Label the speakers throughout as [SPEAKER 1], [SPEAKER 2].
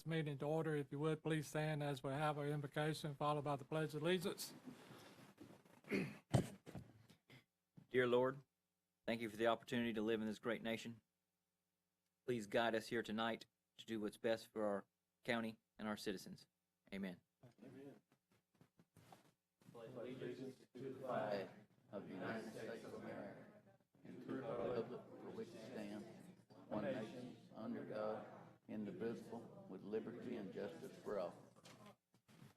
[SPEAKER 1] this meeting to order. If you would, please stand as we have our invocation, followed by the Pledge of Allegiance.
[SPEAKER 2] Dear Lord, thank you for the opportunity to live in this great nation. Please guide us here tonight to do what's best for our county and our citizens. Amen.
[SPEAKER 3] Amen. Pledge allegiance to the flag of the United States of America and to the republic for which it stands, one nation, under God, indivisible, with liberty and justice for all.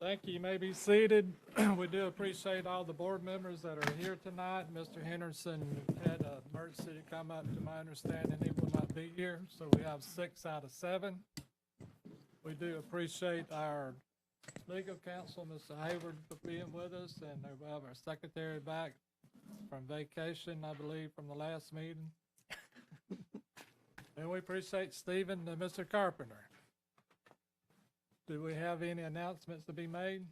[SPEAKER 1] Thank you. You may be seated. We do appreciate all the board members that are here tonight. Mr. Henderson had an emergency to come up. To my understanding, he will not be here, so we have 6 out of 7. We do appreciate our legal counsel, Mr. Hayward, for being with us, and we have our secretary back from vacation, I believe, from the last meeting. And we appreciate Stephen and Mr. Carpenter. Do we have any announcements to be made?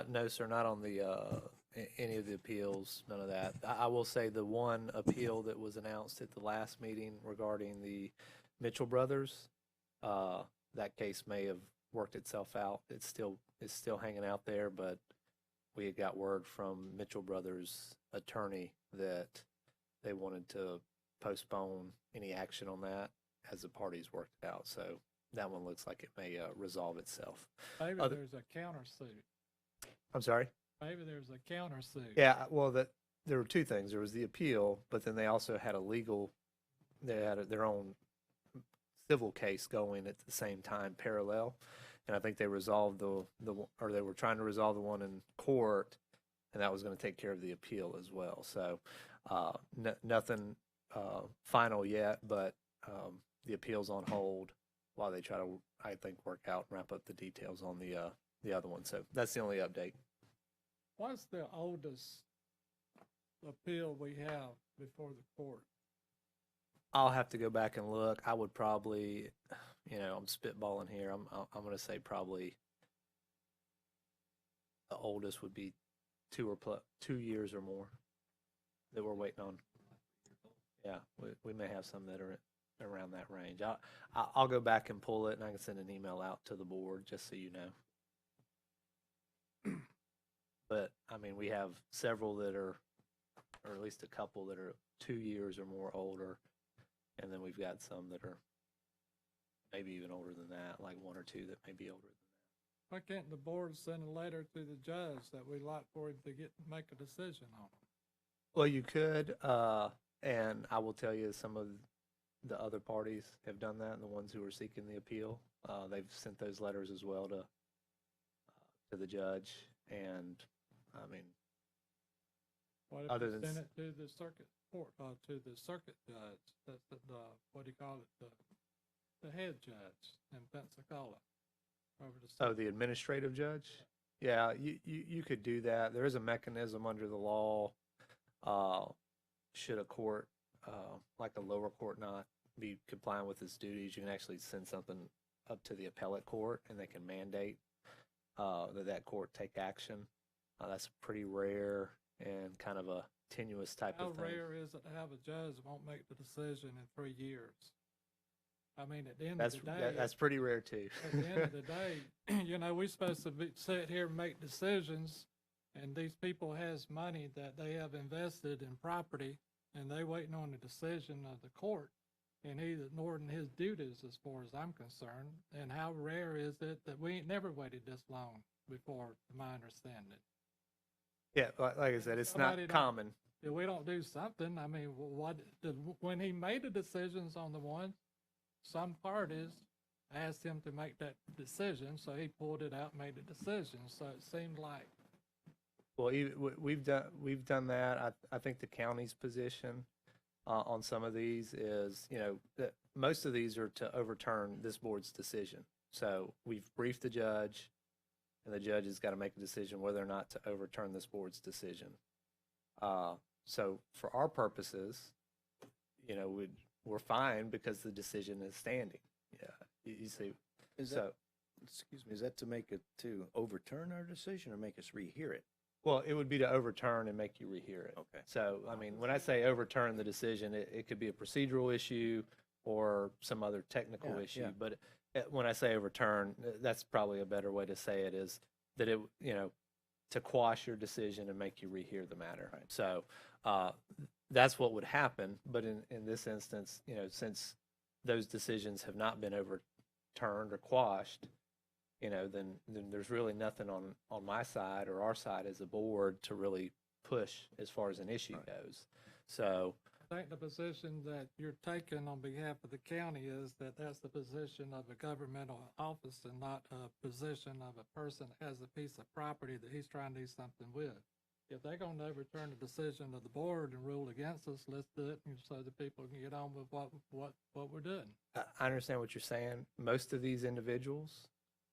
[SPEAKER 4] No, sir, not on the any of the appeals, none of that. I will say the one appeal that was announced at the last meeting regarding the Minchew brothers, that case may have worked itself out. It's still hanging out there, but we had got word from Minchew brothers' attorney that they wanted to postpone any action on that as the parties worked it out. So that one looks like it may resolve itself.
[SPEAKER 1] Maybe there's a countersuit.
[SPEAKER 4] I'm sorry?
[SPEAKER 1] Maybe there's a countersuit.
[SPEAKER 4] Yeah, well, there were two things. There was the appeal, but then they also had they had their own civil case going at the same time, parallel. And I think they resolved they were trying to resolve the one in court, and that was going to take care of the appeal as well. So nothing final yet, but the appeal's on hold while they try to, I think, work out and wrap up the details on the other one. So that's the only update.
[SPEAKER 1] What's the oldest appeal we have before the court?
[SPEAKER 4] I'll have to go back and look. I would probably, I'm spitballing here. I'm going to say probably the oldest would be 2 years or more that we're waiting on. Yeah, we may have some that are around that range. I'll go back and pull it, and I can send an email out to the board just so you know. But I mean, we have several that are, or at least a couple that are 2 years or more older, and then we've got some that are maybe even older than that, like 1 or 2 that may be older than that.
[SPEAKER 1] Why can't the board send a letter to the judge that we'd like for him to make a decision on?
[SPEAKER 4] Well, you could, and I will tell you some of the other parties have done that, and the ones who are seeking the appeal, they've sent those letters as well to the judge. And I mean,
[SPEAKER 1] what if
[SPEAKER 4] other
[SPEAKER 1] we
[SPEAKER 4] than
[SPEAKER 1] send it to the circuit court, to the circuit judge? That's the what do you call it? The head judge in Pensacola.
[SPEAKER 4] the administrative judge? Yeah, you could do that. There is a mechanism under the law. Should a court, like a lower court, not be compliant with its duties, you can actually send something up to the appellate court, and they can mandate that court take action. That's pretty rare and kind of a tenuous type of thing.
[SPEAKER 1] How rare is it to have a judge that won't make the decision in 3 years? I mean, at the end of the day,
[SPEAKER 4] that's pretty rare too.
[SPEAKER 1] At the end of the day, we're supposed to sit here and make decisions, and these people has money that they have invested in property, and they waiting on the decision of the court, and he's ignoring his duties as far as I'm concerned. And how rare is it that we ain't never waited this long before, to my understanding?
[SPEAKER 4] Yeah, like I said, it's not common.
[SPEAKER 1] If we don't do something, I mean, when he made the decisions on the one, some parties asked him to make that decision, so he pulled it out and made the decision. So it seemed like.
[SPEAKER 4] Well, we've done that. I think the county's position on some of these is, that most of these are to overturn this board's decision. So we've briefed the judge, and the judge has got to make a decision whether or not to overturn this board's decision. So for our purposes, we're fine because the decision is standing. Yeah, you see.
[SPEAKER 5] Is that to make it to overturn our decision or make us rehear it?
[SPEAKER 4] Well, it would be to overturn and make you rehear it.
[SPEAKER 5] Okay.
[SPEAKER 4] So, I mean, when I say overturn the decision, it could be a procedural issue, or some other technical
[SPEAKER 5] Yeah,
[SPEAKER 4] issue.
[SPEAKER 5] yeah.
[SPEAKER 4] But when I say overturn, that's probably a better way to say it, is that it, to quash your decision and make you rehear the matter.
[SPEAKER 5] Right.
[SPEAKER 4] So that's what would happen. But in this instance, since those decisions have not been overturned or quashed, then there's really nothing on my side or our side as a board to really push as far as an issue goes. So
[SPEAKER 1] I think the position that you're taking on behalf of the county is that that's the position of a governmental office and not a position of a person that has a piece of property that he's trying to do something with. If they're going to overturn the decision of the board and rule against us, let's do it so that people can get on with what we're doing.
[SPEAKER 4] I understand what you're saying. Most of these individuals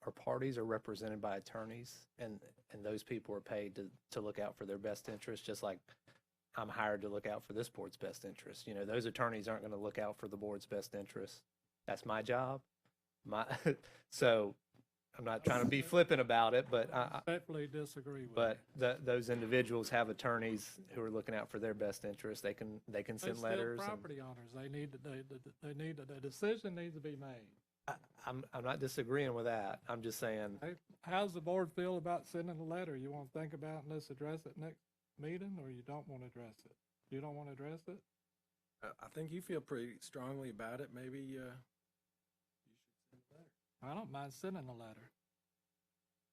[SPEAKER 4] or parties are represented by attorneys, and those people are paid to look out for their best interest, just like I'm hired to look out for this board's best interest. Those attorneys aren't going to look out for the board's best interest. That's my job. So I'm not trying to be flippant about it, but I
[SPEAKER 1] Respectfully disagree with
[SPEAKER 4] but
[SPEAKER 1] you.
[SPEAKER 4] those individuals have attorneys who are looking out for their best interest. They can
[SPEAKER 1] They
[SPEAKER 4] send
[SPEAKER 1] still
[SPEAKER 4] letters. and-
[SPEAKER 1] property owners. The decision needs to be made.
[SPEAKER 4] I'm not disagreeing with that. I'm just saying,
[SPEAKER 1] Hey, how's the board feel about sending a letter? You want to think about and let's address it next meeting, or you don't want to address it? You don't want to address it?
[SPEAKER 6] I think you feel pretty strongly about it. Maybe you should send a letter.
[SPEAKER 1] I don't mind sending a letter.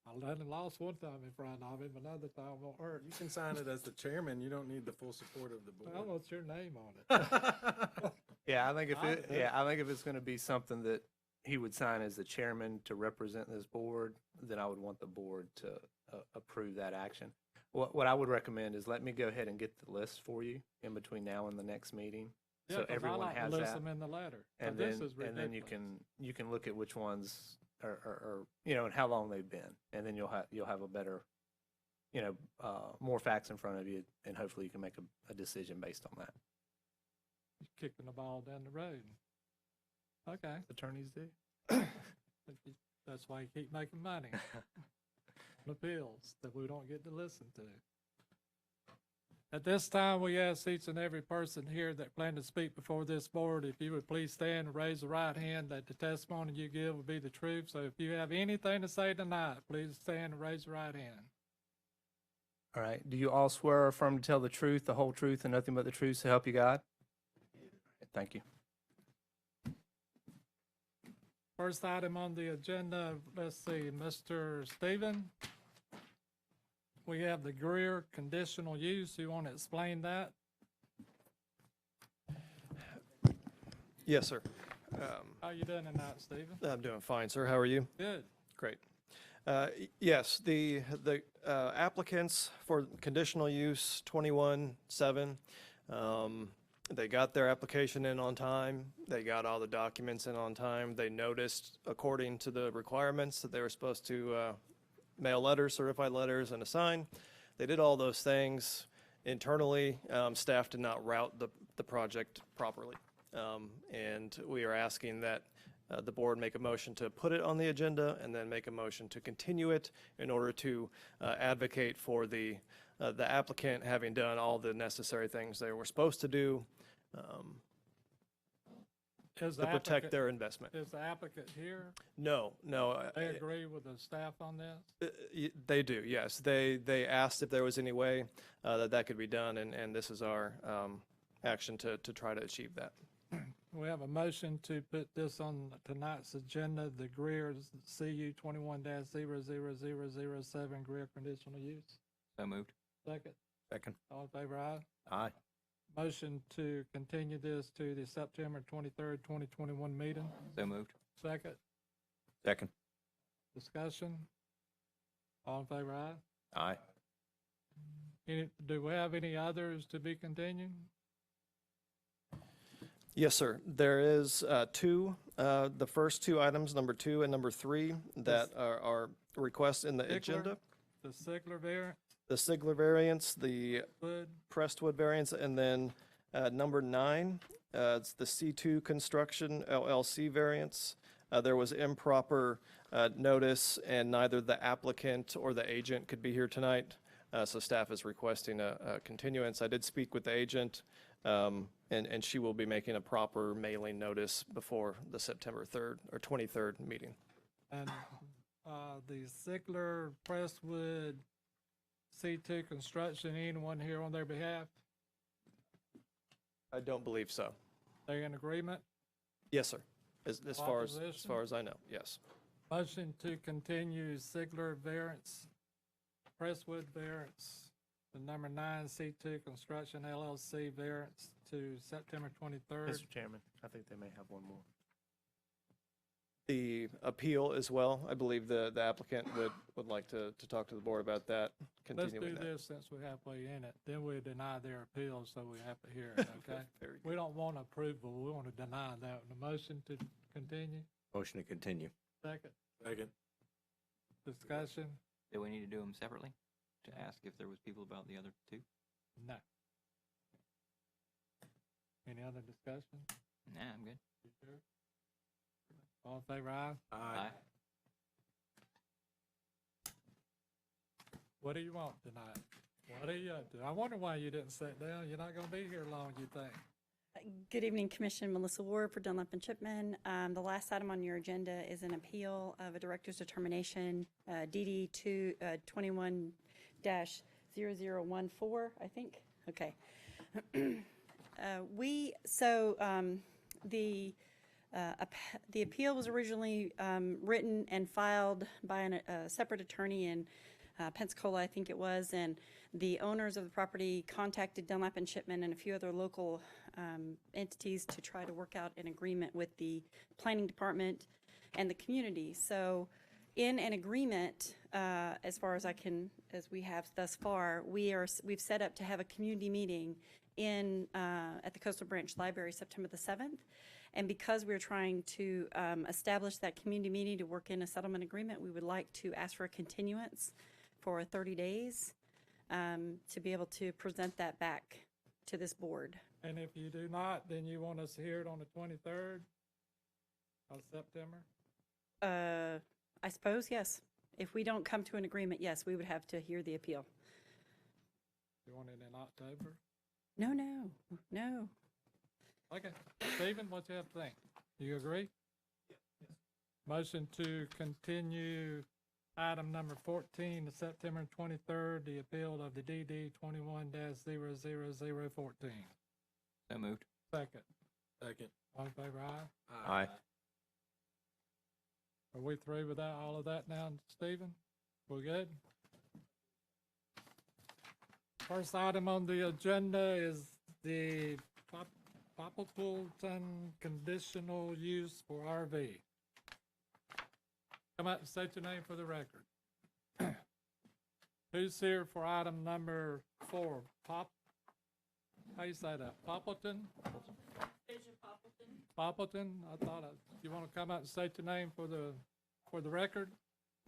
[SPEAKER 1] I let him lost one time in front of him, another time won't hurt.
[SPEAKER 6] You can sign it as the chairman. You don't need the full support of the
[SPEAKER 1] I
[SPEAKER 6] board.
[SPEAKER 1] want your name on it.
[SPEAKER 4] yeah, I think
[SPEAKER 1] I
[SPEAKER 4] if it's going to be something that he would sign as the chairman to represent this board, then I would want the board to approve that action. What I would recommend is let me go ahead and get the list for you in between now and the next meeting,
[SPEAKER 1] Yeah,
[SPEAKER 4] so
[SPEAKER 1] 'cause I
[SPEAKER 4] everyone
[SPEAKER 1] like to
[SPEAKER 4] has
[SPEAKER 1] list
[SPEAKER 4] that.
[SPEAKER 1] them in the letter.
[SPEAKER 4] And
[SPEAKER 1] This
[SPEAKER 4] then
[SPEAKER 1] is
[SPEAKER 4] you
[SPEAKER 1] ridiculous.
[SPEAKER 4] can look at which ones are and how long they've been, and then you'll have a better, more facts in front of you, and hopefully you can make a decision based on that.
[SPEAKER 1] Kicking the ball down the road. Okay,
[SPEAKER 4] Attorneys do.
[SPEAKER 1] that's why you keep making money. Appeals that we don't get to listen to. At this time, we ask each and every person here that plan to speak before this board, if you would please stand and raise the right hand, that the testimony you give will be the truth. So if you have anything to say tonight, please stand and raise the right hand.
[SPEAKER 4] All right. Do you all swear or affirm to tell the truth, the whole truth, and nothing but the truth, so help you God? Thank you.
[SPEAKER 1] First item on the agenda, let's see, Mr. Stephen. We have the Greer conditional use. You want to explain that?
[SPEAKER 7] Yes, sir.
[SPEAKER 1] How you doing tonight, Stephen?
[SPEAKER 7] I'm doing fine, sir. How are you?
[SPEAKER 1] Good.
[SPEAKER 7] Great. Yes, the applicants for conditional use 21-7, they got their application in on time. They got all the documents in on time. They noticed, according to the requirements, that they were supposed to mail letters, certified letters, and a sign. They did all those things internally. Staff did not route the project properly. And we are asking that the board make a motion to put it on the agenda and then make a motion to continue it in order to advocate for the applicant having done all the necessary things they were supposed to do
[SPEAKER 1] Is the
[SPEAKER 7] to protect
[SPEAKER 1] applicant-
[SPEAKER 7] their investment.
[SPEAKER 1] Is the applicant here?
[SPEAKER 7] No.
[SPEAKER 1] They agree with the staff on this?
[SPEAKER 7] They do, yes. They asked if there was any way that could be done, and this is our action to try to achieve that.
[SPEAKER 1] We have a motion to put this on tonight's agenda, the Greer CU 21-00007 Greer conditional use.
[SPEAKER 2] So moved.
[SPEAKER 1] Second,
[SPEAKER 5] Second.
[SPEAKER 1] all in favor, aye?
[SPEAKER 5] Aye.
[SPEAKER 1] Motion to continue this to the September 23rd, 2021 meeting.
[SPEAKER 2] So moved.
[SPEAKER 1] Second,
[SPEAKER 5] Second.
[SPEAKER 1] discussion. All in favor, aye?
[SPEAKER 5] Aye.
[SPEAKER 1] Do we have any others to be continued?
[SPEAKER 7] Yes, sir. There is two, the first two items, number 2 and number 3, that are requests in the
[SPEAKER 1] Sigler?
[SPEAKER 7] agenda.
[SPEAKER 1] The Sigler variant,
[SPEAKER 7] The Sigler variance, the
[SPEAKER 1] Wood,
[SPEAKER 7] Prestwood variance, and then number 9, it's the C2 Construction LLC variance. There was improper notice, and neither the applicant or the agent could be here tonight, so staff is requesting a continuance. I did speak with the agent. And she will be making a proper mailing notice before the September 3rd or 23rd meeting.
[SPEAKER 1] And the Sigler Presswood C2 Construction, anyone here on their behalf?
[SPEAKER 7] I don't believe so.
[SPEAKER 1] They're in agreement?
[SPEAKER 7] Yes, sir. As far as
[SPEAKER 1] Opposition?
[SPEAKER 7] I know, yes.
[SPEAKER 1] Motion to continue Sigler Variance, Presswood Variance, the number 9 C2 Construction LLC variance to September 23rd.
[SPEAKER 4] Mr. Chairman, I think they may have one more.
[SPEAKER 7] The appeal as well, I believe the applicant would like to talk to the board about that,
[SPEAKER 1] Let's do
[SPEAKER 7] continuing that.
[SPEAKER 1] this since we're halfway in it. Then we deny their appeal, so we have to hear it, okay?
[SPEAKER 7] Very
[SPEAKER 1] We don't want approval, we want to deny that. The motion to continue,
[SPEAKER 5] Motion to continue.
[SPEAKER 1] second,
[SPEAKER 6] Second.
[SPEAKER 1] discussion,
[SPEAKER 2] Do we need to do them separately to ask if there was people about the other two?
[SPEAKER 1] no. Any other discussion?
[SPEAKER 2] Nah, I'm good.
[SPEAKER 1] You sure? All in favor, aye?
[SPEAKER 6] Aye.
[SPEAKER 1] What do you want tonight? What are you up to? I wonder why you didn't sit down. You're not gonna be here long, you think?
[SPEAKER 8] Good evening, Commission. Melissa Ward for Dunlap and Chipman. The last item on your agenda is an appeal of a director's determination, DD 21-0014, I think. Okay. The appeal was originally written and filed by a separate attorney in Pensacola, I think it was, and the owners of the property contacted Dunlap and Chipman and a few other local entities to try to work out an agreement with the planning department and the community. So in an agreement, as far as we have thus far, we've set up to have a community meeting at the Coastal Branch Library September the 7th. And because we're trying to establish that community meeting to work in a settlement agreement, we would like to ask for a continuance for 30 days to be able to present that back to this board.
[SPEAKER 1] And if you do not, then you want us to hear it on the 23rd of September?
[SPEAKER 8] I suppose, yes. If we don't come to an agreement, yes, we would have to hear the appeal.
[SPEAKER 1] You want it in October?
[SPEAKER 8] No.
[SPEAKER 1] Okay. Stephen, what you have to think? Do you agree? Yes. Motion to continue item number 14 to September 23rd, the appeal of the DD 21-00014.
[SPEAKER 2] So moved.
[SPEAKER 1] Second.
[SPEAKER 6] Second.
[SPEAKER 1] All in favor, aye?
[SPEAKER 5] Aye.
[SPEAKER 1] Are we through with that, all of that now, Stephen? We're good? First item on the agenda is the Poppleton conditional use for RV. Come out and state your name for the record. Who's here for item number 4? How you say that? Poppleton? Poppleton? I thought, you want to come out and state your name for the record?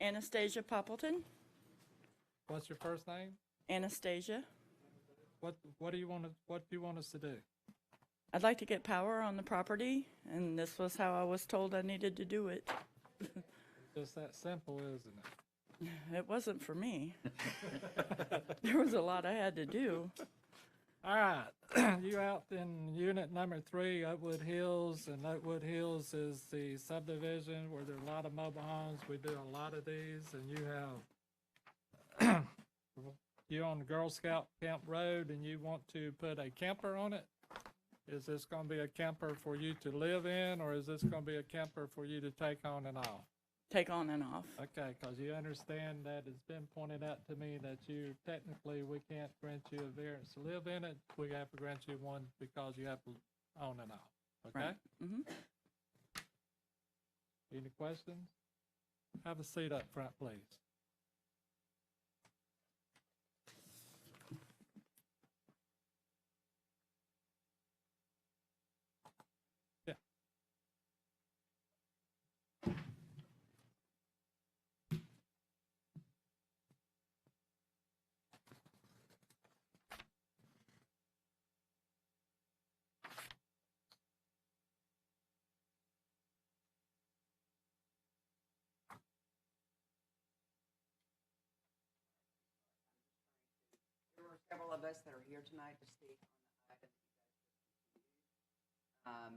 [SPEAKER 9] Anastasia Poppleton.
[SPEAKER 1] What's your first name?
[SPEAKER 9] Anastasia.
[SPEAKER 1] What do you want us to do?
[SPEAKER 9] I'd like to get power on the property, and this was how I was told I needed to do it.
[SPEAKER 1] Just that simple, isn't it?
[SPEAKER 9] It wasn't for me. There was a lot I had to do.
[SPEAKER 1] All right, you out in unit number 3, Oakwood Hills, and Oakwood Hills is the subdivision where there are a lot of mobile homes. We do a lot of these, and you have, you're on the Girl Scout Camp Road, and you want to put a camper on it? Is this going to be a camper for you to live in, or is this going to be a camper for you to take on and off?
[SPEAKER 9] Take on and off.
[SPEAKER 1] Okay, because you understand that it's been pointed out to me that we can't grant you a variance to live in it. We have to grant you one because you have to on and off, okay?
[SPEAKER 9] Right. Mm-hmm.
[SPEAKER 1] Any questions? Have a seat up front, please. Yeah.
[SPEAKER 10] There were several of us that are here tonight to speak on the item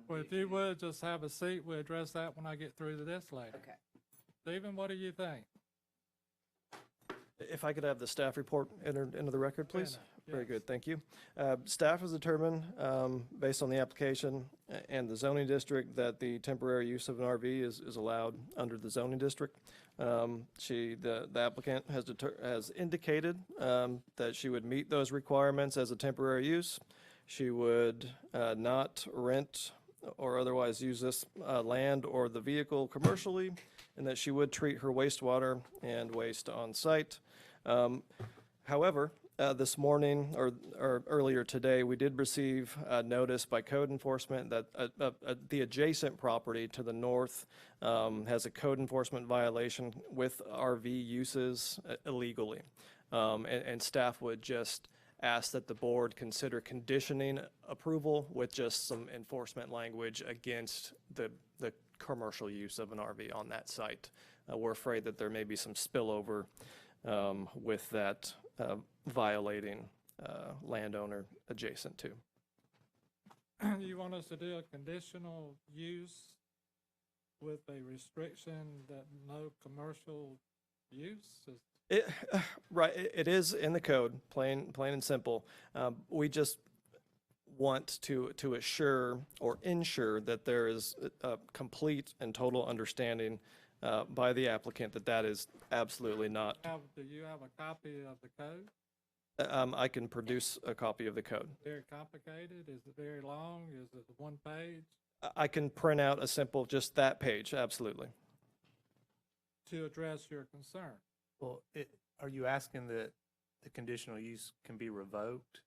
[SPEAKER 1] Well, if you would, just have a seat, we'll address that when I get through to this later.
[SPEAKER 10] Okay.
[SPEAKER 1] Stephen, what do you think?
[SPEAKER 7] If I could have the staff report entered into the record, please? Very
[SPEAKER 1] Yes.
[SPEAKER 7] good, thank you. Staff has determined, based on the application and the zoning district, that the temporary use of an RV is allowed under the zoning district. The applicant has indicated that she would meet those requirements as a temporary use. She would not rent or otherwise use this land or the vehicle commercially, and that she would treat her wastewater and waste on site. However, this morning or earlier today, we did receive notice by code enforcement that the adjacent property to the north has a code enforcement violation with RV uses illegally. And staff would just ask that the board consider conditioning approval with just some enforcement language against the commercial use of an RV on that site. We're afraid that there may be some spillover with that violating landowner adjacent to.
[SPEAKER 1] You want us to do a conditional use with a restriction that no commercial use?
[SPEAKER 7] Right, it is in the code, plain and simple. We just want to assure or ensure that there is a complete and total understanding by the applicant that is absolutely not.
[SPEAKER 1] Do you have a copy of the code?
[SPEAKER 7] I can produce a copy of the code.
[SPEAKER 1] Very complicated? Is it very long? Is it one page?
[SPEAKER 7] I can print out a simple, just that page, absolutely.
[SPEAKER 1] To address your concern.
[SPEAKER 4] Well, are you asking that the conditional use can be revoked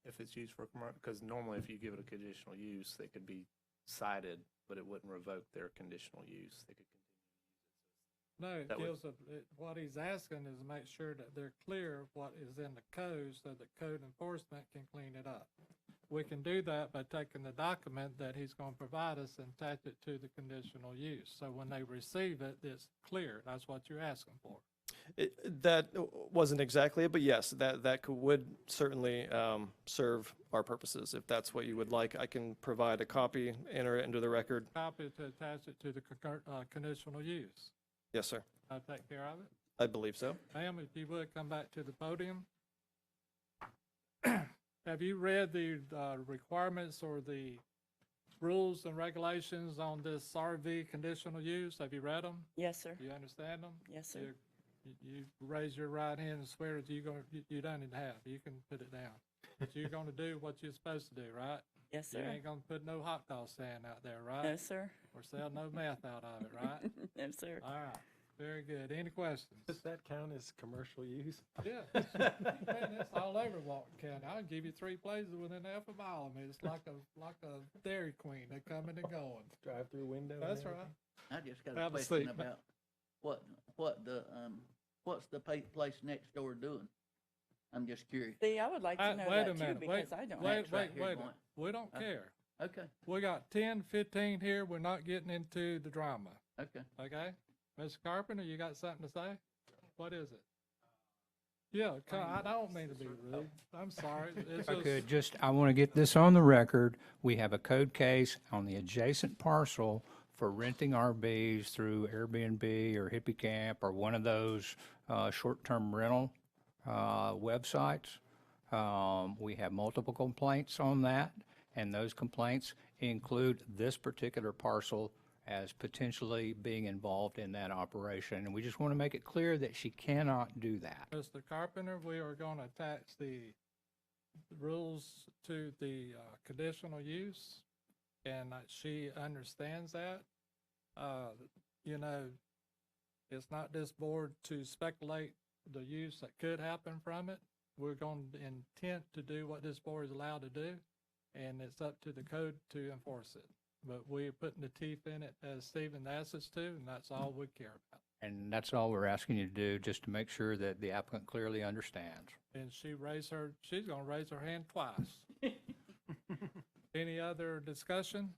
[SPEAKER 4] if it's used for commercial? Because normally if you give it a conditional use, they could be cited, but it wouldn't revoke their conditional use. They could
[SPEAKER 1] No, it
[SPEAKER 4] That would-
[SPEAKER 1] gives what he's asking is to make sure that they're clear what is in the code so that code enforcement can clean it up. We can do that by taking the document that he's going to provide us and attach it to the conditional use. So when they receive it, it's clear. That's what you're asking for.
[SPEAKER 7] That wasn't exactly it, but yes, that would certainly serve our purposes. If that's what you would like, I can provide a copy, enter it into the record.
[SPEAKER 1] Copy to attach it to the conditional use.
[SPEAKER 7] Yes, sir.
[SPEAKER 1] I'll take care of it.
[SPEAKER 7] I believe so.
[SPEAKER 1] Ma'am, if you would, come back to the podium. Have you read the requirements or the rules and regulations on this RV conditional use? Have you read them?
[SPEAKER 9] Yes, sir.
[SPEAKER 1] Do you understand them?
[SPEAKER 9] Yes, sir.
[SPEAKER 1] You raise your right hand and swear that you don't need to have. You can put it down. But you're going to do what you're supposed to do, right?
[SPEAKER 9] Yes,
[SPEAKER 1] You
[SPEAKER 9] sir.
[SPEAKER 1] ain't going to put no hot dog stand out there, right?
[SPEAKER 9] No, sir.
[SPEAKER 1] Or sell no meth out of it, right?
[SPEAKER 9] No, sir.
[SPEAKER 1] All right. Very good. Any questions?
[SPEAKER 6] Does that count as commercial use?
[SPEAKER 1] Yeah, man, it's all over Walton County. I'll give you 3 places within half a mile of me. It's like a Dairy Queen. They're coming and going.
[SPEAKER 6] Drive-through window? and
[SPEAKER 1] That's
[SPEAKER 6] everything?
[SPEAKER 1] right.
[SPEAKER 3] I just got
[SPEAKER 1] Have
[SPEAKER 3] a
[SPEAKER 1] a
[SPEAKER 3] question
[SPEAKER 1] seat.
[SPEAKER 3] about what's the place next door doing? I'm just curious.
[SPEAKER 9] See, I would like to know
[SPEAKER 1] Wait a
[SPEAKER 9] that too
[SPEAKER 1] minute. Wait,
[SPEAKER 9] because I don't.
[SPEAKER 1] wait,
[SPEAKER 3] Max right
[SPEAKER 1] wait,
[SPEAKER 3] here
[SPEAKER 1] wait.
[SPEAKER 3] going.
[SPEAKER 1] We don't care.
[SPEAKER 3] Okay,
[SPEAKER 1] We got 10, 15 here. We're not getting into the drama.
[SPEAKER 3] okay.
[SPEAKER 1] Okay? Mr. Carpenter, you got something to say? What is it? Yeah, I don't mean to be rude. I'm sorry. It's just,
[SPEAKER 10] I want to get this on the record. We have a code case on the adjacent parcel for renting RVs through Airbnb or Hippie Camp or one of those short-term rental websites. We have multiple complaints on that, and those complaints include this particular parcel as potentially being involved in that operation. And we just want to make it clear that she cannot do that.
[SPEAKER 1] Mr. Carpenter, we are going to attach the rules to the conditional use, and she understands that. You know, it's not this board to speculate the use that could happen from it. We're going to intend to do what this board is allowed to do, and it's up to the code to enforce it. But we're putting the teeth in it as Stephen asked us to, and that's all we care about.
[SPEAKER 10] And that's all we're asking you to do, just to make sure that the applicant clearly understands.
[SPEAKER 1] And she's going to raise her hand twice. Any other discussion?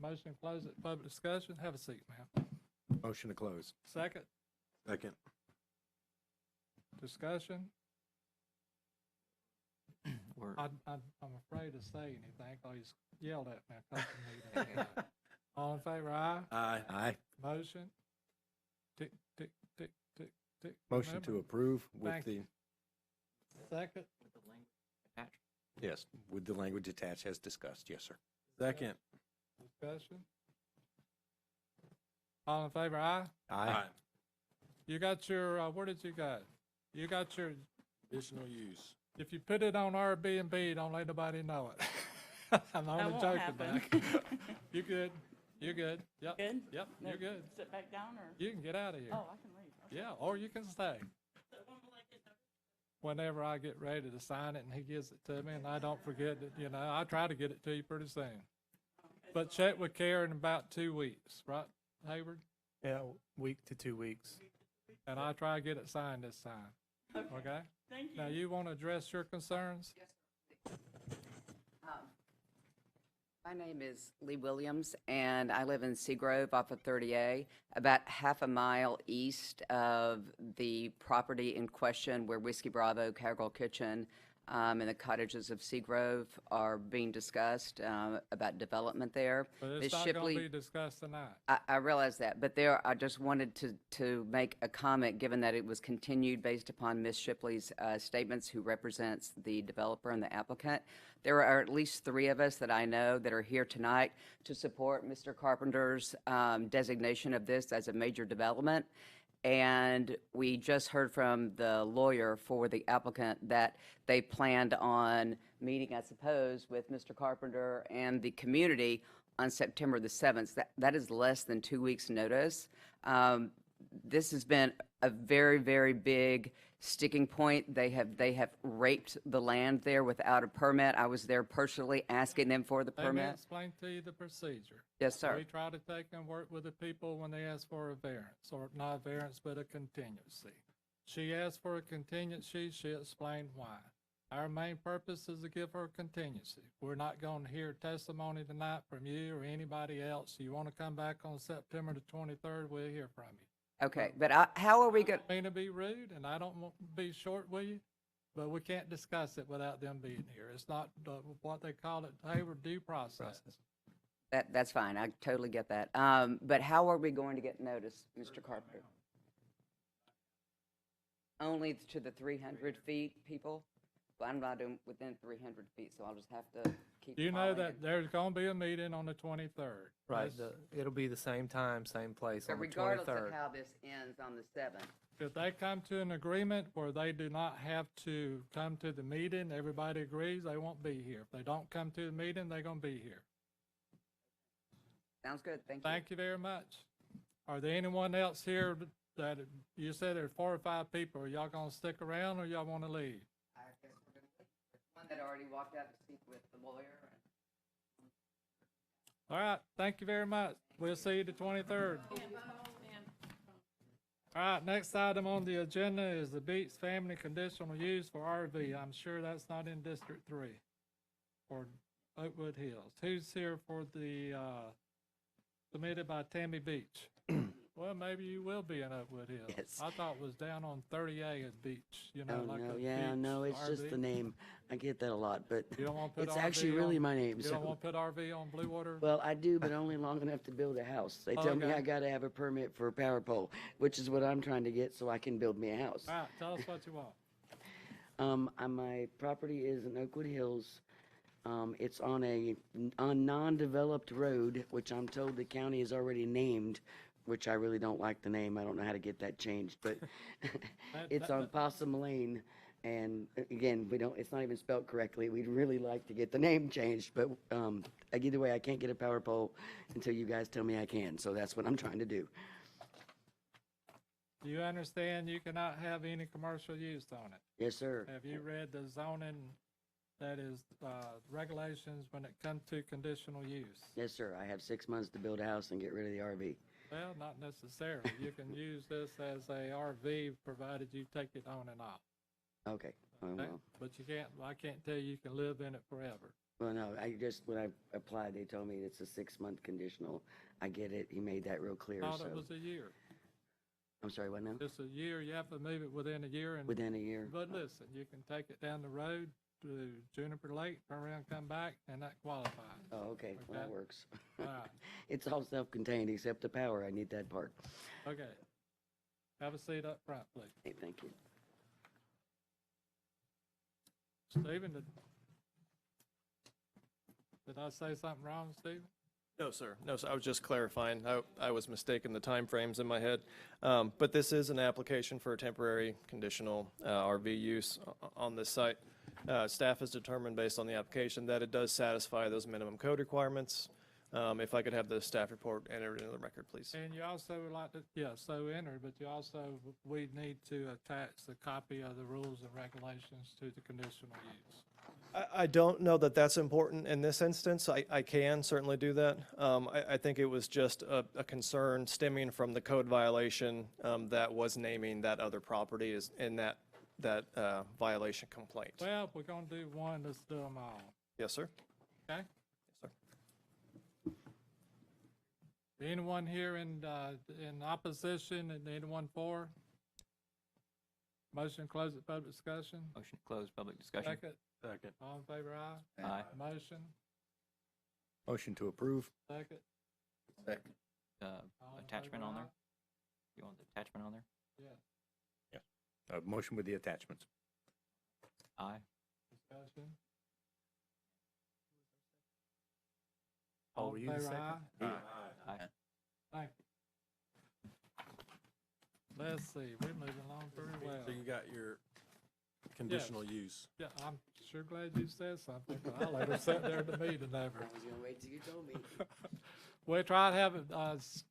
[SPEAKER 1] Motion to close it, public discussion. Have a seat, ma'am.
[SPEAKER 6] Motion to close.
[SPEAKER 1] Second,
[SPEAKER 6] Second.
[SPEAKER 1] discussion.
[SPEAKER 2] We're,
[SPEAKER 1] I'm afraid to say anything, 'cause he's yelled at me a couple of meetings ago. All in favor, aye?
[SPEAKER 6] Aye.
[SPEAKER 5] Aye.
[SPEAKER 1] Motion? Tick, tick, tick, tick, tick.
[SPEAKER 5] Motion to
[SPEAKER 1] Remember?
[SPEAKER 5] approve with
[SPEAKER 1] Thank
[SPEAKER 5] the,
[SPEAKER 1] Second,
[SPEAKER 2] with the language attached.
[SPEAKER 5] yes, with the language attached as discussed. Yes, sir.
[SPEAKER 6] Second.
[SPEAKER 1] discussion. All in favor, aye?
[SPEAKER 5] Aye.
[SPEAKER 1] You got your, where did you go? You got your,
[SPEAKER 6] Additional use.
[SPEAKER 1] if you put it on Airbnb, don't let nobody know it. I'm
[SPEAKER 9] That
[SPEAKER 1] only
[SPEAKER 9] won't
[SPEAKER 1] joking,
[SPEAKER 9] happen.
[SPEAKER 1] Doc. You good? You good? Yep.
[SPEAKER 9] Good?
[SPEAKER 1] Yep,
[SPEAKER 9] No,
[SPEAKER 1] you're good.
[SPEAKER 9] Sit back down or?
[SPEAKER 1] You can get out of here.
[SPEAKER 9] Oh, I can leave. Okay.
[SPEAKER 1] Yeah, or you can stay. Whenever I get ready to sign it and he gives it to me and I don't forget it, you know, I try to get it to you pretty soon. But check with Karen in about 2 weeks, right, Hayward?
[SPEAKER 4] Yeah, week to 2 weeks.
[SPEAKER 1] And I try to get it signed this time, okay?
[SPEAKER 9] Thank you.
[SPEAKER 1] Now, you want to address your concerns?
[SPEAKER 11] My name is Lee Williams, and I live in Seagrove off of 30A, about half a mile east of the property in question where Whiskey Bravo, Cowgirl Kitchen, and the cottages of Seagrove are being discussed about development there.
[SPEAKER 1] But
[SPEAKER 11] Ms.
[SPEAKER 1] it's not going
[SPEAKER 11] Shipley-
[SPEAKER 1] to be discussed tonight.
[SPEAKER 11] I realize that, but there, I just wanted to make a comment, given that it was continued based upon Ms. Shipley's statements, who represents the developer and the applicant. There are at least 3 of us that I know that are here tonight to support Mr. Carpenter's designation of this as a major development. And we just heard from the lawyer for the applicant that they planned on meeting, I suppose, with Mr. Carpenter and the community on September the 7th. That is less than 2 weeks' notice. This has been a very, very big sticking point. They have raped the land there without a permit. I was there personally asking them for the
[SPEAKER 1] Let me
[SPEAKER 11] permit.
[SPEAKER 1] explain to you the procedure.
[SPEAKER 11] Yes, sir.
[SPEAKER 1] We try to take and work with the people when they ask for a variance, or not a variance, but a contingency. She asked for a contingency, she explained why. Our main purpose is to give her a contingency. We're not going to hear testimony tonight from you or anybody else. You want to come back on September the 23rd, we'll hear from you.
[SPEAKER 11] Okay, but how are we going?
[SPEAKER 1] I don't mean to be rude, and I don't want to be short with you, but we can't discuss it without them being here. It's not what they call it, Hayward due process.
[SPEAKER 11] That's fine. I totally get that. But how are we going to get notice, Mr. Carpenter? Only to the 300 feet people? Well, I'm not within 300 feet, so I'll just have to keep.
[SPEAKER 1] You know
[SPEAKER 11] calling
[SPEAKER 1] that
[SPEAKER 11] it.
[SPEAKER 1] there's going to be a meeting on the 23rd.
[SPEAKER 4] Right,
[SPEAKER 1] That's-
[SPEAKER 4] it'll be the same time, same place
[SPEAKER 11] But
[SPEAKER 4] on the
[SPEAKER 11] regardless
[SPEAKER 4] 23rd.
[SPEAKER 11] of how this ends on the 7th,
[SPEAKER 1] If they come to an agreement where they do not have to come to the meeting, everybody agrees, they won't be here. If they don't come to the meeting, they're going to be here.
[SPEAKER 11] sounds good. Thank you.
[SPEAKER 1] Thank you very much. Are there anyone else here that, you said there are 4 or 5 people, are y'all going to stick around or y'all want to leave?
[SPEAKER 11] I guess we're gonna leave. There's one that already walked out to speak with the lawyer.
[SPEAKER 1] All right, thank you very much. We'll see you the 23rd. All right, next item on the agenda is the Beats Family Conditional Use for RV. I'm sure that's not in District 3 or Oakwood Hills. Who's here for the, submitted by Tammy Beach? Well, maybe you will be in Oakwood Hills.
[SPEAKER 12] Yes.
[SPEAKER 1] I thought it was down on 30A at Beach, you know,
[SPEAKER 12] Oh,
[SPEAKER 1] like
[SPEAKER 12] no,
[SPEAKER 1] a
[SPEAKER 12] yeah,
[SPEAKER 1] beach
[SPEAKER 12] no, it's just
[SPEAKER 1] RV.
[SPEAKER 12] the name. I get that a lot, but
[SPEAKER 1] You don't want to put
[SPEAKER 12] it's
[SPEAKER 1] RV
[SPEAKER 12] actually really
[SPEAKER 1] on-
[SPEAKER 12] my name.
[SPEAKER 1] You
[SPEAKER 12] So,
[SPEAKER 1] don't want to put RV on Blue Water?
[SPEAKER 12] well, I do, but only long enough to build a house. They tell me
[SPEAKER 1] Okay.
[SPEAKER 12] I gotta have a permit for a power pole, which is what I'm trying to get so I can build me a house.
[SPEAKER 1] All right, tell us what you want.
[SPEAKER 12] My property is in Oakwood Hills. It's on a non-developed road, which I'm told the county has already named, which I really don't like the name. I don't know how to get that changed, but it's on Possum Lane. And again, it's not even spelled correctly. We'd really like to get the name changed, but either way, I can't get a power pole until you guys tell me I can. So that's what I'm trying to do.
[SPEAKER 1] Do you understand you cannot have any commercial use on it?
[SPEAKER 12] Yes, sir.
[SPEAKER 1] Have you read the zoning, that is, regulations when it comes to conditional use?
[SPEAKER 12] Yes, sir. I have 6 months to build a house and get rid of the RV.
[SPEAKER 1] Well, not necessarily. You can use this as a RV, provided you take it on and off.
[SPEAKER 12] Okay. Oh,
[SPEAKER 1] Okay?
[SPEAKER 12] well.
[SPEAKER 1] But I can't tell you can live in it forever.
[SPEAKER 12] Well, no, when I applied, they told me it's a 6-month conditional. I get it. He made that real clear,
[SPEAKER 1] Thought
[SPEAKER 12] so.
[SPEAKER 1] it was a year.
[SPEAKER 12] I'm sorry, what now?
[SPEAKER 1] It's a year, you have to move it within a year and.
[SPEAKER 12] Within a year?
[SPEAKER 1] But listen, you can take it down the road, to Juniper Lake, turn around, come back, and that qualifies.
[SPEAKER 12] Oh, okay, well, that
[SPEAKER 1] Okay.
[SPEAKER 12] works.
[SPEAKER 1] All right,
[SPEAKER 12] It's all self-contained except the power. I need that part.
[SPEAKER 1] okay. Have a seat up front, please.
[SPEAKER 12] Hey, thank you.
[SPEAKER 1] Stephen, did I say something wrong, Stephen?
[SPEAKER 7] No, sir. No, sir. I was just clarifying. I was mistaken the timeframes in my head. But this is an application for a temporary conditional RV use on this site. Staff has determined based on the application that it does satisfy those minimum code requirements. If I could have the staff report entered into the record, please.
[SPEAKER 1] And you also would like to, yeah, so entered, but you also, we need to attach the copy of the rules and regulations to the conditional use.
[SPEAKER 7] I don't know that that's important in this instance. I can certainly do that. I think it was just a concern stemming from the code violation that was naming that other property is in that violation complaint.
[SPEAKER 1] Well, if we're gonna do one, let's do them all,
[SPEAKER 7] Yes, sir.
[SPEAKER 1] okay?
[SPEAKER 7] Yes, sir.
[SPEAKER 1] Anyone here in opposition and anyone for? Motion to close the public discussion?
[SPEAKER 2] Motion to close public discussion.
[SPEAKER 1] Second,
[SPEAKER 6] Second.
[SPEAKER 1] all in favor, aye?
[SPEAKER 2] Aye.
[SPEAKER 1] Motion,
[SPEAKER 5] Motion to approve.
[SPEAKER 1] second.
[SPEAKER 3] Second.
[SPEAKER 1] All in
[SPEAKER 2] Attachment
[SPEAKER 1] favor,
[SPEAKER 2] on there?
[SPEAKER 1] aye?
[SPEAKER 2] You want the attachment on there?
[SPEAKER 1] Yeah,
[SPEAKER 5] Motion with the attachments.
[SPEAKER 2] Aye.
[SPEAKER 1] discussion.
[SPEAKER 5] Oh,
[SPEAKER 1] All
[SPEAKER 5] were
[SPEAKER 1] in
[SPEAKER 5] you the
[SPEAKER 1] favor,
[SPEAKER 5] second?
[SPEAKER 1] aye?
[SPEAKER 2] Aye.
[SPEAKER 1] Thank you. Let's see, we're moving along pretty well.
[SPEAKER 6] So you got your conditional use.
[SPEAKER 1] Yeah, I'm sure glad you said something, 'cause I later sat there at the meeting over.
[SPEAKER 12] I was gonna wait till you told me.
[SPEAKER 1] We'll try to have it,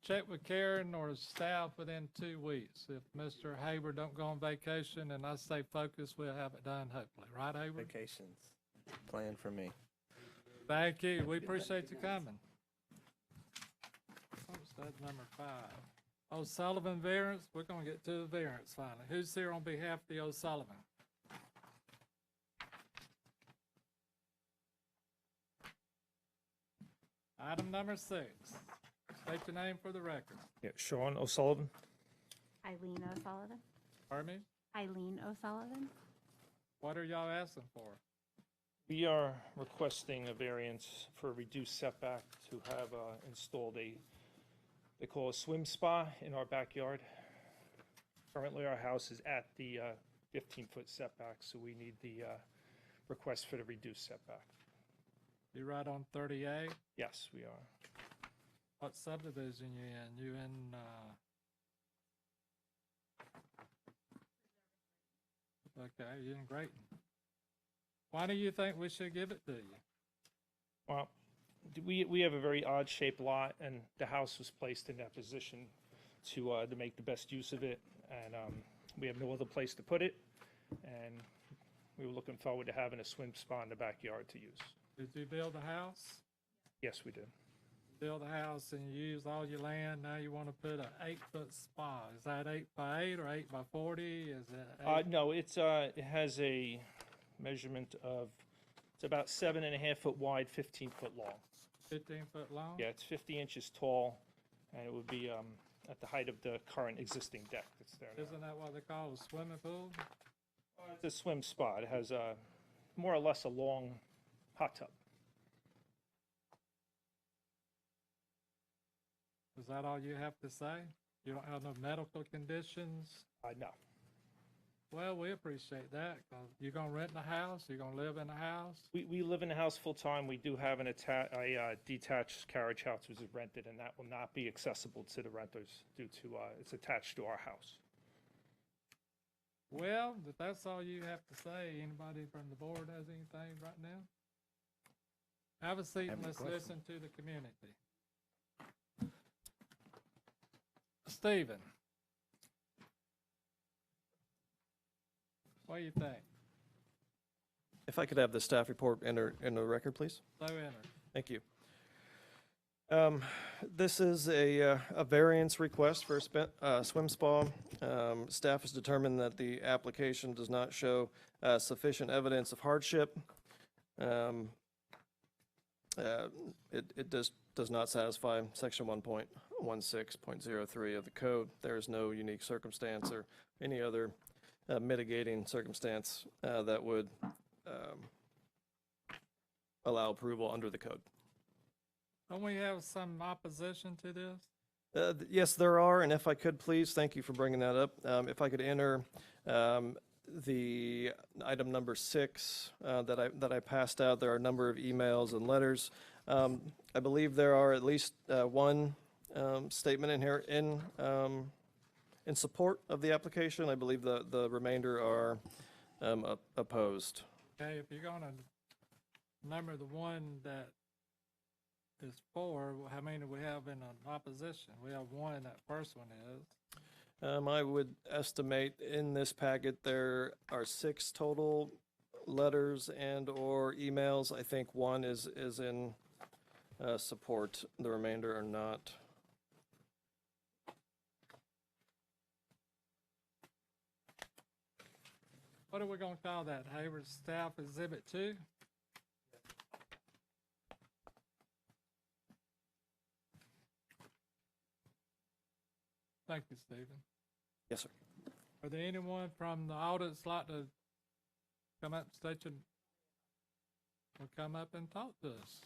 [SPEAKER 1] check with Karen or staff within 2 weeks. If Mr. Hayward don't go on vacation and I stay focused, we'll have it done hopefully. Right, Hayward?
[SPEAKER 4] Vacations planned for me.
[SPEAKER 1] Thank you. We appreciate you coming. What's that, number 5? O'Sullivan variance. We're gonna get to the variance finally. Who's here on behalf of the O'Sullivan? Item number 6. State your name for the record.
[SPEAKER 13] Yeah, Sean O'Sullivan.
[SPEAKER 14] Eileen O'Sullivan.
[SPEAKER 1] Pardon me?
[SPEAKER 14] Eileen O'Sullivan.
[SPEAKER 1] What are y'all asking for?
[SPEAKER 13] We are requesting a variance for a reduced setback to have installed they call a swim spa in our backyard. Currently, our house is at the 15-foot setback, so we need the request for the reduced setback.
[SPEAKER 1] You right on 38?
[SPEAKER 13] Yes, we are.
[SPEAKER 1] What subdivision you in? You in, okay, you in Grayton. Why do you think we should give it to you?
[SPEAKER 13] Well, we have a very odd-shaped lot, and the house was placed in that position to make the best use of it, and we have no other place to put it, and we were looking forward to having a swim spa in the backyard to use.
[SPEAKER 1] Did you build a house?
[SPEAKER 13] Yes, we did.
[SPEAKER 1] Build a house and you use all your land, now you want to put an 8-foot spa. Is that 8 by 8 or 8 by 40? Is it 8?
[SPEAKER 13] No, it has a measurement of, it's about 7.5 foot wide, 15 foot long.
[SPEAKER 1] 15 foot long?
[SPEAKER 13] Yeah, it's 50 inches tall, and it would be at the height of the current existing deck that's there now.
[SPEAKER 1] Isn't that what they call a swimming pool?
[SPEAKER 13] It's a swim spa. It has more or less a long hot tub.
[SPEAKER 1] Is that all you have to say? You don't have no medical conditions?
[SPEAKER 13] No.
[SPEAKER 1] Well, we appreciate that. 'Cause you're gonna rent the house? You're gonna live in the house?
[SPEAKER 13] We live in the house full time. We do have a detached carriage house which is rented, and that will not be accessible to the renters due to it's attached to our house.
[SPEAKER 1] Well, if that's all you have to say, anybody from the board has anything right now? Have a seat and let's listen to the community. Stephen. What do you think?
[SPEAKER 7] If I could have the staff report enter into the record, please.
[SPEAKER 1] So entered.
[SPEAKER 7] Thank you. This is a variance request for a swim spa. Staff has determined that the application does not show sufficient evidence of hardship. It does not satisfy section 1.16.03 of the code. There is no unique circumstance or any other mitigating circumstance that would allow approval under the code.
[SPEAKER 1] Don't we have some opposition to this?
[SPEAKER 7] Yes, there are, and if I could, please, thank you for bringing that up. If I could enter the item number 6 that I passed out, there are a number of emails and letters. I believe there are at least one statement in here in support of the application. I believe the remainder are opposed.
[SPEAKER 1] Okay, if you're gonna number the one that is for, how many do we have in opposition? We have one, that first one is.
[SPEAKER 7] I would estimate in this packet there are 6 total letters and or emails. I think one is in support. The remainder are not.
[SPEAKER 1] What are we gonna call that? Hayward Staff Exhibit 2? Thank you, Stephen.
[SPEAKER 7] Yes, sir.
[SPEAKER 1] Are there anyone from the audience like to come up, state your, or come up and talk to us?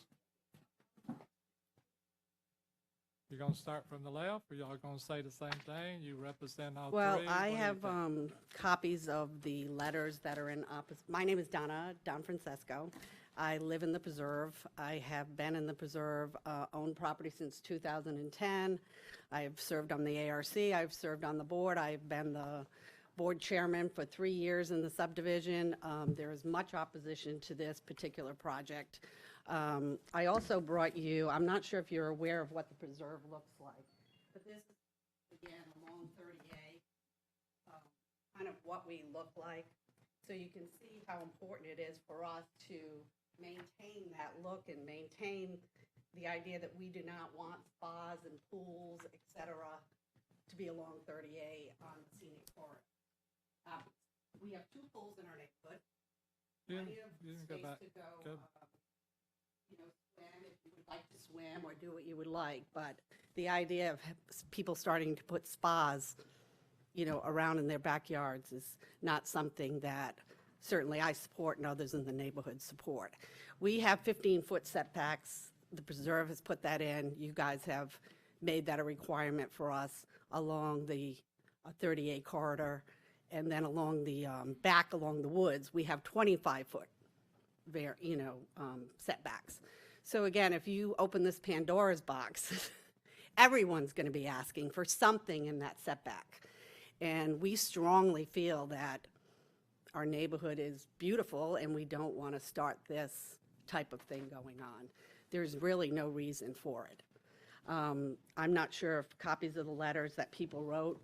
[SPEAKER 1] You're gonna start from the left, or y'all gonna say the same thing? You represent all
[SPEAKER 15] Well,
[SPEAKER 1] three?
[SPEAKER 15] I
[SPEAKER 1] What do you
[SPEAKER 15] have
[SPEAKER 1] think?
[SPEAKER 15] copies of the letters that are in opposite. My name is Donna Don Francesco. I live in the Preserve. I have been in the Preserve, owned property since 2010. I have served on the ARC. I've served on the board. I've been the board chairman for 3 years in the subdivision. There is much opposition to this particular project. I also brought you, I'm not sure if you're aware of what the Preserve looks like, but this is, again, along 30A, kind of what we look like. So you can see how important it is for us to maintain that look and maintain the idea that we do not want spas and pools, et cetera, to be along 30A on the scenic corridor. We have 2 pools in our neighborhood. Plenty of
[SPEAKER 1] go
[SPEAKER 15] space
[SPEAKER 1] back.
[SPEAKER 15] to go,
[SPEAKER 1] Go.
[SPEAKER 15] swim if you would like to swim or do what you would like. But the idea of people starting to put spas, around in their backyards is not something that certainly I support and others in the neighborhood support. We have 15-foot setbacks. The Preserve has put that in. You guys have made that a requirement for us along the 30A corridor. And then along the back along the woods, we have 25-foot setbacks. So again, if you open this Pandora's box, everyone's going to be asking for something in that setback. And we strongly feel that our neighborhood is beautiful and we don't want to start this type of thing going on. There's really no reason for it. I'm not sure if copies of the letters that people wrote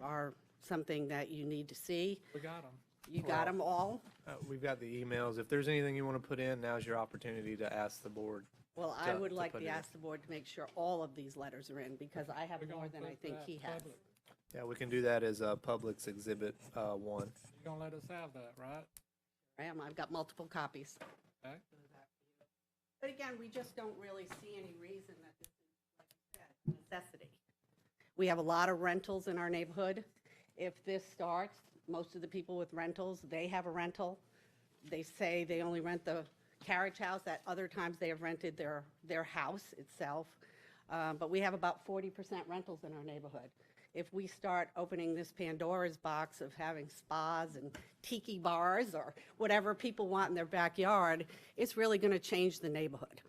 [SPEAKER 15] are something that you need to see.
[SPEAKER 1] We got them.
[SPEAKER 15] You got them all?
[SPEAKER 4] We've got the emails. If there's anything you want to put in, now's your opportunity to ask the board.
[SPEAKER 15] Well, I would
[SPEAKER 4] to
[SPEAKER 15] like
[SPEAKER 4] put
[SPEAKER 15] to
[SPEAKER 4] it in.
[SPEAKER 15] ask the board to make sure all of these letters are in, because I have
[SPEAKER 1] We're
[SPEAKER 15] more
[SPEAKER 1] gonna
[SPEAKER 15] than I
[SPEAKER 1] put
[SPEAKER 15] think
[SPEAKER 1] that
[SPEAKER 15] he has.
[SPEAKER 1] public.
[SPEAKER 4] Yeah, we can do that as Public's Exhibit 1.
[SPEAKER 1] You're gonna let us have that, right?
[SPEAKER 15] I've got multiple copies.
[SPEAKER 1] Okay.
[SPEAKER 15] But again, we just don't really see any reason that this is, like you said, a necessity. We have a lot of rentals in our neighborhood. If this starts, most of the people with rentals, they have a rental. They say they only rent the carriage house. At other times, they have rented their house itself. But we have about 40% rentals in our neighborhood. If we start opening this Pandora's box of having spas and tiki bars or whatever people want in their backyard, it's really going to change the neighborhood.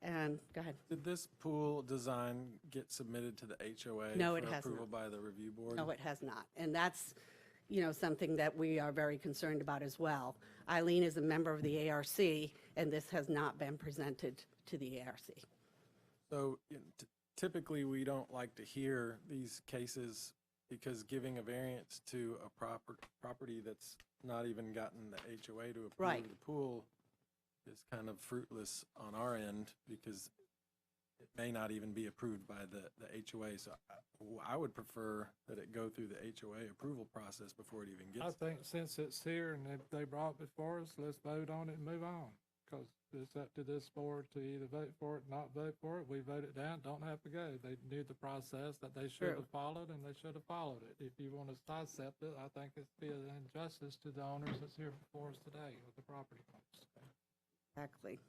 [SPEAKER 15] And go ahead.
[SPEAKER 6] Did this pool design get submitted to the HOA
[SPEAKER 15] No,
[SPEAKER 6] for
[SPEAKER 15] it has
[SPEAKER 6] approval
[SPEAKER 15] not.
[SPEAKER 6] by the review board?
[SPEAKER 15] No, it has not. And that's, something that we are very concerned about as well. Eileen is a member of the ARC, and this has not been presented to the ARC.
[SPEAKER 6] So typically, we don't like to hear these cases because giving a variance to a property that's not even gotten the HOA to approve
[SPEAKER 15] Right.
[SPEAKER 6] the pool is kind of fruitless on our end because it may not even be approved by the HOA. So I would prefer that it go through the HOA approval process before it even
[SPEAKER 1] I
[SPEAKER 6] gets there.
[SPEAKER 1] think since it's here and they brought it before us, let's vote on it and move on. Because it's up to this board to either vote for it, not vote for it. We vote it down, don't have to go. They knew the process that they should have followed, and they should have followed it. If you want to sidestep it, I think it'd be an injustice to the owners that's here before us today with the property folks.
[SPEAKER 15] Exactly.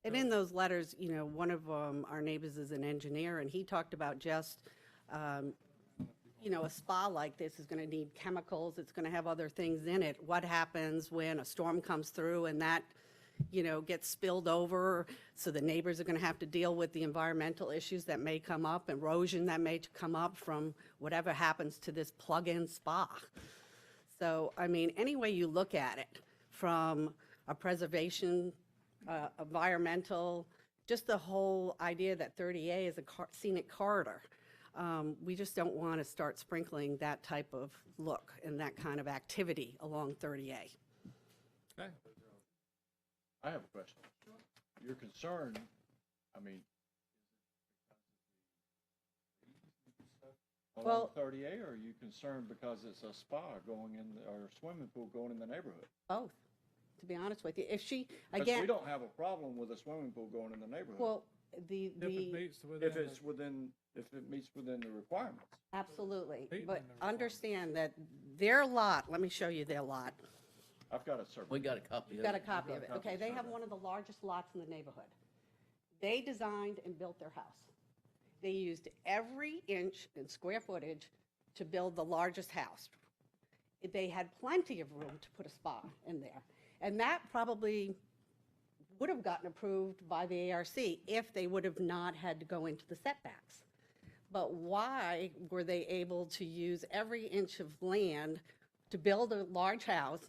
[SPEAKER 15] And in those letters, you know, one of our neighbors is an engineer, and he talked about just, you know, a spa like this is going to need chemicals, it's going to have other things in it. What happens when a storm comes through and that, you know, gets spilled over? So the neighbors are going to have to deal with the environmental issues that may come up, erosion that may come up from whatever happens to this plug-in spa. So, I mean, any way you look at it, from a preservation, environmental, just the whole idea that 30A is a scenic corridor. We just don't want to start sprinkling that type of look and that kind of activity along 30A.
[SPEAKER 1] Okay.
[SPEAKER 16] I have a question. Your concern, I mean, along 30A, or are you concerned because it's a spa going in, or a swimming pool going in the neighborhood?
[SPEAKER 15] Both, to be honest with you. If she,
[SPEAKER 16] Because
[SPEAKER 15] again,
[SPEAKER 16] we don't have a problem with a swimming pool going in the neighborhood.
[SPEAKER 15] well,
[SPEAKER 1] If it meets within
[SPEAKER 16] If it's within, if it meets within the requirements.
[SPEAKER 15] absolutely.
[SPEAKER 1] Meeting
[SPEAKER 15] But
[SPEAKER 1] the
[SPEAKER 15] understand that their lot, let me show you their lot.
[SPEAKER 16] I've got a survey.
[SPEAKER 3] We got a copy
[SPEAKER 15] You've
[SPEAKER 3] of
[SPEAKER 15] got a
[SPEAKER 3] it.
[SPEAKER 15] copy of it. Okay, they have one of the largest lots in the neighborhood. They designed and built their house. They used every inch in square footage to build the largest house. They had plenty of room to put a spa in there. And that probably would have gotten approved by the ARC if they would have not had to go into the setbacks. But why were they able to use every inch of land to build a large house?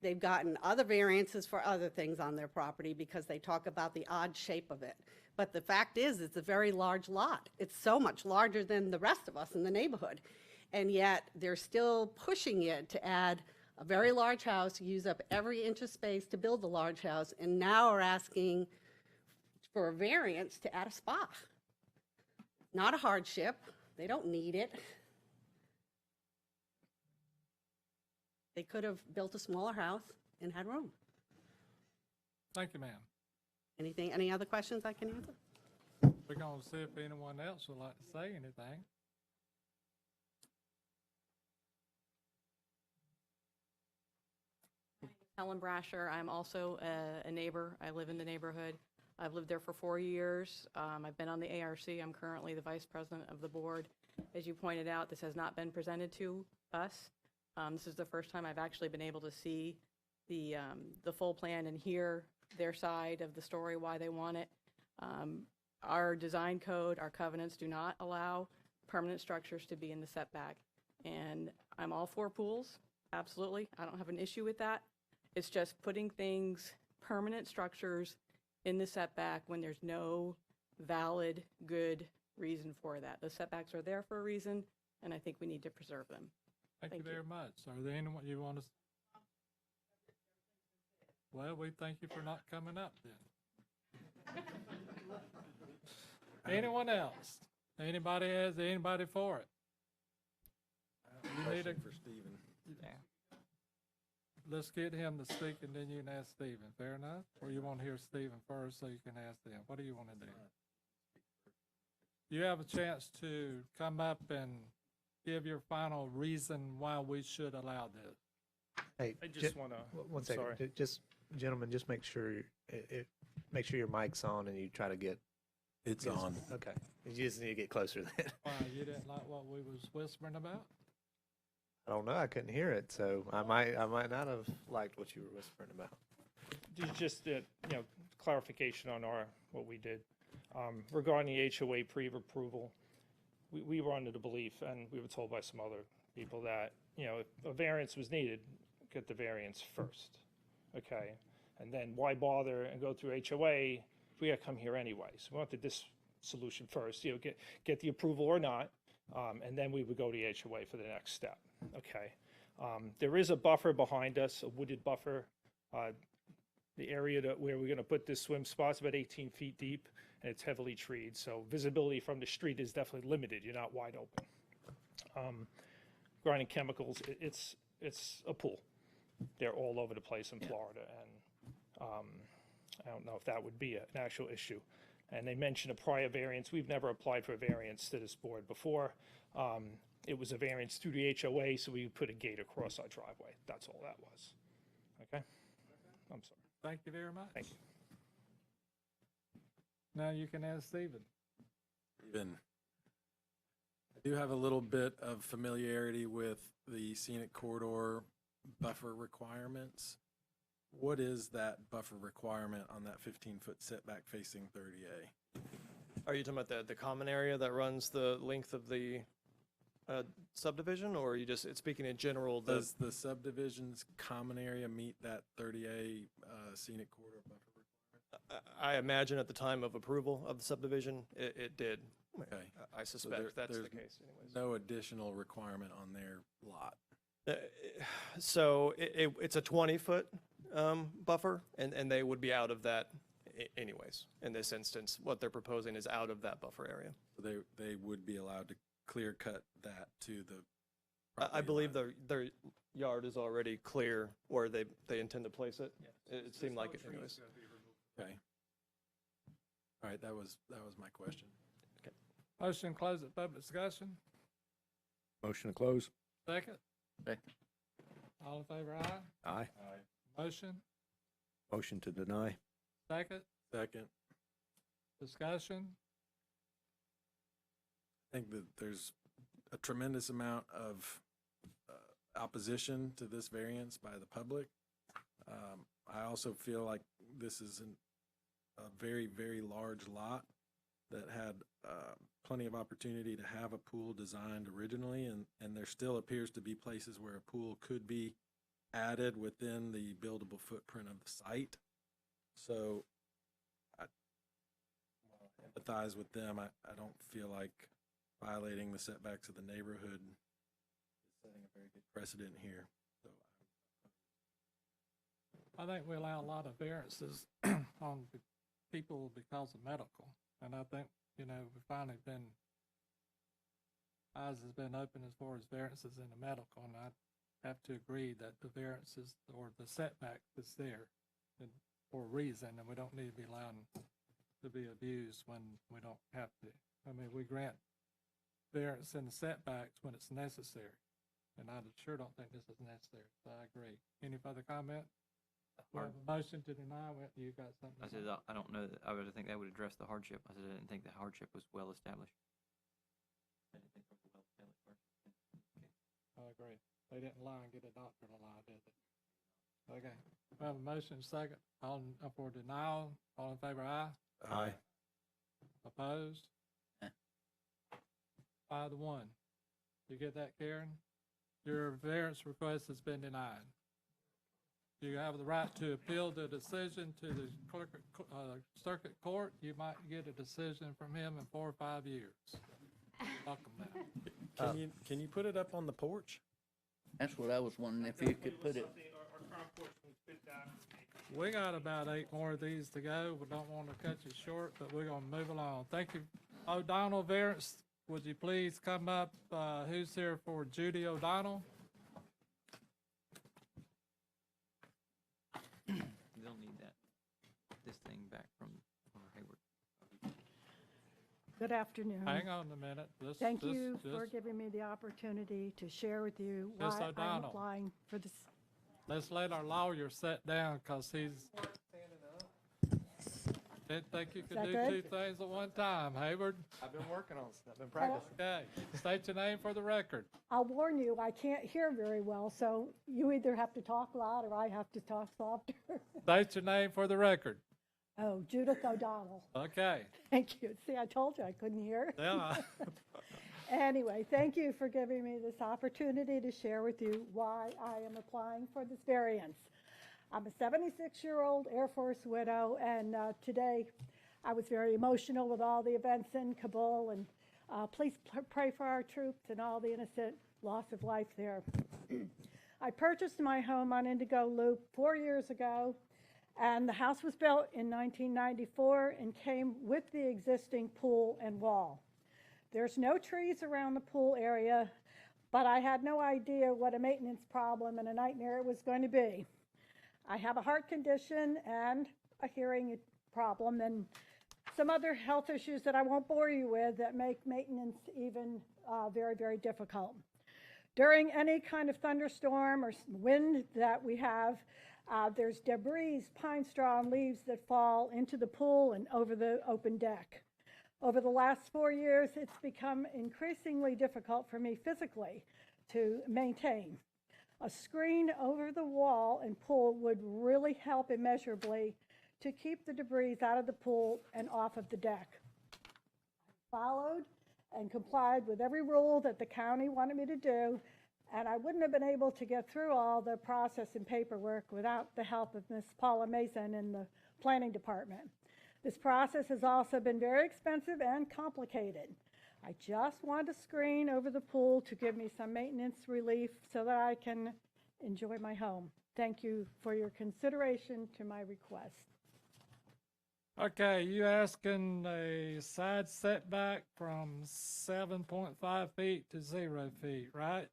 [SPEAKER 15] They've gotten other variances for other things on their property because they talk about the odd shape of it. But the fact is, it's a very large lot. It's so much larger than the rest of us in the neighborhood. And yet, they're still pushing it to add a very large house, use up every inch of space to build a large house, and now are asking for a variance to add a spa. Not a hardship. They don't need it. They could have built a smaller house and had room.
[SPEAKER 1] Thank you, ma'am.
[SPEAKER 15] Anything, any other questions I can answer?
[SPEAKER 1] We're going to see if anyone else would like to say anything.
[SPEAKER 17] Helen Brasher. I'm also a neighbor. I live in the neighborhood. I've lived there for 4 years. I've been on the ARC. I'm currently the vice president of the board. As you pointed out, this has not been presented to us. This is the first time I've actually been able to see the full plan and hear their side of the story, why they want it. Our design code, our covenants do not allow permanent structures to be in the setback. And I'm all for pools, absolutely. I don't have an issue with that. It's just putting things, permanent structures, in the setback when there's no valid, good reason for that. The setbacks are there for a reason, and I think we need to preserve them.
[SPEAKER 1] Thank you very much. Are there anyone you want to? Well, we thank you for not coming up then. Anyone else? Anybody for it? You need a,
[SPEAKER 6] for Stephen.
[SPEAKER 1] let's get him to speak and then you can ask Stephen. Fair enough? Or you want to hear Stephen first so you can ask them? What do you want to do? You have a chance to come up and give your final reason why we should allow this.
[SPEAKER 4] Hey,
[SPEAKER 13] I just want to,
[SPEAKER 4] one second.
[SPEAKER 13] sorry.
[SPEAKER 4] Just, gentlemen, just make sure make sure your mic's on and you try to get.
[SPEAKER 6] It's on.
[SPEAKER 4] Okay. You just need to get closer then.
[SPEAKER 1] Why, you didn't like what we was whispering about?
[SPEAKER 4] I don't know. I couldn't hear it, so I might not have liked what you were whispering about.
[SPEAKER 13] Just clarification on what we did. Regarding the HOA pre-approval, we were under the belief, and we were told by some other people that, if a variance was needed, get the variance first, okay? And then why bother and go through HOA if we got to come here anyway? So we wanted this solution first, get the approval or not, and then we would go to the HOA for the next step, okay? There is a buffer behind us, a wooded buffer. The area where we're going to put this swim spot is about 18 feet deep, and it's heavily treed, so visibility from the street is definitely limited. You're not wide open. Regarding chemicals, it's a pool. They're all over the place in Florida, and I don't know if that would be an actual issue. And they mentioned a prior variance. We've never applied for a variance to this board before. It was a variance through the HOA, so we put a gate across our driveway. That's all that was. Okay? I'm sorry.
[SPEAKER 1] Thank you very much.
[SPEAKER 13] Thank you.
[SPEAKER 1] Now you can ask Stephen.
[SPEAKER 6] Even. I do have a little bit of familiarity with the scenic corridor buffer requirements. What is that buffer requirement on that 15-foot setback facing 30A?
[SPEAKER 7] Are you talking about the common area that runs the length of the subdivision, or are you just speaking in general?
[SPEAKER 6] Does the subdivision's common area meet that 30A scenic corridor buffer requirement?
[SPEAKER 7] I imagine at the time of approval of the subdivision, it did.
[SPEAKER 6] Okay.
[SPEAKER 7] I suspect that's the
[SPEAKER 6] there's
[SPEAKER 7] case anyways.
[SPEAKER 6] No additional requirement on their lot.
[SPEAKER 7] So it's a 20-foot buffer, and they would be out of that anyways. In this instance, what they're proposing is out of that buffer area.
[SPEAKER 6] So they would be allowed to clear cut that to the
[SPEAKER 7] I
[SPEAKER 6] property
[SPEAKER 7] believe
[SPEAKER 6] line.
[SPEAKER 7] their yard is already clear where they intend to place it. It seemed like it anyways.
[SPEAKER 6] Okay. All right, that was my question.
[SPEAKER 1] Motion to close the public discussion.
[SPEAKER 5] Motion to close.
[SPEAKER 1] Second.
[SPEAKER 3] Second.
[SPEAKER 1] All in favor, aye?
[SPEAKER 5] Aye.
[SPEAKER 1] Motion.
[SPEAKER 5] Motion to deny.
[SPEAKER 1] Second.
[SPEAKER 6] Second.
[SPEAKER 1] Discussion.
[SPEAKER 6] I think that there's a tremendous amount of opposition to this variance by the public. I also feel like this is a very, very large lot that had plenty of opportunity to have a pool designed originally, and there still appears to be places where a pool could be added within the buildable footprint of the site. So I empathize with them. I don't feel like violating the setbacks of the neighborhood is setting a very good precedent here. So
[SPEAKER 1] I think we allow a lot of variances on people because of medical. And I think, we've finally eyes has been open as far as variances in the medical. And I have to agree that the variances or the setback is there for a reason, and we don't need to be allowed to be abused when we don't have to. I mean, we grant variance in the setbacks when it's necessary. And I sure don't think this is necessary, so I agree. Any further comment? We have a motion to deny. You got something?
[SPEAKER 2] I said, I don't know, I would think that would address the hardship. I said, I didn't think the hardship was well established. I didn't think there was a well-established hardship.
[SPEAKER 1] I agree. They didn't lie and get a doctor to lie, did they? Okay. We have a motion second. All for denial. All in favor, aye?
[SPEAKER 5] Aye.
[SPEAKER 1] Opposed? 5-1. You get that, Karen? Your variance request has been denied. You have the right to appeal the decision to the circuit court. You might get a decision from him in 4 or 5 years. Welcome now.
[SPEAKER 6] Can you put it up on the porch?
[SPEAKER 3] That's what I was wondering, if you could put it.
[SPEAKER 1] We got about 8 more of these to go. We don't want to cut you short, but we're going to move along. Thank you. O'Donnell Variance, would you please come up? Who's here for Judy O'Donnell?
[SPEAKER 2] They'll need this thing back from Hayward.
[SPEAKER 18] Good afternoon.
[SPEAKER 1] Hang on a minute.
[SPEAKER 18] Thank you for giving me the opportunity to share with you why I'm
[SPEAKER 1] O'Donnell.
[SPEAKER 18] applying for this.
[SPEAKER 1] Let's let our lawyer sit down because he's. Didn't think you could
[SPEAKER 18] that
[SPEAKER 1] do
[SPEAKER 18] good?
[SPEAKER 1] 2 things at one time, Hayward.
[SPEAKER 7] I've been working on it. I've been practicing.
[SPEAKER 1] Okay. State your name for the record.
[SPEAKER 18] I'll warn you, I can't hear very well, so you either have to talk loud or I have to talk softer.
[SPEAKER 1] State your name for the record.
[SPEAKER 18] Oh, Judith O'Donnell.
[SPEAKER 1] Okay.
[SPEAKER 18] Thank you. See, I told you I couldn't hear.
[SPEAKER 1] Yeah.
[SPEAKER 18] Anyway, thank you for giving me this opportunity to share with you why I am applying for this variance. I'm a 76-year-old Air Force widow, and today I was very emotional with all the events in Kabul, and please pray for our troops and all the innocent loss of life there. I purchased my home on Indigo Loop 4 years ago, and the house was built in 1994 and came with the existing pool and wall. There's no trees around the pool area, but I had no idea what a maintenance problem and a nightmare it was going to be. I have a heart condition and a hearing problem and some other health issues that I won't bore you with that make maintenance even very, very difficult. During any kind of thunderstorm or wind that we have, There's debris, pine straw, and leaves that fall into the pool and over the open deck. Over the last 4 years, it's become increasingly difficult for me physically to maintain. A screen over the wall and pool would really help immeasurably to keep the debris out of the pool and off of the deck. I followed and complied with every rule that the county wanted me to do, and I wouldn't have been able to get through all the process and paperwork without the help of Ms. Paula Mason in the planning department. This process has also been very expensive and complicated. I just want a screen over the pool to give me some maintenance relief so that I can enjoy my home. Thank you for your consideration to my request.
[SPEAKER 1] Okay, you asking a side setback from 7.5 feet to 0 feet, right?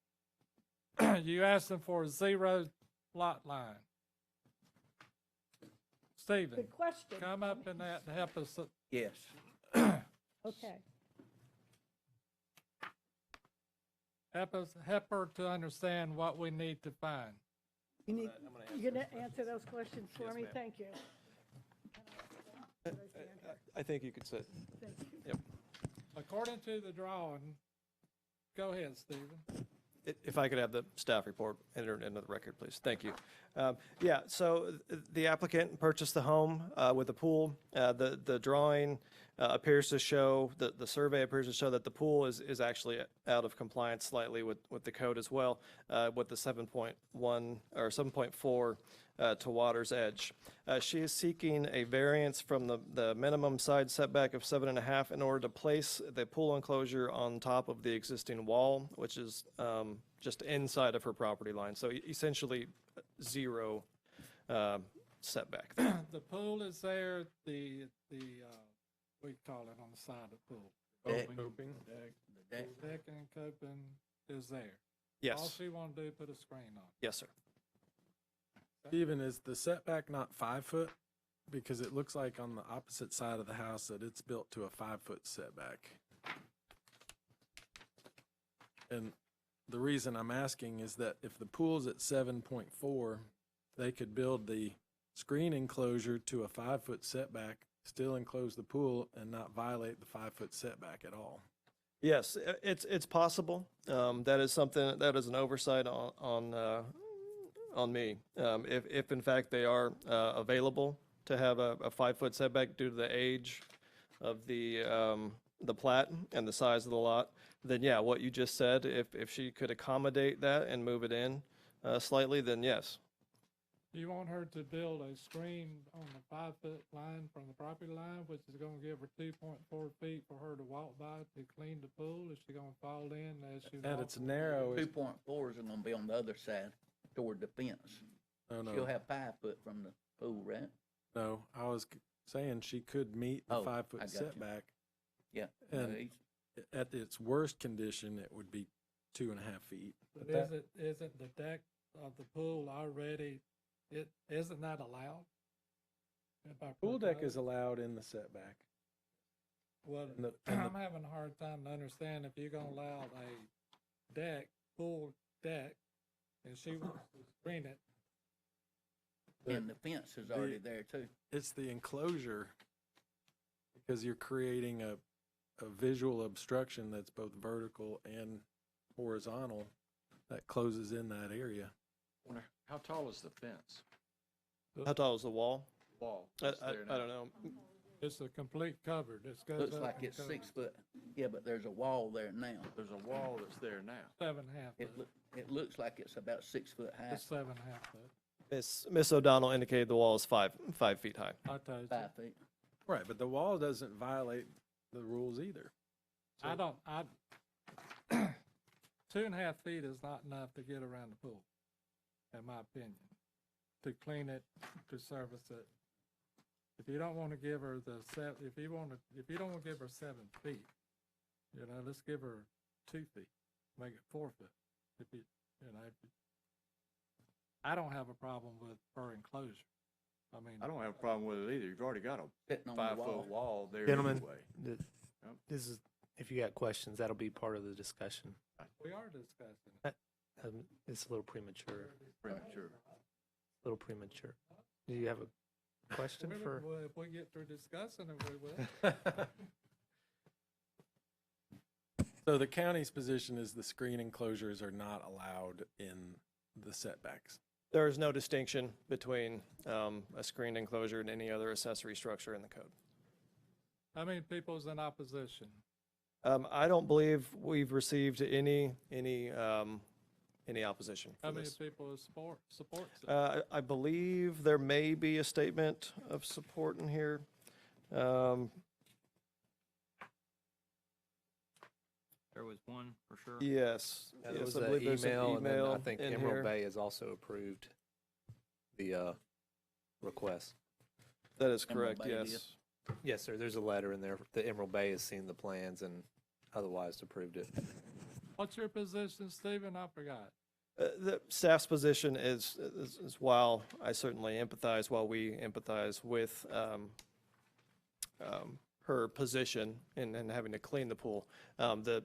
[SPEAKER 1] You asking for a 0 lot line. Stephen,
[SPEAKER 18] Good question.
[SPEAKER 1] come up in that and help us.
[SPEAKER 3] Yes.
[SPEAKER 18] Okay.
[SPEAKER 1] Help her to understand what we need to find.
[SPEAKER 18] You're going to answer those questions for
[SPEAKER 7] Yes,
[SPEAKER 18] me?
[SPEAKER 7] ma'am.
[SPEAKER 18] Thank you.
[SPEAKER 7] I think you could sit.
[SPEAKER 18] Thank you.
[SPEAKER 7] Yep.
[SPEAKER 1] According to the drawing, go ahead, Stephen.
[SPEAKER 7] If I could have the staff report entered into the record, please. Thank you. Yeah, so the applicant purchased the home with a pool. The drawing appears to show, the survey appears to show that the pool is actually out of compliance slightly with the code as well, with the 7.1 or 7.4 to water's edge. She is seeking a variance from the minimum side setback of 7.5 in order to place the pool enclosure on top of the existing wall, which is just inside of her property line. So essentially 0 setback there.
[SPEAKER 1] The pool is there, we call it on the side of the pool.
[SPEAKER 3] Deck.
[SPEAKER 1] Coping.
[SPEAKER 3] The deck.
[SPEAKER 1] Deck and coping is there.
[SPEAKER 7] Yes.
[SPEAKER 1] All she want to do, put a screen on.
[SPEAKER 7] Yes, sir.
[SPEAKER 6] Stephen, is the setback not 5 foot? Because it looks like on the opposite side of the house that it's built to a 5 foot setback. And the reason I'm asking is that if the pool's at 7.4, they could build the screen enclosure to a 5 foot setback, still enclose the pool and not violate the 5 foot setback at all.
[SPEAKER 7] Yes, it's possible. That is something, that is an oversight on me. If in fact they are available to have a 5 foot setback due to the age of the plat and the size of the lot, then yeah, what you just said, if she could accommodate that and move it in slightly, then yes.
[SPEAKER 1] You want her to build a screen on the 5 foot line from the property line, which is gonna give her 2.4 feet for her to walk by to clean the pool? Is she gonna fall in as she
[SPEAKER 6] And
[SPEAKER 1] walks?
[SPEAKER 6] it's narrow.
[SPEAKER 3] 2.4 is gonna be on the other side toward the fence.
[SPEAKER 6] No, no.
[SPEAKER 3] She'll have 5 foot from the pool, right?
[SPEAKER 6] No, I was saying she could meet the
[SPEAKER 3] Oh,
[SPEAKER 6] 5
[SPEAKER 3] I
[SPEAKER 6] foot
[SPEAKER 3] got you.
[SPEAKER 6] setback.
[SPEAKER 3] Yeah. no,
[SPEAKER 6] And
[SPEAKER 3] he's-
[SPEAKER 6] at its worst condition, it would be 2.5 feet.
[SPEAKER 1] But isn't the deck of the pool already, isn't that allowed?
[SPEAKER 6] Pool deck is allowed in the setback.
[SPEAKER 1] Well,
[SPEAKER 6] and the-
[SPEAKER 1] I'm having a hard time to understand if you're gonna allow a deck, pool deck, and she wants to screen it.
[SPEAKER 3] And the fence is already there too.
[SPEAKER 6] It's the enclosure, because you're creating a visual obstruction that's both vertical and horizontal that closes in that area.
[SPEAKER 16] How tall is the fence?
[SPEAKER 7] How tall is the wall?
[SPEAKER 16] Wall.
[SPEAKER 7] I
[SPEAKER 16] that's there now?
[SPEAKER 7] don't know.
[SPEAKER 1] It's a complete cover. This goes
[SPEAKER 3] Looks
[SPEAKER 1] up
[SPEAKER 3] like
[SPEAKER 1] and
[SPEAKER 3] it's
[SPEAKER 1] goes
[SPEAKER 3] 6 foot. Yeah, but there's a wall there now.
[SPEAKER 16] There's a wall that's there now.
[SPEAKER 1] 7.5
[SPEAKER 3] It
[SPEAKER 1] foot.
[SPEAKER 3] it looks like it's about 6 foot high.
[SPEAKER 1] It's 7.5 foot.
[SPEAKER 7] Miss O'Donnell indicated the wall is 5 feet high.
[SPEAKER 1] I told you.
[SPEAKER 3] 5 feet.
[SPEAKER 6] Right, but the wall doesn't violate the rules either.
[SPEAKER 1] I 2.5 feet is not enough to get around the pool, in my opinion, to clean it, to service it. If you don't want to give her if you don't want to give her 7 feet, let's give her 2 feet, make it 4 foot. I don't have a problem with her enclosure. I mean,
[SPEAKER 16] I don't have a problem with it either. You've already got a
[SPEAKER 3] Sitting on the
[SPEAKER 16] 5
[SPEAKER 3] wall.
[SPEAKER 16] foot wall there
[SPEAKER 4] Gentlemen,
[SPEAKER 16] anyway.
[SPEAKER 4] this is, if you got questions, that'll be part of the discussion.
[SPEAKER 1] we are discussing it.
[SPEAKER 4] It's a little premature.
[SPEAKER 16] Premature.
[SPEAKER 4] little premature. Do you have a question for?
[SPEAKER 1] Well, if we get through discussing it, we will.
[SPEAKER 6] So the county's position is the screen enclosures are not allowed in the setbacks.
[SPEAKER 7] There is no distinction between a screened enclosure and any other accessory structure in the code.
[SPEAKER 1] How many people's in opposition?
[SPEAKER 7] I don't believe we've received any opposition
[SPEAKER 1] How
[SPEAKER 7] for
[SPEAKER 1] many
[SPEAKER 7] this.
[SPEAKER 1] people supports it?
[SPEAKER 7] I believe there may be a statement of support in here.
[SPEAKER 2] There was one for sure.
[SPEAKER 7] Yes.
[SPEAKER 4] Yeah, there
[SPEAKER 7] yes,
[SPEAKER 4] was
[SPEAKER 7] I
[SPEAKER 4] an
[SPEAKER 7] believe there's an
[SPEAKER 4] email, and then I
[SPEAKER 7] email
[SPEAKER 4] think
[SPEAKER 7] in
[SPEAKER 4] Emerald
[SPEAKER 7] here.
[SPEAKER 4] Bay has also approved the request.
[SPEAKER 7] That is
[SPEAKER 3] Emerald
[SPEAKER 7] correct,
[SPEAKER 3] Bay did.
[SPEAKER 7] yes.
[SPEAKER 4] Yes, sir. There's a letter in there. The Emerald Bay has seen the plans and otherwise approved it.
[SPEAKER 1] What's your position, Stephen? I forgot.
[SPEAKER 7] The staff's position is while I certainly empathize, while we empathize with her position in having to clean the pool, the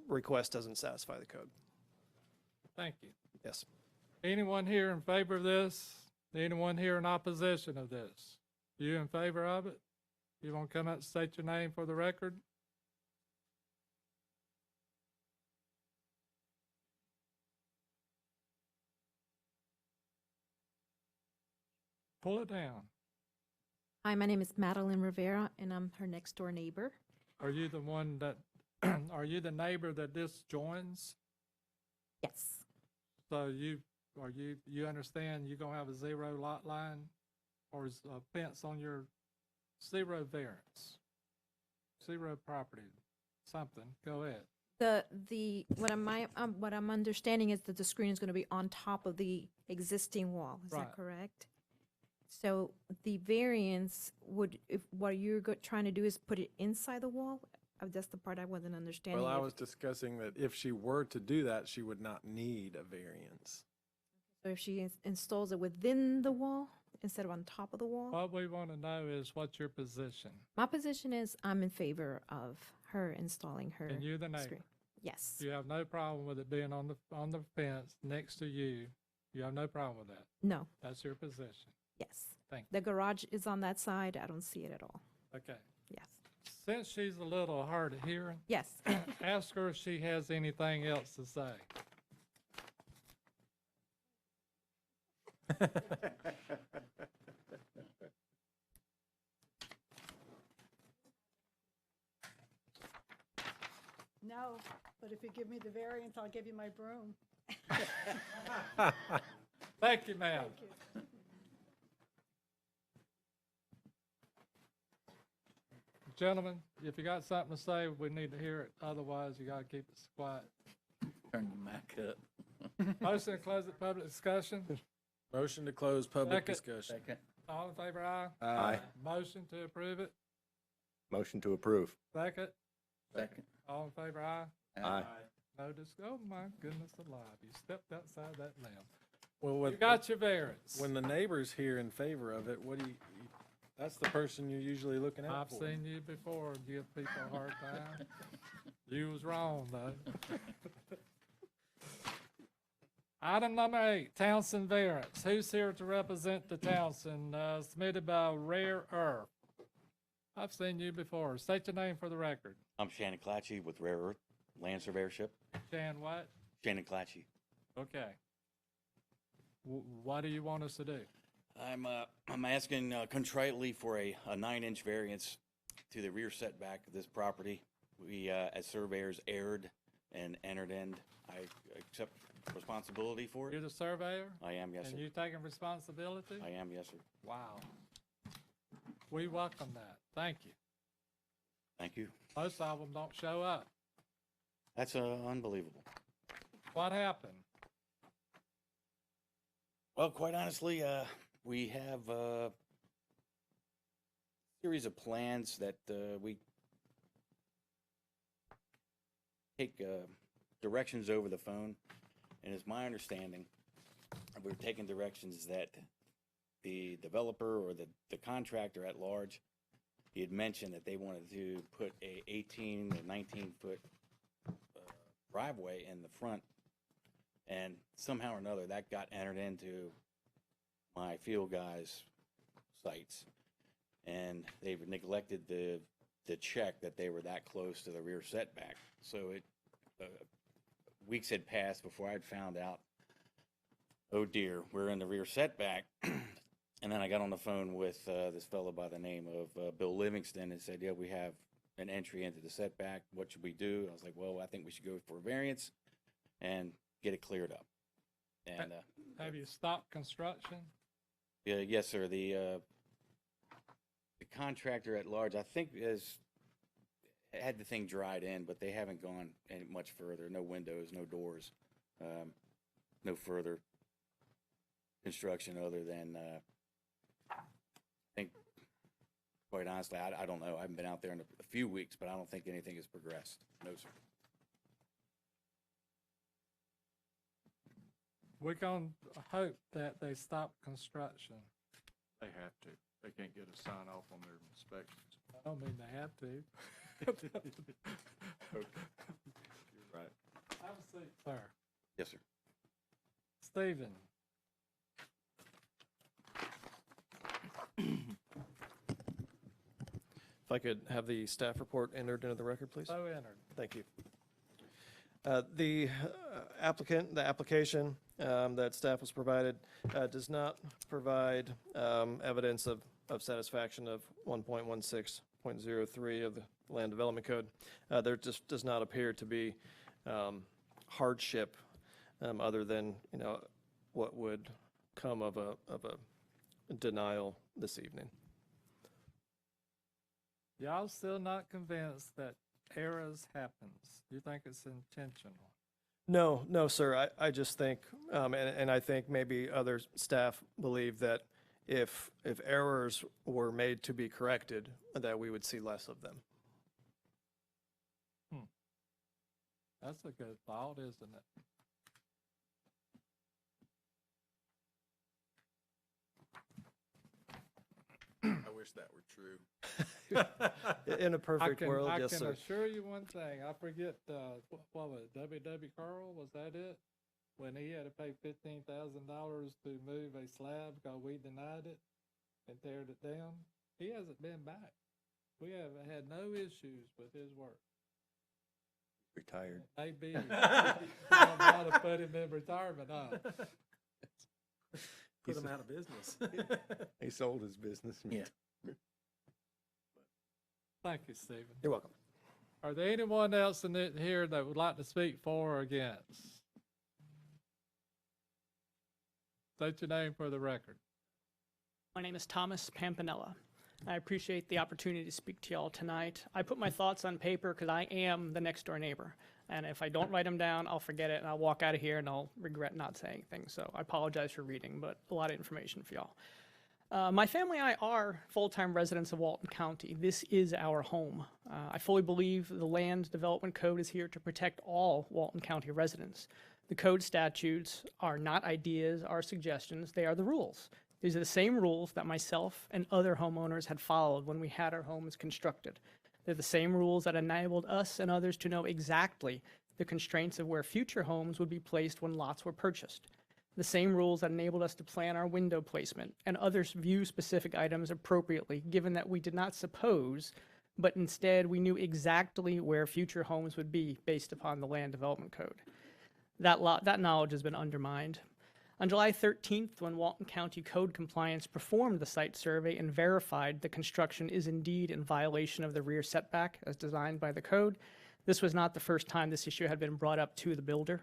[SPEAKER 7] request doesn't satisfy the code.
[SPEAKER 1] Thank you.
[SPEAKER 7] Yes.
[SPEAKER 1] Anyone here in favor of this? Anyone here in opposition of this? You in favor of it? You want to come out and state your name for the record? Pull it down.
[SPEAKER 19] Hi, my name is Madeline Rivera, and I'm her next door neighbor.
[SPEAKER 1] Are you the one that, are you the neighbor that this joins?
[SPEAKER 19] Yes.
[SPEAKER 1] So you understand you're gonna have a zero lot line or is a fence on your zero variance? Zero property, something, go ahead.
[SPEAKER 19] What I'm understanding is that the screen is going to be on top of the existing wall. Is
[SPEAKER 1] Right.
[SPEAKER 19] that correct? So the variance would, if what you're trying to do is put it inside the wall? That's the part I wasn't understanding.
[SPEAKER 6] Well, I
[SPEAKER 19] If-
[SPEAKER 6] was discussing that if she were to do that, she would not need a variance.
[SPEAKER 19] So if she installs it within the wall instead of on top of the wall?
[SPEAKER 1] What we want to know is what's your position?
[SPEAKER 19] My position is I'm in favor of her installing her
[SPEAKER 1] And you're the neighbor?
[SPEAKER 19] screen. Yes.
[SPEAKER 1] You have no problem with it being on the fence next to you? You have no problem with that?
[SPEAKER 19] No.
[SPEAKER 1] That's your position?
[SPEAKER 19] Yes.
[SPEAKER 1] Thank
[SPEAKER 19] The garage is on that side. I don't see it at all.
[SPEAKER 1] Okay.
[SPEAKER 19] Yes.
[SPEAKER 1] Since she's a little hard of hearing.
[SPEAKER 19] Yes.
[SPEAKER 1] Ask her if she has anything else to say.
[SPEAKER 18] No, but if you give me the variance, I'll give you my broom.
[SPEAKER 1] Thank you, ma'am.
[SPEAKER 18] Thank you.
[SPEAKER 1] Gentlemen, if you got something to say, we need to hear it. Otherwise, you gotta keep it quiet.
[SPEAKER 3] Turn your mic up.
[SPEAKER 1] Motion to close the public discussion.
[SPEAKER 6] Motion to close public
[SPEAKER 1] Second.
[SPEAKER 6] discussion.
[SPEAKER 3] Second.
[SPEAKER 1] All in favor, aye?
[SPEAKER 5] Aye.
[SPEAKER 1] Motion to approve it.
[SPEAKER 5] Motion to approve.
[SPEAKER 1] Second.
[SPEAKER 3] Second.
[SPEAKER 1] All in favor, aye?
[SPEAKER 5] Aye.
[SPEAKER 1] No oh my goodness alive, you stepped outside that limb.
[SPEAKER 6] Well,
[SPEAKER 1] You got your variance.
[SPEAKER 6] when the neighbor's here in favor of it, what do you, that's the person you're usually looking out
[SPEAKER 1] I've
[SPEAKER 6] for.
[SPEAKER 1] seen you before give people a hard time. You was wrong, though. Item number 8, Townsend Variance. Who's here to represent the Townsend, submitted by Rare Earth? I've seen you before. State your name for the record.
[SPEAKER 20] I'm Shannon Clatchy with Rare Earth Land Surveyorship.
[SPEAKER 1] Shan what?
[SPEAKER 20] Shannon Clatchy.
[SPEAKER 1] Okay. What do you want us to do?
[SPEAKER 20] I'm asking contritely for a 9-inch variance to the rear setback of this property. We, as surveyors, erred and entered in. I accept responsibility for
[SPEAKER 1] You're
[SPEAKER 20] it.
[SPEAKER 1] the surveyor?
[SPEAKER 20] I am, yes, sir.
[SPEAKER 1] And you taking responsibility?
[SPEAKER 20] I am, yes, sir.
[SPEAKER 1] Wow. We welcome that. Thank you.
[SPEAKER 20] Thank you.
[SPEAKER 1] Most of them don't show up.
[SPEAKER 20] That's unbelievable.
[SPEAKER 1] What happened?
[SPEAKER 20] Well, quite honestly, we have a series of plans that we take directions over the phone, and it's my understanding we're taking directions that the developer or the contractor at large, he had mentioned that they wanted to put a 18 to 19-foot driveway in the front, and somehow or another that got entered into my field guys' sites, and they've neglected the check that they were that close to the rear setback. So weeks had passed before I'd found out, oh dear, we're in the rear setback. And then I got on the phone with this fellow by the name of Bill Livingston and said, yeah, we have an entry into the setback. What should we do? I was like, well, I think we should go for a variance and get it cleared up. And
[SPEAKER 1] Have you stopped construction?
[SPEAKER 20] yeah, yes, sir. The contractor at large, I think, has had the thing dried in, but they haven't gone any much further. No windows, no doors, no further construction other than, I think, quite honestly, I don't know. I haven't been out there in a few weeks, but I don't think anything has progressed. No, sir.
[SPEAKER 1] We're going to hope that they stop construction.
[SPEAKER 16] They have to. They can't get a sign off on their inspections.
[SPEAKER 1] I don't mean they have to.
[SPEAKER 16] Okay. You're right.
[SPEAKER 1] Have a seat, sir.
[SPEAKER 20] Yes, sir.
[SPEAKER 1] Stephen.
[SPEAKER 7] If I could have the staff report entered into the record, please.
[SPEAKER 1] So entered.
[SPEAKER 7] Thank you. The applicant, the application that staff was provided does not provide evidence of satisfaction of 1.16.03 of the Land Development Code. There just does not appear to be hardship other than, you know, what would come of a denial this evening.
[SPEAKER 1] Y'all still not convinced that errors happens? You think it's intentional?
[SPEAKER 7] No, sir. I just think, and I think maybe other staff believe that if errors were made to be corrected, that we would see less of them.
[SPEAKER 1] That's a good thought, isn't it?
[SPEAKER 6] I wish that were true.
[SPEAKER 7] In a perfect world, yes, sir.
[SPEAKER 1] I can assure you one thing. I forget, what was it, W.W. Carl, was that it? When he had to pay $15,000 to move a slab because we denied it and teared it down. He hasn't been back. We have had no issues with his work.
[SPEAKER 5] Retired.
[SPEAKER 1] Maybe I'm about to put him in retirement, huh?
[SPEAKER 6] Put him out of business.
[SPEAKER 5] He sold his business.
[SPEAKER 20] Yeah.
[SPEAKER 1] Thank you, Stephen.
[SPEAKER 7] You're welcome.
[SPEAKER 1] Are there anyone else in here that would like to speak for or against? State your name for the record.
[SPEAKER 21] My name is Thomas Pampanella. I appreciate the opportunity to speak to y'all tonight. I put my thoughts on paper because I am the next door neighbor. And if I don't write them down, I'll forget it and I'll walk out of here and I'll regret not saying things. So I apologize for reading, but a lot of information for y'all. My family and I are full-time residents of Walton County. This is our home. I fully believe the Land Development Code is here to protect all Walton County residents. The code statutes are not ideas or suggestions, they are the rules. These are the same rules that myself and other homeowners had followed when we had our homes constructed. They're the same rules that enabled us and others to know exactly the constraints of where future homes would be placed when lots were purchased. The same rules that enabled us to plan our window placement and others view specific items appropriately, given that we did not suppose, but instead we knew exactly where future homes would be based upon the Land Development Code. That knowledge has been undermined. On July 13th, when Walton County Code Compliance performed the site survey and verified the construction is indeed in violation of the rear setback as designed by the code, this was not the first time this issue had been brought up to the builder.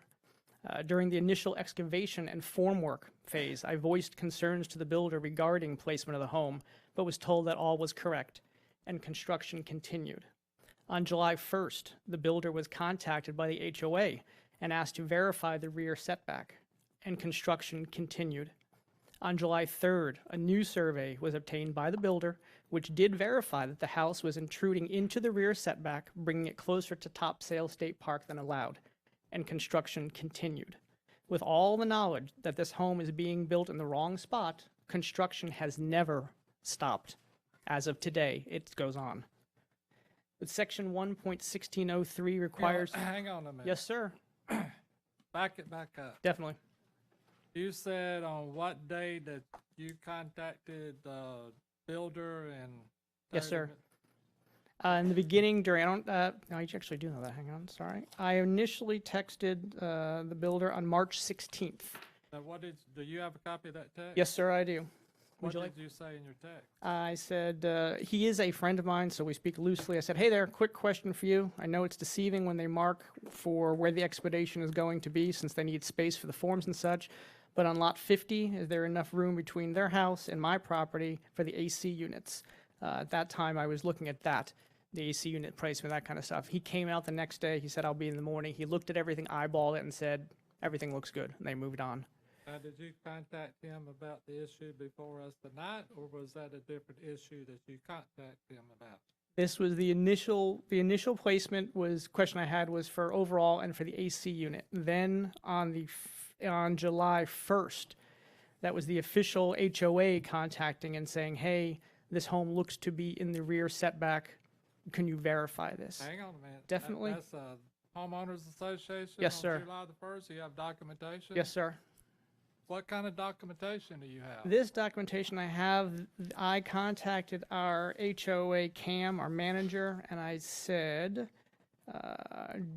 [SPEAKER 21] During the initial excavation and formwork phase, I voiced concerns to the builder regarding placement of the home, but was told that all was correct, and construction continued. On July 1st, the builder was contacted by the HOA and asked to verify the rear setback, and construction continued. On July 3rd, a new survey was obtained by the builder, which did verify that the house was intruding into the rear setback, bringing it closer to Topsail State Park than allowed, and construction continued. With all the knowledge that this home is being built in the wrong spot, construction has never stopped. As of today, it goes on. With Section 1.1603 requires...
[SPEAKER 1] Hang on a minute.
[SPEAKER 21] Yes, sir.
[SPEAKER 1] Back it back up.
[SPEAKER 21] Definitely.
[SPEAKER 1] You said on what day that you contacted the builder and?
[SPEAKER 21] Yes,
[SPEAKER 1] told
[SPEAKER 21] sir.
[SPEAKER 1] him
[SPEAKER 21] In the beginning, during, I don't, no, you actually do know that, hang on, sorry. I initially texted the builder on March 16th.
[SPEAKER 1] Now, do you have a copy of that text?
[SPEAKER 21] Yes, sir, I do.
[SPEAKER 1] What
[SPEAKER 21] Would you like?
[SPEAKER 1] did you say in your text?
[SPEAKER 21] I said, he is a friend of mine, so we speak loosely. I said, hey there, quick question for you. I know it's deceiving when they mark for where the expedition is going to be, since they need space for the forms and such. But on lot 50, is there enough room between their house and my property for the AC units? At that time, I was looking at that, the AC unit placement, that kind of stuff. He came out the next day. He said, I'll be in the morning. He looked at everything, eyeballed it, and said, everything looks good. And they moved on.
[SPEAKER 1] Did you contact him about the issue before us tonight, or was that a different issue that you contacted him about?
[SPEAKER 21] This was the initial placement question I had was for overall and for the AC unit. Then on July 1st, that was the official HOA contacting and saying, hey, this home looks to be in the rear setback. Can you verify this?
[SPEAKER 1] Hang on a minute.
[SPEAKER 21] Definitely.
[SPEAKER 1] That's a homeowners association?
[SPEAKER 21] Yes,
[SPEAKER 1] on
[SPEAKER 21] sir.
[SPEAKER 1] July the 1st, you have documentation?
[SPEAKER 21] Yes, sir.
[SPEAKER 1] What kind of documentation do you have?
[SPEAKER 21] This documentation I have, I contacted our HOA CAM, our manager, and I said,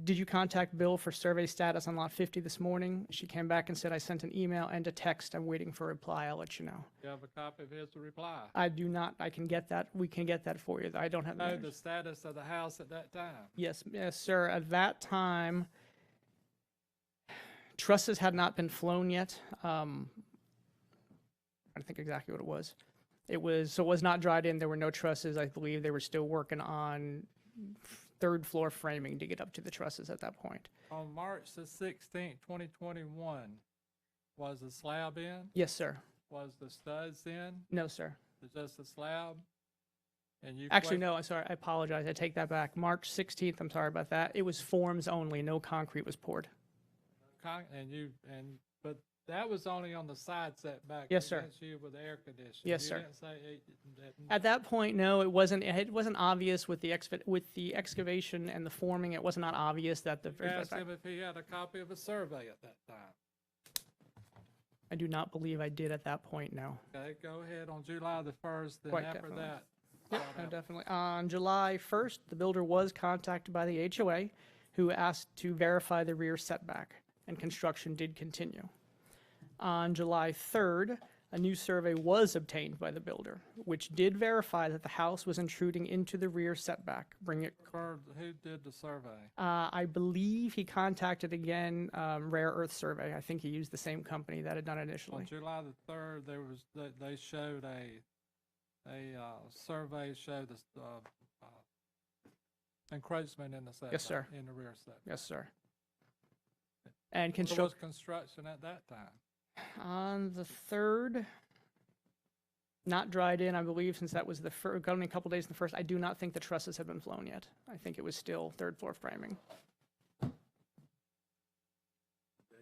[SPEAKER 21] did you contact Bill for survey status on lot 50 this morning? She came back and said, I sent an email and a text. I'm waiting for a reply. I'll let you know.
[SPEAKER 1] You have a copy of his reply?
[SPEAKER 21] I do not. I can get that. We can get that for you. I don't have
[SPEAKER 1] Know the status of the house at that time?
[SPEAKER 21] Yes, sir. At that time, trusses had not been flown yet. I think exactly what it was. It was not dried in. There were no trusses. I believe they were still working on third floor framing to get up to the trusses at that point.
[SPEAKER 1] On March the 16th, 2021, was the slab in?
[SPEAKER 21] Yes, sir.
[SPEAKER 1] Was the studs in?
[SPEAKER 21] No, sir.
[SPEAKER 1] Just the slab? And you
[SPEAKER 21] Actually, no, I'm sorry. I apologize. I take that back. March 16th, I'm sorry about that. It was forms only. No concrete was poured.
[SPEAKER 1] But that was only on the side setback.
[SPEAKER 21] Yes, sir.
[SPEAKER 1] Against you with the air conditioning.
[SPEAKER 21] Yes,
[SPEAKER 1] You
[SPEAKER 21] sir.
[SPEAKER 1] didn't say
[SPEAKER 21] At that point, no, it wasn't. It wasn't obvious with the excavation and the forming. It was not obvious that the.
[SPEAKER 1] asked him if he had a copy of a survey at that time.
[SPEAKER 21] I do not believe I did at that point. No.
[SPEAKER 1] Okay, go ahead on July the 1st. Then
[SPEAKER 21] Quite
[SPEAKER 1] after
[SPEAKER 21] definitely.
[SPEAKER 1] that.
[SPEAKER 21] Yep, no, definitely. On July 1st, the builder was contacted by the HOA, who asked to verify the rear setback, and construction did continue. On July 3rd, a new survey was obtained by the builder, which did verify that the house was intruding into the rear setback.
[SPEAKER 1] Who did the survey?
[SPEAKER 21] I believe he contacted again Rare Earth Survey. I think he used the same company that had done it initially.
[SPEAKER 1] On July the 3rd, they showed a survey showed the encroachment in the setback.
[SPEAKER 21] Yes, sir.
[SPEAKER 1] In the rear setback.
[SPEAKER 21] Yes, sir. And
[SPEAKER 1] There was construction at that time.
[SPEAKER 21] On the 3rd, not dried in, I believe, since that was the first, only a couple days in the 1st. I do not think the trusses had been flown yet. I think it was still third floor framing.
[SPEAKER 6] Date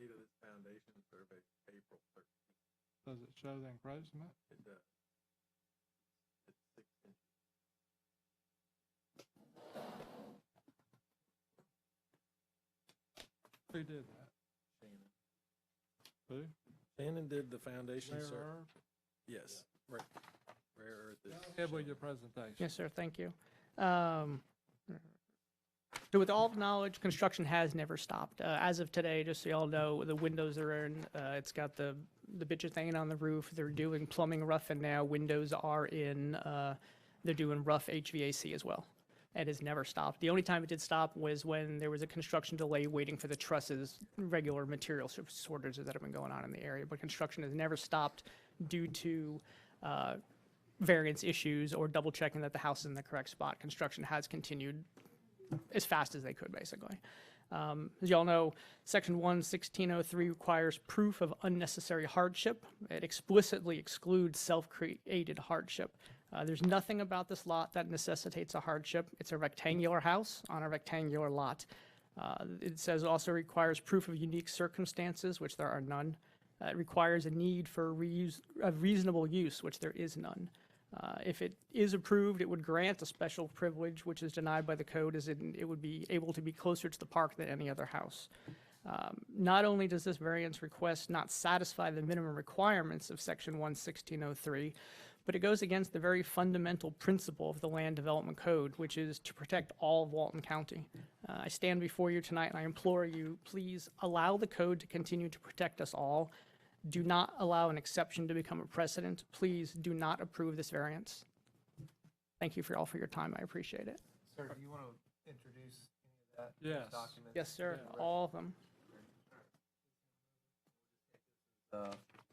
[SPEAKER 6] of this foundation survey, April 13th.
[SPEAKER 1] Does it show the encroachment?
[SPEAKER 6] It does. It's 6 inches.
[SPEAKER 1] Who did that? Who?
[SPEAKER 6] Shannon did the foundation
[SPEAKER 1] Rare
[SPEAKER 6] survey.
[SPEAKER 1] Earth?
[SPEAKER 6] Yes, Rare Earth is.
[SPEAKER 1] Go ahead with your presentation.
[SPEAKER 21] Yes, sir. Thank you. So with all the knowledge, construction has never stopped. As of today, just so y'all know, the windows are in. It's got the bitches hanging on the roof. They're doing plumbing rough, and now windows are in. They're doing rough HVAC as well. It has never stopped. The only time it did stop was when there was a construction delay waiting for the trusses, regular material shortages that have been going on in the area. But construction has never stopped due to variance issues or double checking that the house is in the correct spot. Construction has continued as fast as they could, basically. As y'all know, Section 11603 requires proof of unnecessary hardship. It explicitly excludes self-created hardship. There's nothing about this lot that necessitates a hardship. It's a rectangular house on a rectangular lot. It says also requires proof of unique circumstances, which there are none. It requires a need for reasonable use, which there is none. If it is approved, it would grant a special privilege, which is denied by the code, as it would be able to be closer to the park than any other house. Not only does this variance request not satisfy the minimum requirements of Section 11603, but it goes against the very fundamental principle of the Land Development Code, which is to protect all of Walton County. I stand before you tonight and I implore you, please allow the code to continue to protect us all. Do not allow an exception to become a precedent. Please do not approve this variance. Thank you for your time. I appreciate it.
[SPEAKER 4] Sir, do you want to introduce any of that?
[SPEAKER 1] Yes.
[SPEAKER 4] Documents?
[SPEAKER 21] Yes, sir.
[SPEAKER 4] Yeah.
[SPEAKER 21] All of them.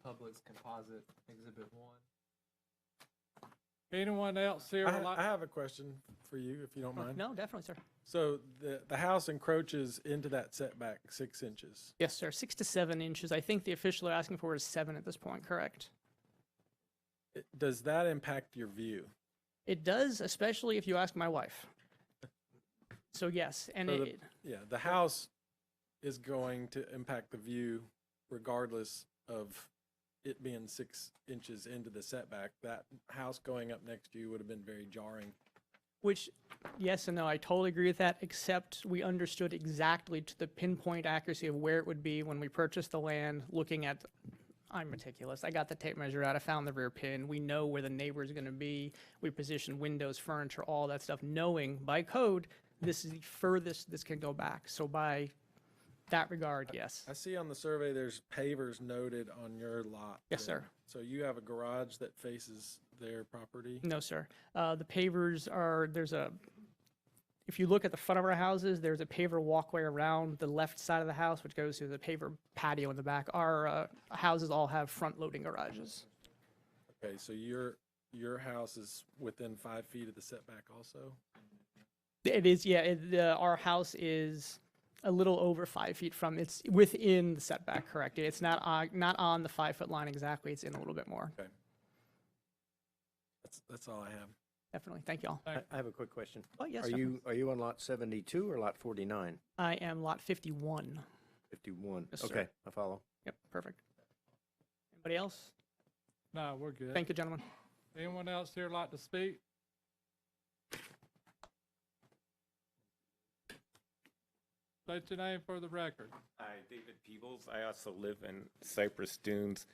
[SPEAKER 4] Publix Composite Exhibit 1.
[SPEAKER 1] Anyone else here? would like-
[SPEAKER 6] I have a question for you, if you don't mind.
[SPEAKER 21] No, definitely, sir.
[SPEAKER 6] So the house encroaches into that setback 6 inches.
[SPEAKER 21] Yes, sir. 6 to 7 inches. I think the official they're asking for is 7 at this point, correct?
[SPEAKER 6] Does that impact your view?
[SPEAKER 21] It does, especially if you ask my wife. So yes, and
[SPEAKER 6] So
[SPEAKER 21] it,
[SPEAKER 6] the house is going to impact the view regardless of it being 6 inches into the setback. That house going up next to you would have been very jarring.
[SPEAKER 21] which, yes and no, I totally agree with that, except we understood exactly to the pinpoint accuracy of where it would be when we purchased the land, looking at, I'm meticulous. I got the tape measure out. I found the rear pin. We know where the neighbor is going to be. We position windows, furniture, all that stuff, knowing by code, this is the furthest this can go back. So by that regard, yes.
[SPEAKER 6] I see on the survey there's pavers noted on your lot.
[SPEAKER 21] Yes,
[SPEAKER 6] there.
[SPEAKER 21] sir.
[SPEAKER 6] So you have a garage that faces their property?
[SPEAKER 21] No, sir. The pavers are, if you look at the front of our houses, there's a paver walkway around the left side of the house, which goes to the paver patio in the back. Our houses all have front-loading garages.
[SPEAKER 6] Okay, so your house is within 5 feet of the setback also?
[SPEAKER 21] It is, yeah. Our house is a little over 5 feet from, it's within the setback, correct. It's not on the 5 foot line exactly. It's in a little bit more.
[SPEAKER 6] Okay. That's all I have.
[SPEAKER 21] Definitely. Thank you all.
[SPEAKER 5] I have a quick question.
[SPEAKER 21] Oh, yes,
[SPEAKER 5] Are you on lot 72 or lot 49?
[SPEAKER 21] I am lot 51.
[SPEAKER 5] 51.
[SPEAKER 21] Yes, sir.
[SPEAKER 5] Okay, I follow.
[SPEAKER 21] Yep, perfect. Anybody else?
[SPEAKER 1] No, we're good.
[SPEAKER 21] Thank you, gentlemen.
[SPEAKER 1] Anyone else here like to speak? State your name for the record.
[SPEAKER 8] Hi, David Peebles. I also live in Cypress Dunes,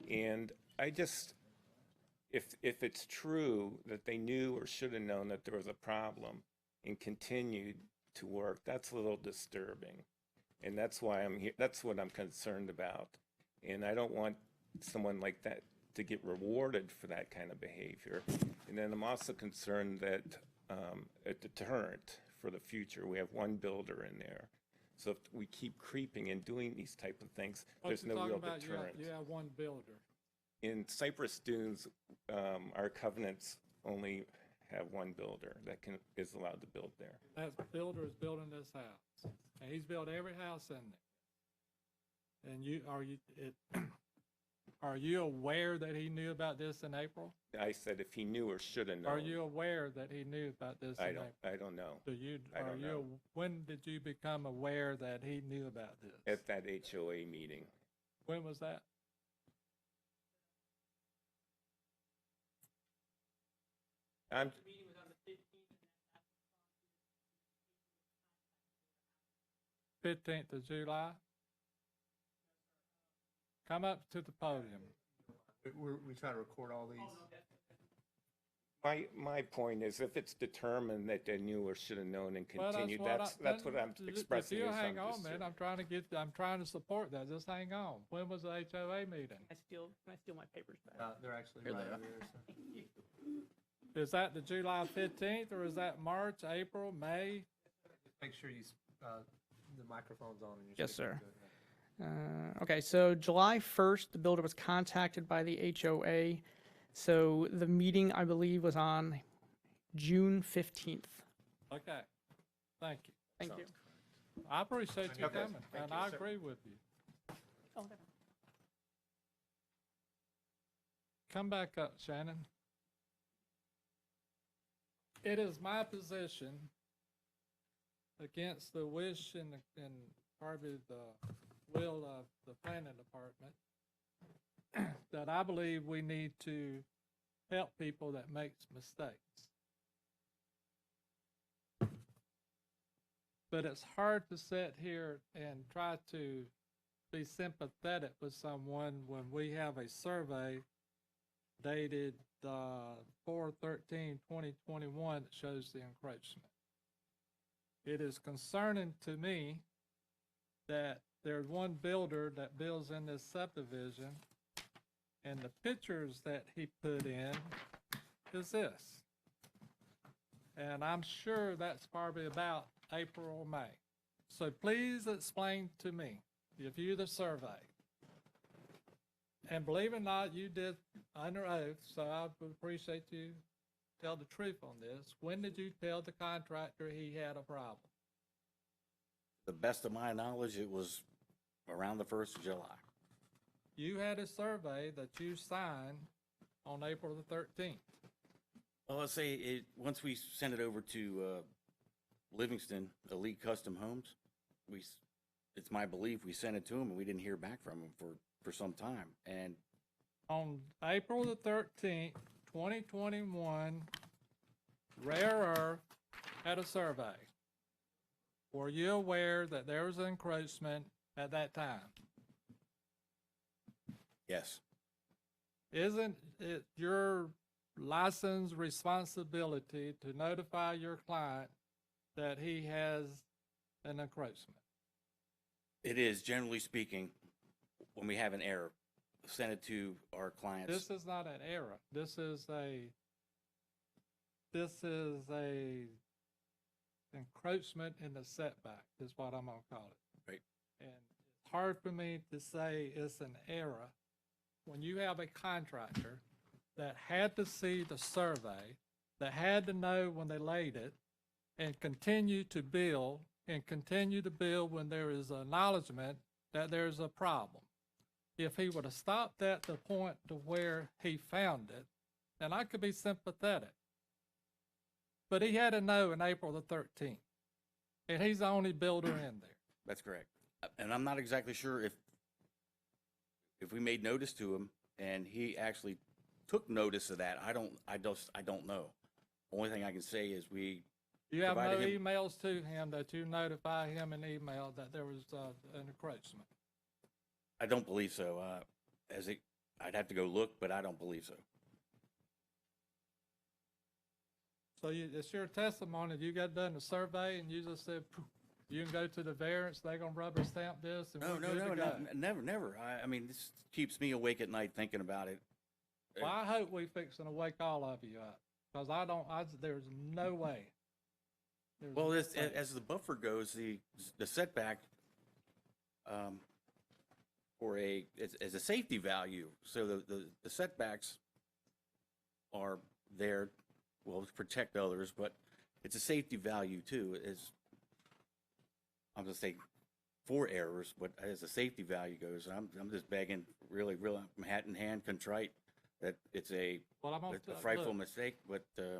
[SPEAKER 8] and I just, if it's true that they knew or should have known that there was a problem and continued to work, that's a little disturbing. And that's why I'm here. That's what I'm concerned about. And I don't want someone like that to get rewarded for that kind of behavior. And then I'm also concerned that a deterrent for the future. We have one builder in there. So if we keep creeping and doing these type of things, there's no real deterrent.
[SPEAKER 1] You have one builder.
[SPEAKER 8] In Cypress Dunes, our covenants only have one builder that is allowed to build there.
[SPEAKER 1] That builder is building this house, and he's built every house in there. And are you aware that he knew about this in April?
[SPEAKER 8] I said if he knew or should have known.
[SPEAKER 1] Are you aware that he knew about this in April?
[SPEAKER 8] I don't know. I don't know.
[SPEAKER 1] When did you become aware that he knew about this?
[SPEAKER 8] At that HOA meeting.
[SPEAKER 1] When was that?
[SPEAKER 8] I'm
[SPEAKER 1] 15th of July. Come up to the podium.
[SPEAKER 4] We try to record all these.
[SPEAKER 8] My point is, if it's determined that they knew or should have known and
[SPEAKER 1] Well,
[SPEAKER 8] continued,
[SPEAKER 1] that's
[SPEAKER 8] what I'm expressing.
[SPEAKER 1] If you
[SPEAKER 8] is
[SPEAKER 1] hang
[SPEAKER 8] I'm
[SPEAKER 1] on,
[SPEAKER 8] just-
[SPEAKER 1] man, I'm trying to support that. Just hang on. When was the HOA meeting?
[SPEAKER 21] Can I steal my papers back?
[SPEAKER 4] They're actually
[SPEAKER 8] Here
[SPEAKER 4] right
[SPEAKER 8] they are.
[SPEAKER 4] over there, sir.
[SPEAKER 1] Is that the July 15th, or is that March, April, May?
[SPEAKER 4] Make sure the microphone's on. And you're
[SPEAKER 21] Yes,
[SPEAKER 4] speaking.
[SPEAKER 21] sir. Okay, so July 1st, the builder was contacted by the HOA. So the meeting, I believe, was on June 15th.
[SPEAKER 1] Okay. Thank you.
[SPEAKER 21] Thank you.
[SPEAKER 1] I appreciate you
[SPEAKER 8] Okay.
[SPEAKER 1] coming,
[SPEAKER 8] Thank
[SPEAKER 1] and
[SPEAKER 8] you,
[SPEAKER 1] I
[SPEAKER 8] sir.
[SPEAKER 1] agree with you.
[SPEAKER 21] Oh,
[SPEAKER 1] Come back up, Shannon. It is my position, against the wish and probably the will of the planning department, that I believe we need to help people that makes mistakes. but it's hard to sit here and try to be sympathetic with someone when we have a survey dated 4/13/2021 that shows the encroachment. It is concerning to me that there's one builder that builds in this subdivision, and the pictures that he put in is this. And I'm sure that's probably about April or May. So please explain to me, if you the survey, and believe it or not, you did under oath, so I would appreciate you tell the truth on this. When did you tell the contractor he had a problem?
[SPEAKER 20] The best of my knowledge, it was around the 1st of July.
[SPEAKER 1] You had a survey that you signed on April the 13th.
[SPEAKER 20] Well, let's say once we sent it over to Livingston, Elite Custom Homes, it's my belief we sent it to them and we didn't hear back from them for some time. And
[SPEAKER 1] on April the 13th, 2021, Rare Earth had a survey. Were you aware that there was an encroachment at that time?
[SPEAKER 20] yes,
[SPEAKER 1] Isn't it your license responsibility to notify your client that he has an encroachment?
[SPEAKER 20] it is, generally speaking, when we have an error, send it to our clients.
[SPEAKER 1] This is not an error. This is a encroachment in the setback, is what I'm gonna call it.
[SPEAKER 20] Right.
[SPEAKER 1] And it's hard for me to say it's an error when you have a contractor that had to see the survey, that had to know when they laid it, and continue to build when there is acknowledgement that there's a problem. If he would have stopped at the point to where he found it, then I could be sympathetic. But he had to know in April the 13th, and he's the only builder in there.
[SPEAKER 20] That's correct. And I'm not exactly sure if we made notice to him and he actually took notice of that. I don't know. Only thing I can say is we
[SPEAKER 1] You have no
[SPEAKER 20] provided him.
[SPEAKER 1] emails to him that you notify him in email that there was an encroachment?
[SPEAKER 20] I don't believe so. I'd have to go look, but I don't believe so.
[SPEAKER 1] So it's your testimony, you got done the survey and you just said, "Poof, you can go to the variance, they're gonna rubber stamp this and
[SPEAKER 20] No,
[SPEAKER 1] we're good to go."
[SPEAKER 20] never. I mean, this keeps me awake at night thinking about it.
[SPEAKER 1] Well, I hope we fixing to wake all of you up, because there's no way.
[SPEAKER 20] Well, as the buffer goes, the setback as a safety value. So the setbacks are there, well, to protect others, but it's a safety value too. I'm gonna say for errors, but as the safety value goes, I'm just begging, really, I'm hat in hand, contrite that it's a frightful mistake, but I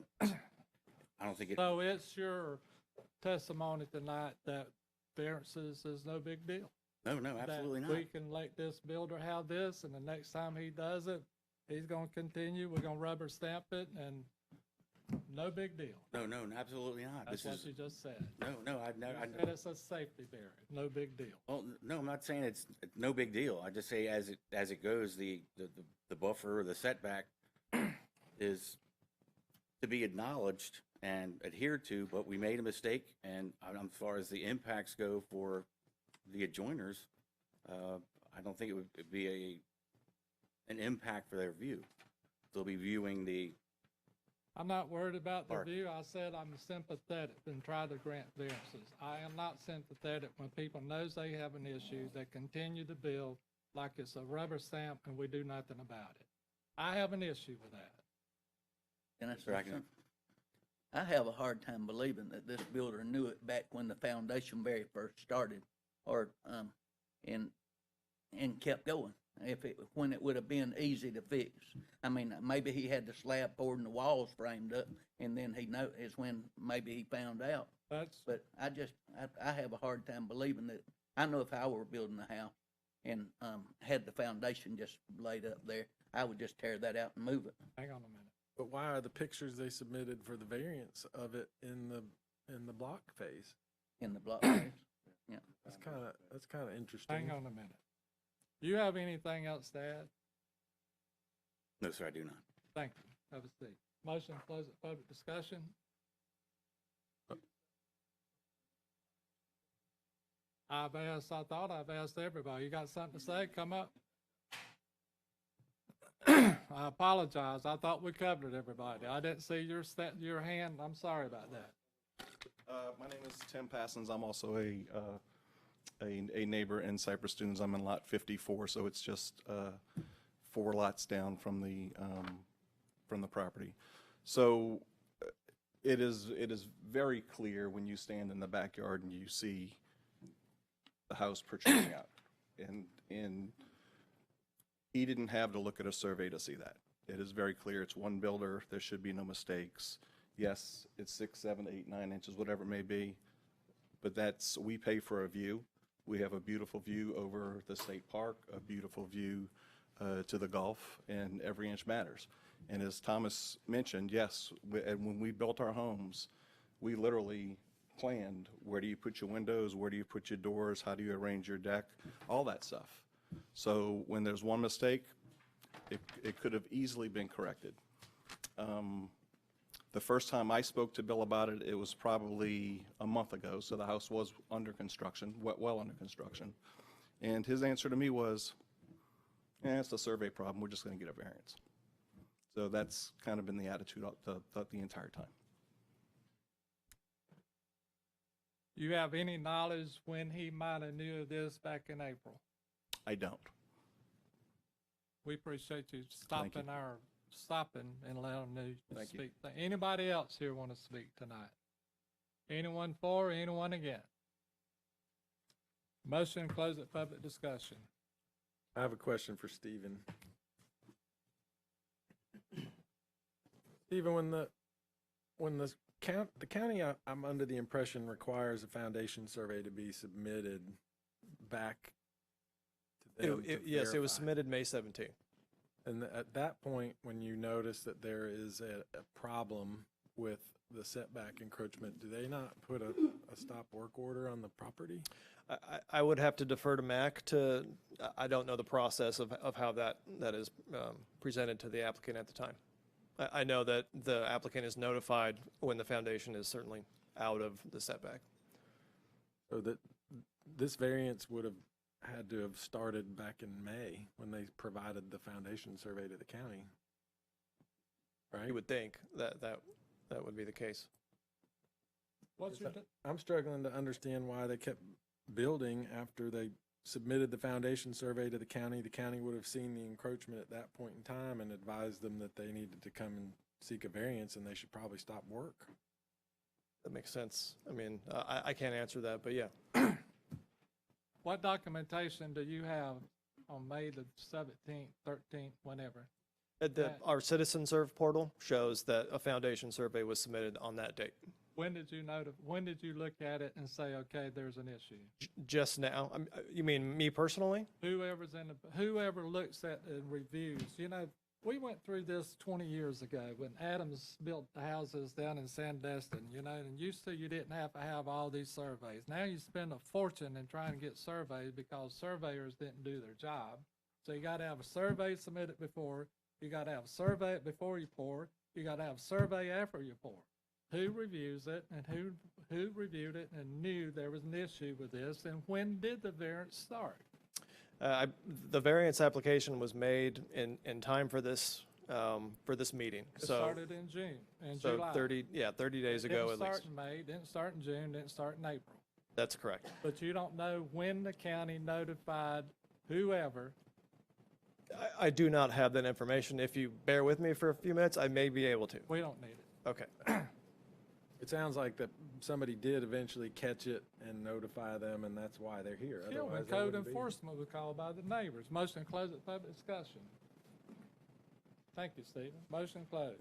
[SPEAKER 20] don't think it.
[SPEAKER 1] So it's your testimony tonight that variances is no big deal?
[SPEAKER 20] No, absolutely not.
[SPEAKER 1] We can let this builder have this, and the next time he does it, he's gonna continue, we're gonna rubber stamp it, and no big deal.
[SPEAKER 20] No, absolutely not.
[SPEAKER 1] That's what you just said.
[SPEAKER 20] No, I've never.
[SPEAKER 1] You said it's a safety barrier, no big deal.
[SPEAKER 20] Well, no, I'm not saying it's no big deal. I just say as it goes, the buffer or the setback is to be acknowledged and adhered to, but we made a mistake, and as far as the impacts go for the adjoiners, I don't think it would be an impact for their view. They'll be viewing the.
[SPEAKER 1] I'm not worried about the view. I said I'm sympathetic and try to grant variances. I am not sympathetic when people knows they have an issue, they continue to build like it's a rubber stamp and we do nothing about it. I have an issue with that.
[SPEAKER 3] Can I say something? I have a hard time believing that this builder knew it back when the foundation very first started, or and kept going. When it would have been easy to fix. I mean, maybe he had the slab poured and the walls framed up, and then is when maybe he found out. But I have a hard time believing that. I know if I were building a house and had the foundation just laid up there, I would just tear that out and move it.
[SPEAKER 1] Hang on a minute.
[SPEAKER 6] But why are the pictures they submitted for the variance of it in the block phase?
[SPEAKER 3] In the block areas? Yeah.
[SPEAKER 6] That's kind of interesting.
[SPEAKER 1] Hang on a minute. You have anything else to add?
[SPEAKER 20] No, sir, I do not.
[SPEAKER 1] Thank you. Have a seat. Motion to close the public discussion. I thought I've asked everybody. You got something to say? Come up. I apologize. I thought we covered everybody. I didn't see your hand. I'm sorry about that.
[SPEAKER 10] My name is Tim Passons. I'm also a neighbor in Cypress Dunes. I'm in lot 54, so it's just 4 lots down from the property. So it is very clear when you stand in the backyard and you see the house protruding out, and he didn't have to look at a survey to see that. It is very clear. It's one builder. There should be no mistakes. Yes, it's 6, 7, 8, 9 inches, whatever it may be, but we pay for a view. We have a beautiful view over the state park, a beautiful view to the Gulf, and every inch matters. And as Thomas mentioned, yes, and when we built our homes, we literally planned where do you put your windows, where do you put your doors, how do you arrange your deck, all that stuff. So when there's one mistake, it could have easily been corrected. The first time I spoke to Bill about it, it was probably a month ago, so the house was under construction, well under construction. And his answer to me was, it's a survey problem, we're just going to get a variance. So that's kind of been the attitude the entire time.
[SPEAKER 1] You have any knowledge when he might have knew of this back in April?
[SPEAKER 10] I don't.
[SPEAKER 1] We appreciate you stopping and allowing me to
[SPEAKER 10] Thank you.
[SPEAKER 1] speak. Anybody else here want to speak tonight? Anyone for, anyone against? Motion to close at public discussion.
[SPEAKER 6] I have a question for Stephen. Stephen, when the county, I'm under the impression, requires a foundation survey to be submitted back to them.
[SPEAKER 7] Yes, it was
[SPEAKER 6] verify.
[SPEAKER 7] submitted May 17th.
[SPEAKER 6] And at that point, when you notice that there is a problem with the setback encroachment, do they not put a stop work order on the property?
[SPEAKER 7] I would have to defer to Mac I don't know the process of how that is presented to the applicant at the time. I know that the applicant is notified when the foundation is certainly out of the setback.
[SPEAKER 6] So that this variance would have had to have started back in May when they provided the foundation survey to the county, right?
[SPEAKER 7] You would think that would be the case.
[SPEAKER 6] I'm struggling to understand why they kept building after they submitted the foundation survey to the county. The county would have seen the encroachment at that point in time and advised them that they needed to come and seek a variance and they should probably stop work.
[SPEAKER 7] That makes sense. I mean, I can't answer that, but yeah.
[SPEAKER 1] What documentation do you have on May the 17th, 13th, whenever?
[SPEAKER 7] Our Citizen Serve portal shows that a foundation survey was submitted on that date.
[SPEAKER 1] When did you look at it and say, okay, there's an issue?
[SPEAKER 7] Just now? You mean me personally?
[SPEAKER 1] Whoever looks at and reviews, we went through this 20 years ago when Adams built the houses down in Sandestin, and used to you didn't have to have all these surveys. Now you spend a fortune in trying to get surveys because surveyors didn't do their job. So you got to have a survey submitted before, you got to have a survey before you pour, you got to have a survey after you pour. Who reviews it and who reviewed it and knew there was an issue with this, and when did the variance start?
[SPEAKER 7] The variance application was made in time for this meeting.
[SPEAKER 1] It started in June and July.
[SPEAKER 7] 30 days ago at least.
[SPEAKER 1] Didn't start in May, didn't start in June, didn't start in April.
[SPEAKER 7] That's correct.
[SPEAKER 1] But you don't know when the county notified whoever.
[SPEAKER 7] I do not have that information. If you bear with me for a few minutes, I may be able to.
[SPEAKER 1] We don't need it.
[SPEAKER 7] Okay.
[SPEAKER 6] It sounds like that somebody did eventually catch it and notify them, and that's why they're here.
[SPEAKER 1] Yeah, when code enforcement was called by the neighbors. Motion to close at public discussion. Thank you, Stephen. Motion closed.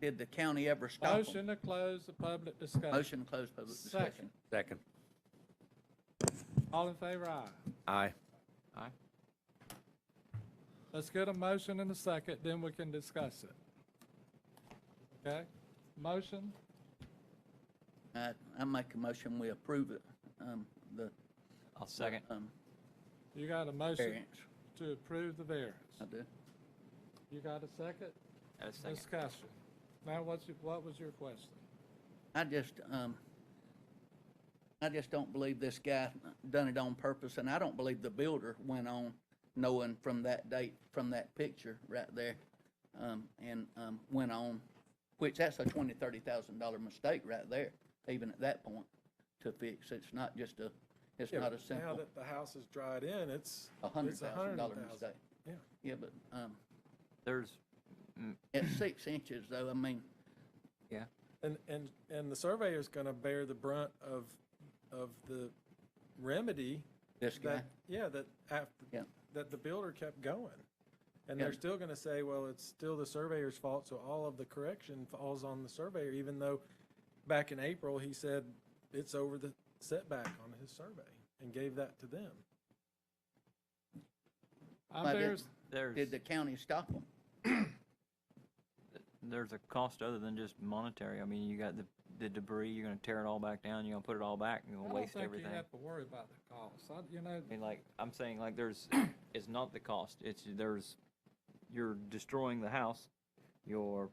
[SPEAKER 3] Did the county ever stop them?
[SPEAKER 1] Motion to close the public discussion.
[SPEAKER 3] Motion to close public discussion.
[SPEAKER 20] Second.
[SPEAKER 1] All in favor, aye.
[SPEAKER 20] Aye.
[SPEAKER 3] Aye.
[SPEAKER 1] Let's get a motion in a second, then we can discuss it. Okay? Motion?
[SPEAKER 3] I make a motion, we approve it,
[SPEAKER 2] I'll second.
[SPEAKER 1] You got a motion
[SPEAKER 3] Variance.
[SPEAKER 1] to approve the variance.
[SPEAKER 3] I do.
[SPEAKER 1] You got a second?
[SPEAKER 2] Got a second.
[SPEAKER 1] Discussion. Now, what was your question?
[SPEAKER 3] I just don't believe this guy done it on purpose, and I don't believe the builder went on knowing from that date, from that picture right there, and went on, which that's a $20,000-$30,000 mistake right there, even at that point, to fix. It's not just a, it's
[SPEAKER 6] Yeah,
[SPEAKER 3] not a
[SPEAKER 6] but now
[SPEAKER 3] simple
[SPEAKER 6] that the house is dried in, it's
[SPEAKER 3] $100,000 mistake.
[SPEAKER 6] Yeah.
[SPEAKER 3] Yeah, but,
[SPEAKER 2] There's,
[SPEAKER 3] at 6 inches though, I mean,
[SPEAKER 2] yeah.
[SPEAKER 6] And the surveyor's gonna bear the brunt of the remedy.
[SPEAKER 3] This guy?
[SPEAKER 6] Yeah, that the builder kept going. And they're still gonna say, well, it's still the surveyor's fault, so all of the correction falls on the surveyor, even though back in April, he said it's over the setback on his survey and gave that to them.
[SPEAKER 3] did the county stop them?
[SPEAKER 2] There's a cost other than just monetary. I mean, you got the debris, you're gonna tear it all back down, you're gonna put it all back, you're gonna waste everything.
[SPEAKER 1] I don't think you have to worry about the cost.
[SPEAKER 2] I mean, like, I'm saying, like, it's not the cost, you're destroying the house, you're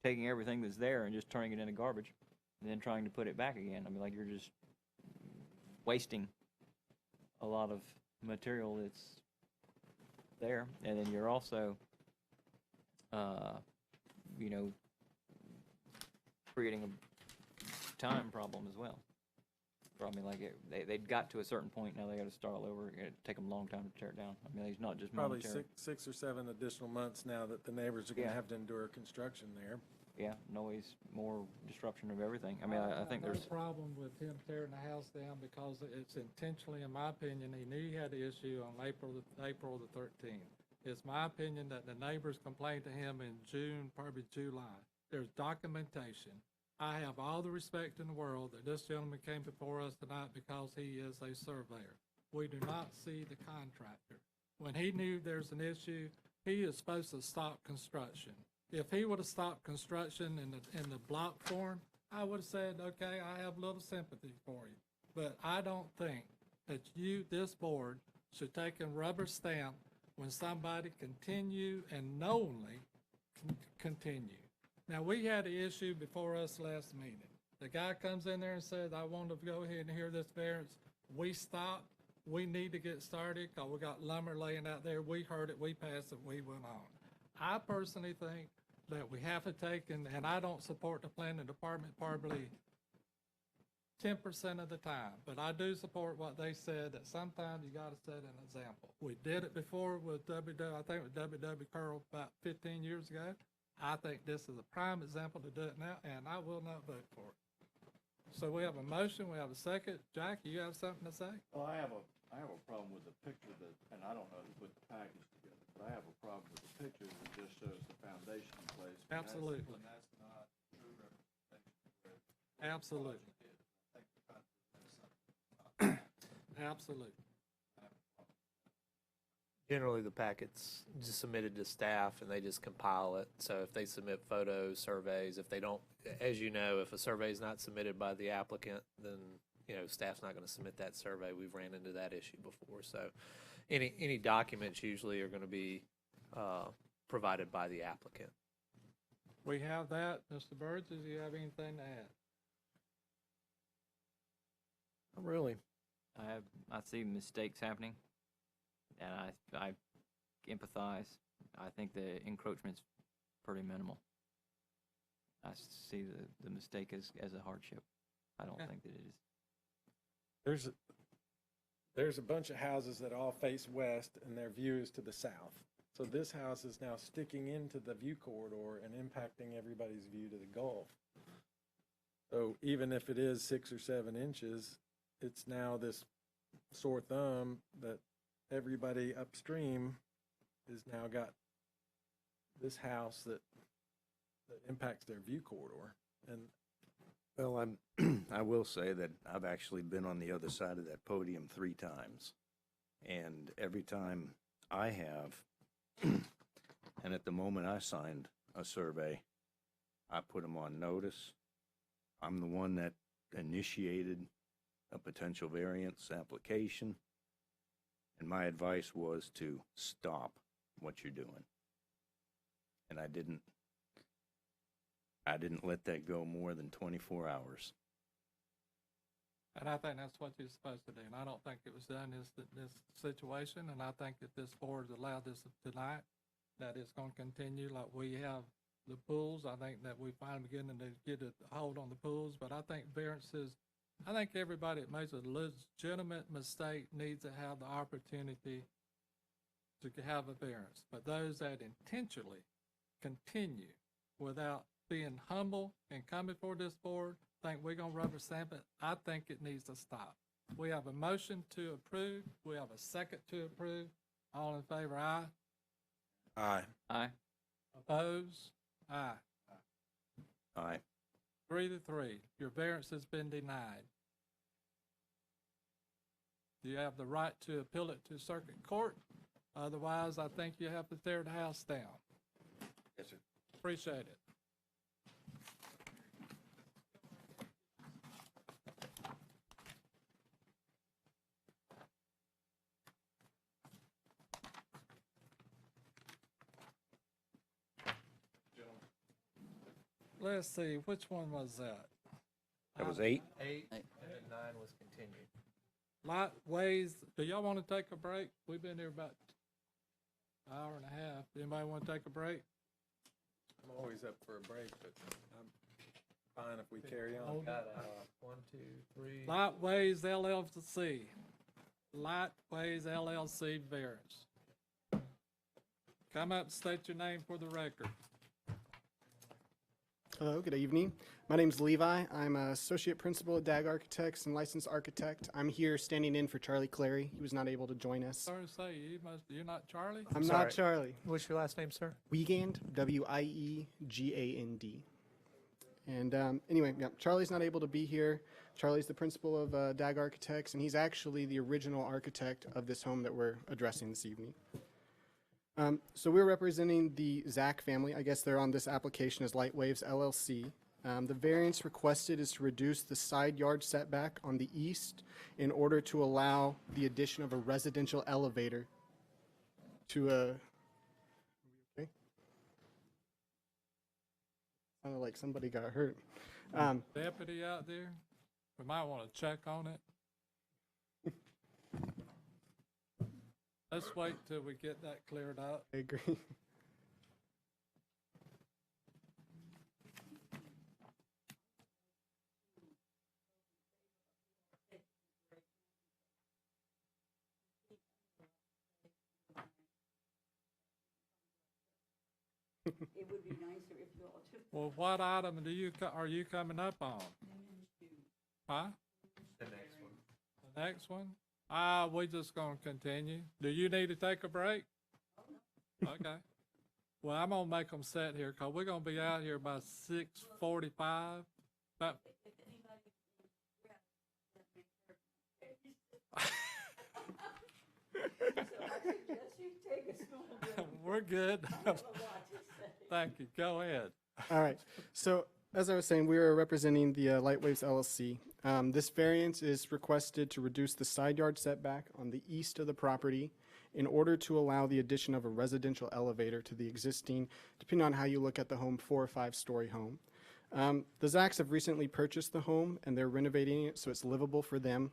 [SPEAKER 2] taking everything that's there and just turning it into garbage, and then trying to put it back again. I mean, like, you're just wasting a lot of material that's there, and then you're also, creating a time problem as well. I mean, like, they'd got to a certain point, now they gotta start all over, it'd take them a long time to tear it down. I mean, it's not just
[SPEAKER 6] Probably
[SPEAKER 2] monetary.
[SPEAKER 6] six or seven additional months now that the neighbors are gonna have to endure construction there.
[SPEAKER 2] Yeah, noise, more disruption of everything. I mean, I think there's.
[SPEAKER 1] No problem with him tearing the house down because it's intentionally, in my opinion, he knew he had the issue on April the 13th. It's my opinion that the neighbors complained to him in June, probably July. There's documentation. I have all the respect in the world that this gentleman came before us tonight because he is a surveyor. We do not see the contractor. When he knew there's an issue, he is supposed to stop construction. If he would have stopped construction in the block form, I would have said, okay, I have a little sympathy for you. But I don't think that this board, should take a rubber stamp when somebody continue and knowingly continue. Now, we had an issue before us last meeting. The guy comes in there and says, I want to go ahead and hear this variance. We stopped. We need to get started because we got lumber laying out there. We heard it. We passed it. We went on. I personally think that we have to take, and I don't support the planning department probably 10% of the time, but I do support what they said, that sometimes you got to set an example. We did it before with I think with W.W. Curl about 15 years ago. I think this is a prime example to do it now, and I will not vote for it. So we have a motion, we have a second. Jackie, you have something to say?
[SPEAKER 16] Well, I have a problem with the picture and I don't know who put the package together, but I have a problem with the picture that just shows the foundation in place.
[SPEAKER 1] Absolutely.
[SPEAKER 16] That's not true representation.
[SPEAKER 1] Absolutely. Absolutely.
[SPEAKER 4] Generally, the packet's just submitted to staff and they just compile it. So if they submit photos, surveys, if they don't, as you know, if a survey is not submitted by the applicant, then, staff's not going to submit that survey. We've ran into that issue before. So any documents usually are going to be provided by the applicant.
[SPEAKER 1] We have that. Mr. Burgess, do you have anything to add?
[SPEAKER 5] Not really.
[SPEAKER 2] I see mistakes happening, and I empathize. I think the encroachment's pretty minimal. I see the mistake as a hardship. I don't think that it is.
[SPEAKER 6] There's a bunch of houses that all face west and their view is to the south. So this house is now sticking into the view corridor and impacting everybody's view to the Gulf. So even if it is 6 or 7 inches, it's now this sore thumb that everybody upstream has now got this house that impacts their view corridor. And
[SPEAKER 5] well, I will say that I've actually been on the other side of that podium 3 times. And every time I have, and at the moment I signed a survey, I put them on notice. I'm the one that initiated a potential variance application, and my advice was to stop what you're doing. And I didn't let that go more than 24 hours.
[SPEAKER 1] And I think that's what you're supposed to do, and I don't think it was done in this situation, and I think that this board allowed this tonight, that it's gonna continue like we have the pools. I think that we finally beginning to get a hold on the pools, but I think variances, I think everybody that makes a legitimate mistake needs to have the opportunity to have a variance. But those that intentionally continue without being humble and coming before this board, think we're gonna rubber stamp it, I think it needs to stop. We have a motion to approve. We have a second to approve. All in favor, aye.
[SPEAKER 6] Aye.
[SPEAKER 2] Aye.
[SPEAKER 1] Opposed? Aye.
[SPEAKER 5] Aye.
[SPEAKER 1] 3-3. Your variance has been denied. You have the right to appeal it to circuit court. Otherwise, I think you have to tear the house down.
[SPEAKER 5] Yes, sir.
[SPEAKER 1] Appreciate it. Let's see, which one was that?
[SPEAKER 5] That was 8?
[SPEAKER 4] 8, and then 9 was continued.
[SPEAKER 1] Lot ways, do y'all want to take a break? We've been here about an hour and a half. Anybody want to take a break?
[SPEAKER 6] I'm always up for a break, but I'm fine if we carry on.
[SPEAKER 4] Got 1, 2, 3.
[SPEAKER 1] Lightways LLC. Lightways LLC variance. Come up and state your name for the record.
[SPEAKER 9] Hello, good evening. My name is Levi. I'm an associate principal at DAG Architects and licensed architect. I'm here standing in for Charlie Clary. He was not able to join us.
[SPEAKER 1] Sorry to say, you're not Charlie?
[SPEAKER 9] I'm not Charlie.
[SPEAKER 4] What's your last name, sir?
[SPEAKER 9] Wiegand, W-I-E-G-A-N-D. And anyway, yeah, Charlie's not able to be here. Charlie's the principal of DAG Architects, and he's actually the original architect of this home that we're addressing this evening. So we're representing the Zach family. I guess they're on this application as Lightwaves LLC. The variance requested is to reduce the side yard setback on the east in order to allow the addition of a residential elevator to a... Okay. Sounded like somebody got hurt.
[SPEAKER 1] Deputy out there, we might want to check on it. Let's wait till we get that cleared up.
[SPEAKER 9] I agree.
[SPEAKER 22] It would be nicer if you all took.
[SPEAKER 1] Well, what item are you coming up on? Huh?
[SPEAKER 4] The next one.
[SPEAKER 1] The next one? We're just gonna continue. Do you need to take a break? Okay. Well, I'm gonna make them sit here, cause we're gonna be out here by 6:45. About We're good. Thank you. Go ahead.
[SPEAKER 9] All right. So as I was saying, we are representing the Lightwaves LLC. This variance is requested to reduce the side yard setback on the east of the property in order to allow the addition of a residential elevator to the existing, depending on how you look at the home, 4- or 5-story home. The Zacks have recently purchased the home and they're renovating it so it's livable for them.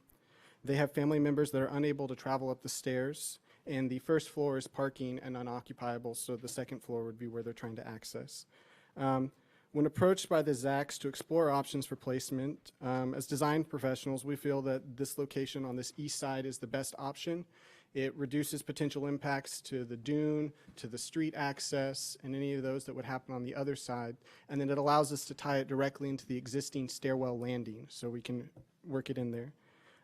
[SPEAKER 9] They have family members that are unable to travel up the stairs, and the first floor is parking and unoccupiable, so the second floor would be where they're trying to access. When approached by the Zacks to explore options for placement, as design professionals, we feel that this location on this east side is the best option. It reduces potential impacts to the dune, to the street access, and any of those that would happen on the other side. And then it allows us to tie it directly into the existing stairwell landing, so we can work it in there.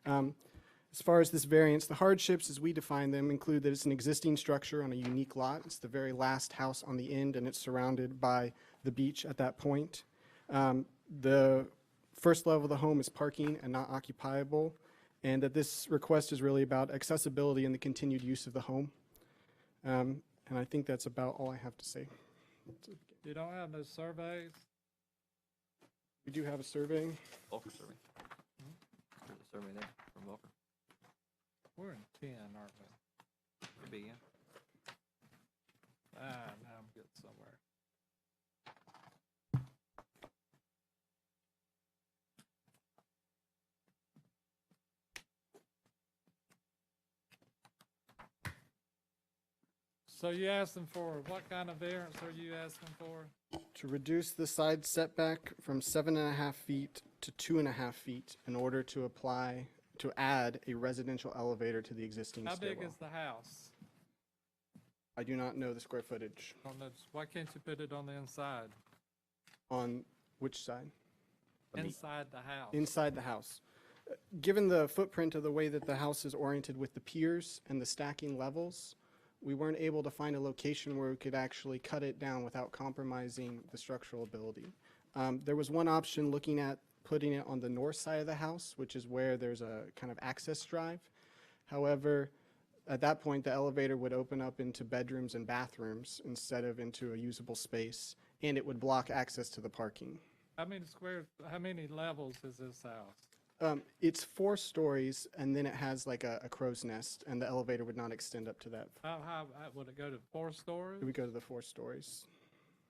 [SPEAKER 9] As far as this variance, the hardships as we define them include that it's an existing structure on a unique lot. It's the very last house on the end, and it's surrounded by the beach at that point. The first level of the home is parking and not occupiable, and that this request is really about accessibility and the continued use of the home. And I think that's about all I have to say.
[SPEAKER 1] You don't have no surveys?
[SPEAKER 9] We do have a survey.
[SPEAKER 2] Volker survey. There's a survey there from Volker.
[SPEAKER 1] We're in 10, aren't we?
[SPEAKER 2] Could be, yeah.
[SPEAKER 1] Now I'm getting somewhere. So you asking for, what kind of variance are you asking for?
[SPEAKER 9] To reduce the side setback from 7.5 feet to 2.5 feet in order to add a residential elevator to the existing
[SPEAKER 1] How
[SPEAKER 9] stairwell.
[SPEAKER 1] big is the house?
[SPEAKER 9] I do not know the square footage.
[SPEAKER 1] Why can't you put it on the inside?
[SPEAKER 9] On which side?
[SPEAKER 1] Inside the house?
[SPEAKER 9] Inside the house. Given the footprint of the way that the house is oriented with the piers and the stacking levels, we weren't able to find a location where we could actually cut it down without compromising the structural ability. There was one option looking at putting it on the north side of the house, which is where there's a kind of access drive. However, at that point, the elevator would open up into bedrooms and bathrooms instead of into a usable space, and it would block access to the parking.
[SPEAKER 1] How many levels is this house?
[SPEAKER 9] It's 4 stories, and then it has like a crow's nest, and the elevator would not extend up to that.
[SPEAKER 1] How high would it go to 4 stories?
[SPEAKER 9] It would go to the 4 stories.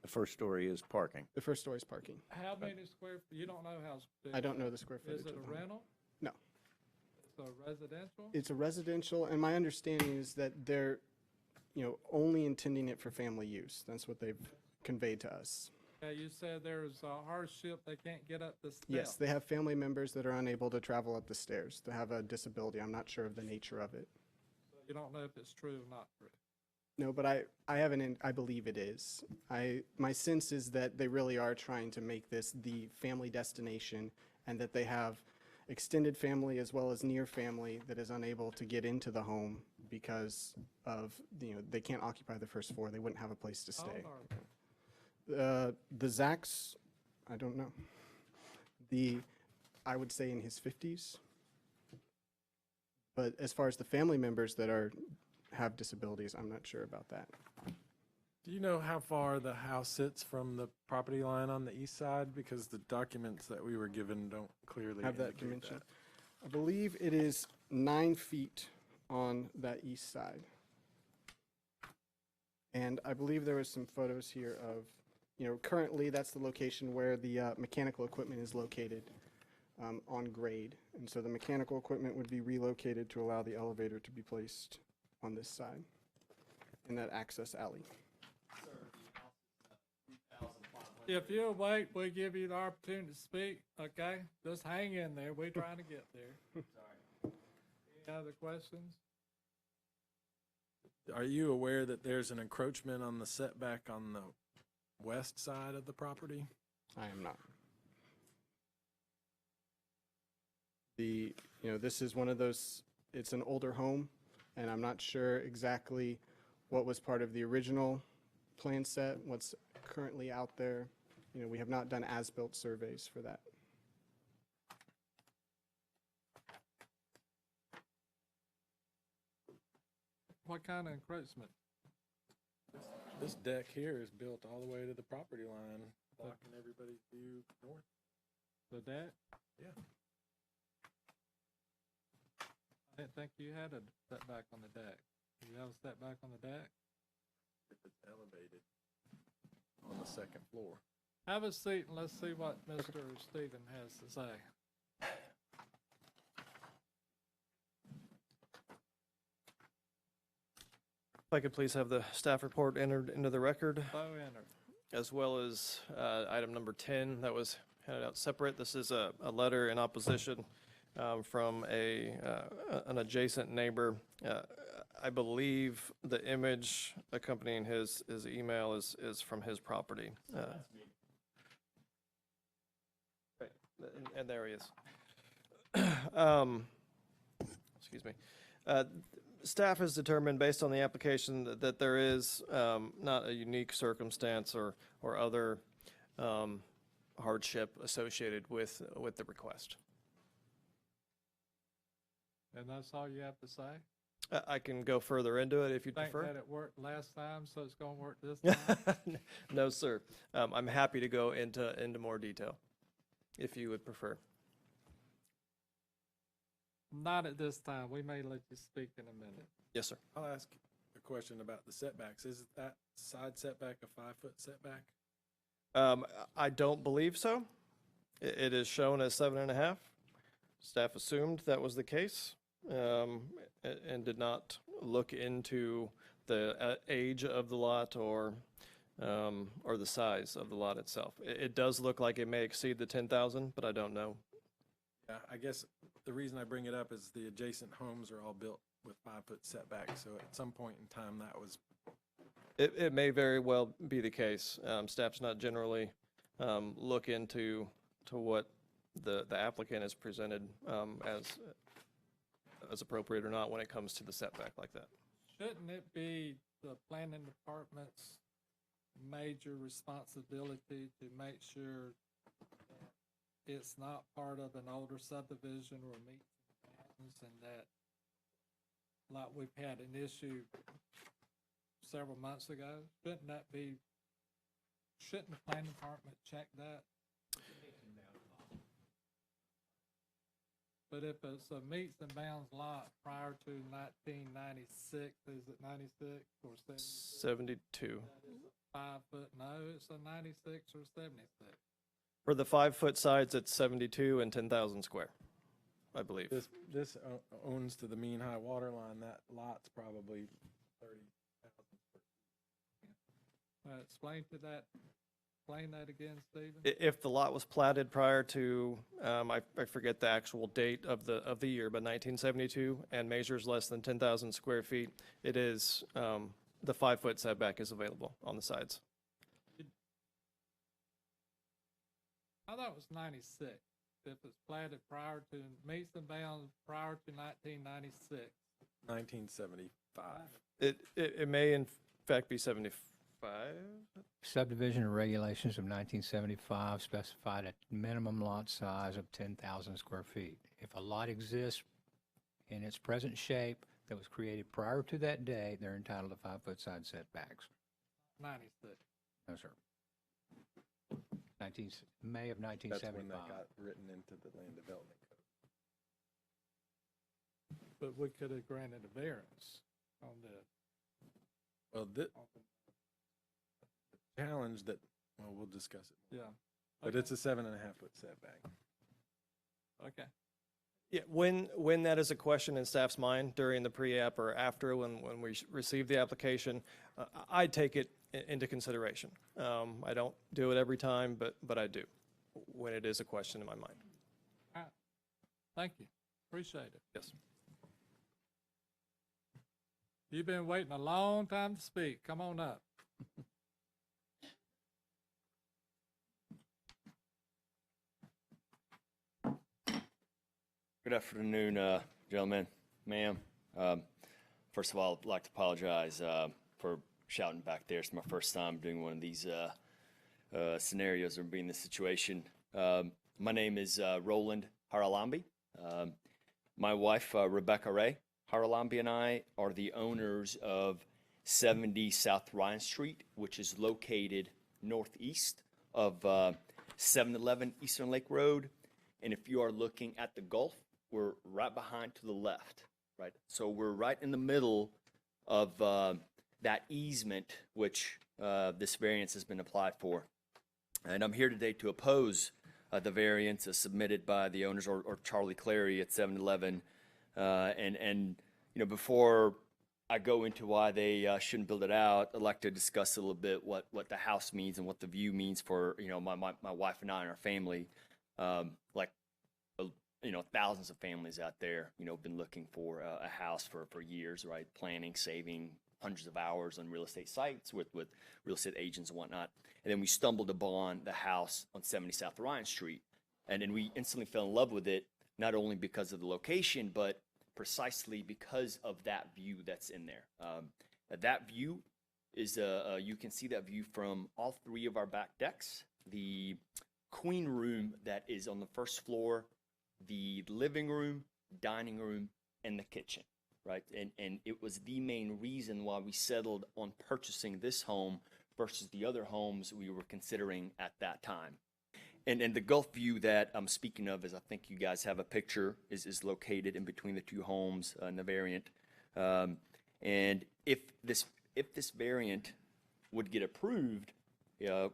[SPEAKER 5] The first story is parking.
[SPEAKER 9] The first story is parking.
[SPEAKER 1] How many square, you don't know how big?
[SPEAKER 9] I don't know the square footage.
[SPEAKER 1] Is it
[SPEAKER 9] of
[SPEAKER 1] a
[SPEAKER 9] the home.
[SPEAKER 1] rental?
[SPEAKER 9] No.
[SPEAKER 1] It's a residential?
[SPEAKER 9] It's a residential, and my understanding is that they're, only intending it for family use. That's what they've conveyed to us.
[SPEAKER 1] Okay, you said there's a hardship, they can't get up the steps.
[SPEAKER 9] Yes, they have family members that are unable to travel up the stairs. They have a disability. I'm not sure of the nature of it.
[SPEAKER 1] You don't know if it's true or not true.
[SPEAKER 9] No, but I believe it is. My sense is that they really are trying to make this the family destination, and that they have extended family as well as near family that is unable to get into the home because of, they can't occupy the first floor. They wouldn't have a place to
[SPEAKER 1] How old
[SPEAKER 9] stay.
[SPEAKER 1] are they?
[SPEAKER 9] The Zacks, I don't know. I would say in his 50s. But as far as the family members that have disabilities, I'm not sure about that.
[SPEAKER 6] Do you know how far the house sits from the property line on the east side? Because the documents that we were given don't clearly
[SPEAKER 9] Have that
[SPEAKER 6] indicate
[SPEAKER 9] dimension.
[SPEAKER 6] that.
[SPEAKER 9] I believe it is 9 feet on that east side. And I believe there was some photos here of, currently that's the location where the mechanical equipment is located on grade. And so the mechanical equipment would be relocated to allow the elevator to be placed on this side in that access alley.
[SPEAKER 1] If you'll wait, we'll give you the opportunity to speak, okay? Just hang in there, we're trying to get there. Sorry. Any other questions?
[SPEAKER 6] Are you aware that there's an encroachment on the setback on the west side of the property?
[SPEAKER 9] I am not. This is one of those, it's an older home, and I'm not sure exactly what was part of the original plan set, what's currently out there. We have not done as-built surveys for that.
[SPEAKER 1] What kind of encroachment?
[SPEAKER 6] This deck here is built all the way to the property line, blocking everybody's view north.
[SPEAKER 1] The deck?
[SPEAKER 6] Yeah.
[SPEAKER 1] I didn't think you had a setback on the deck. Do you have a setback on the deck?
[SPEAKER 6] If it's elevated on the second floor.
[SPEAKER 1] Have a seat and let's see what Mr. Stephen has to say.
[SPEAKER 7] If I could please have the staff report entered into the record,
[SPEAKER 1] So entered.
[SPEAKER 7] as well as item number 10 that was handed out separate. This is a letter in opposition from an adjacent neighbor. I believe the image accompanying his email is from his property. Right, and there he is. Excuse me. Staff has determined, based on the application, that there is not a unique circumstance or other hardship associated with the request.
[SPEAKER 1] And that's all you have to say?
[SPEAKER 7] I can go further into it if you
[SPEAKER 1] Think
[SPEAKER 7] prefer.
[SPEAKER 1] that it worked last time, so it's gonna work this time?
[SPEAKER 7] No, sir. I'm happy to go into more detail. if you would prefer.
[SPEAKER 1] Not at this time. We may let you speak in a minute.
[SPEAKER 7] Yes, sir.
[SPEAKER 6] I'll ask a question about the setbacks. Is that side setback a 5-foot setback?
[SPEAKER 7] I don't believe so. It is shown as 7.5. Staff assumed that was the case, and did not look into the age of the lot or the size of the lot itself. It does look like it may exceed the 10,000, but I don't know.
[SPEAKER 6] Yeah, I guess the reason I bring it up is the adjacent homes are all built with 5-foot setbacks, so at some point in time, that was.
[SPEAKER 7] It may very well be the case. Staff's not generally look into what the applicant has presented as appropriate or not when it comes to the setback like that.
[SPEAKER 1] Shouldn't it be the planning department's major responsibility to make sure that it's not part of an older subdivision or meets the bounds, and that, like we've had an issue several months ago, shouldn't the planning department check that? But if it's a meets and bounds lot prior to 1996, is it 96 or
[SPEAKER 7] 72.
[SPEAKER 1] 5 foot? No, it's a 96 or 76.
[SPEAKER 7] For the 5-foot sides, it's 72 and 10,000 square, I believe.
[SPEAKER 6] This owns to the mean high water line. That lot's probably 30,000.
[SPEAKER 1] Explain that again, Stephen.
[SPEAKER 7] If the lot was platted prior to, I forget the actual date of the year, but 1972, and measures less than 10,000 square feet, it is, the 5-foot setback is available on the sides.
[SPEAKER 1] I thought it was 96. If it's platted prior to, meets and bounds prior to 1996.
[SPEAKER 6] 1975.
[SPEAKER 7] It may in fact be 75.
[SPEAKER 11] Subdivision regulations of 1975 specified a minimum lot size of 10,000 square feet. If a lot exists in its present shape that was created prior to that day, they're entitled to 5-foot side setbacks.
[SPEAKER 1] 96.
[SPEAKER 11] No, sir. May of 1975.
[SPEAKER 6] That's when that got written into the land development code.
[SPEAKER 1] But we could have granted a variance on the.
[SPEAKER 6] Well, the challenge that, well, we'll discuss it.
[SPEAKER 1] Yeah.
[SPEAKER 6] But it's a 7.5-foot setback.
[SPEAKER 1] Okay.
[SPEAKER 7] Yeah, when that is a question in staff's mind during the pre-app or after when we receive the application, I take it into consideration. I don't do it every time, but I do when it is a question in my mind.
[SPEAKER 1] All right. Thank you. Appreciate it.
[SPEAKER 7] Yes.
[SPEAKER 1] You've been waiting a long time to speak. Come on up.
[SPEAKER 12] Good afternoon, gentlemen, ma'am. First of all, I'd like to apologize for shouting back there. It's my first time doing one of these scenarios or being in this situation. My name is Roland Haralambi. My wife, Rebecca Ray Haralambi, and I are the owners of 70 South Ryan Street, which is located northeast of 711 Eastern Lake Road. And if you are looking at the Gulf, we're right behind to the left, right? So we're right in the middle of that easement, which this variance has been applied for. And I'm here today to oppose the variance as submitted by the owners or Charlie Clary at 711. And you know, before I go into why they shouldn't build it out, I'd like to discuss a little bit what the house means and what the view means for, you know, my wife and I and our family. You know, thousands of families out there, you know, been looking for a house for years, right? Planning, saving hundreds of hours on real estate sites with real estate agents and whatnot. And then we stumbled upon the house on 70 South Ryan Street. And then we instantly fell in love with it, not only because of the location, but precisely because of that view that's in there. That view is, you can see that view from all three of our back decks. The queen room that is on the first floor, the living room, dining room, and the kitchen, right? And it was the main reason why we settled on purchasing this home versus the other homes we were considering at that time. And the Gulf view that I'm speaking of, is I think you guys have a picture, is located in between the two homes in the variant. And if this variant would get approved,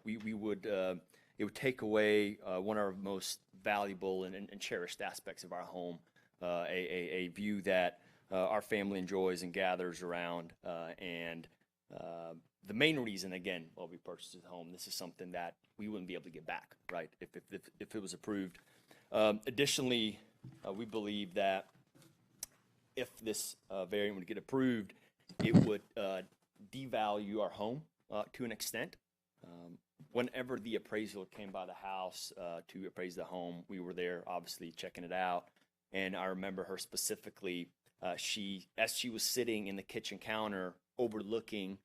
[SPEAKER 12] we would it would take away one of our most valuable and cherished aspects of our home, a view that our family enjoys and gathers around. And the main reason, again, while we purchased the home, this is something that we wouldn't be able to get back, right, if it was approved. Additionally, we believe that if this variant would get approved, it would devalue our home to an extent. Whenever the appraisal came by the house to appraise the home, we were there, obviously checking it out. And I remember her specifically, as she was sitting in the kitchen counter overlooking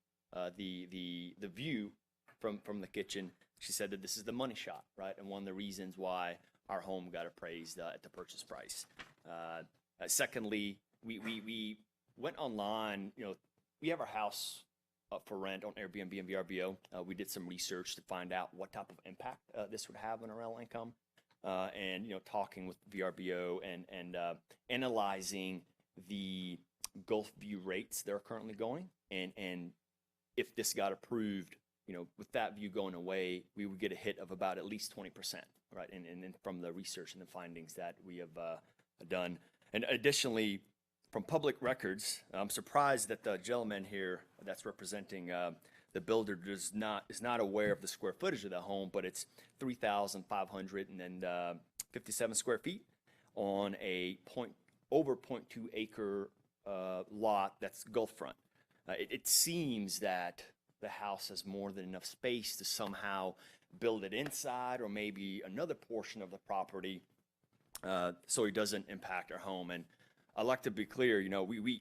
[SPEAKER 12] the view from the kitchen, she said that this is the money shot, right? And one of the reasons why our home got appraised at the purchase price. Secondly, we went online. We have our house up for rent on Airbnb and VRBO. We did some research to find out what type of impact this would have on our rental income, and talking with VRBO and analyzing the Gulf view rates that are currently going, and if this got approved, with that view going away, we would get a hit of about at least 20%, right? And from the research and the findings that we have done, and additionally, from public records, I'm surprised that the gentleman here that's representing the builder is not aware of the square footage of the home, but it's 3,557 square feet on a over 0.2 acre lot that's Gulf front. It seems that the house has more than enough space to somehow build it inside or maybe another portion of the property, so it doesn't impact our home. And I'd like to be clear, we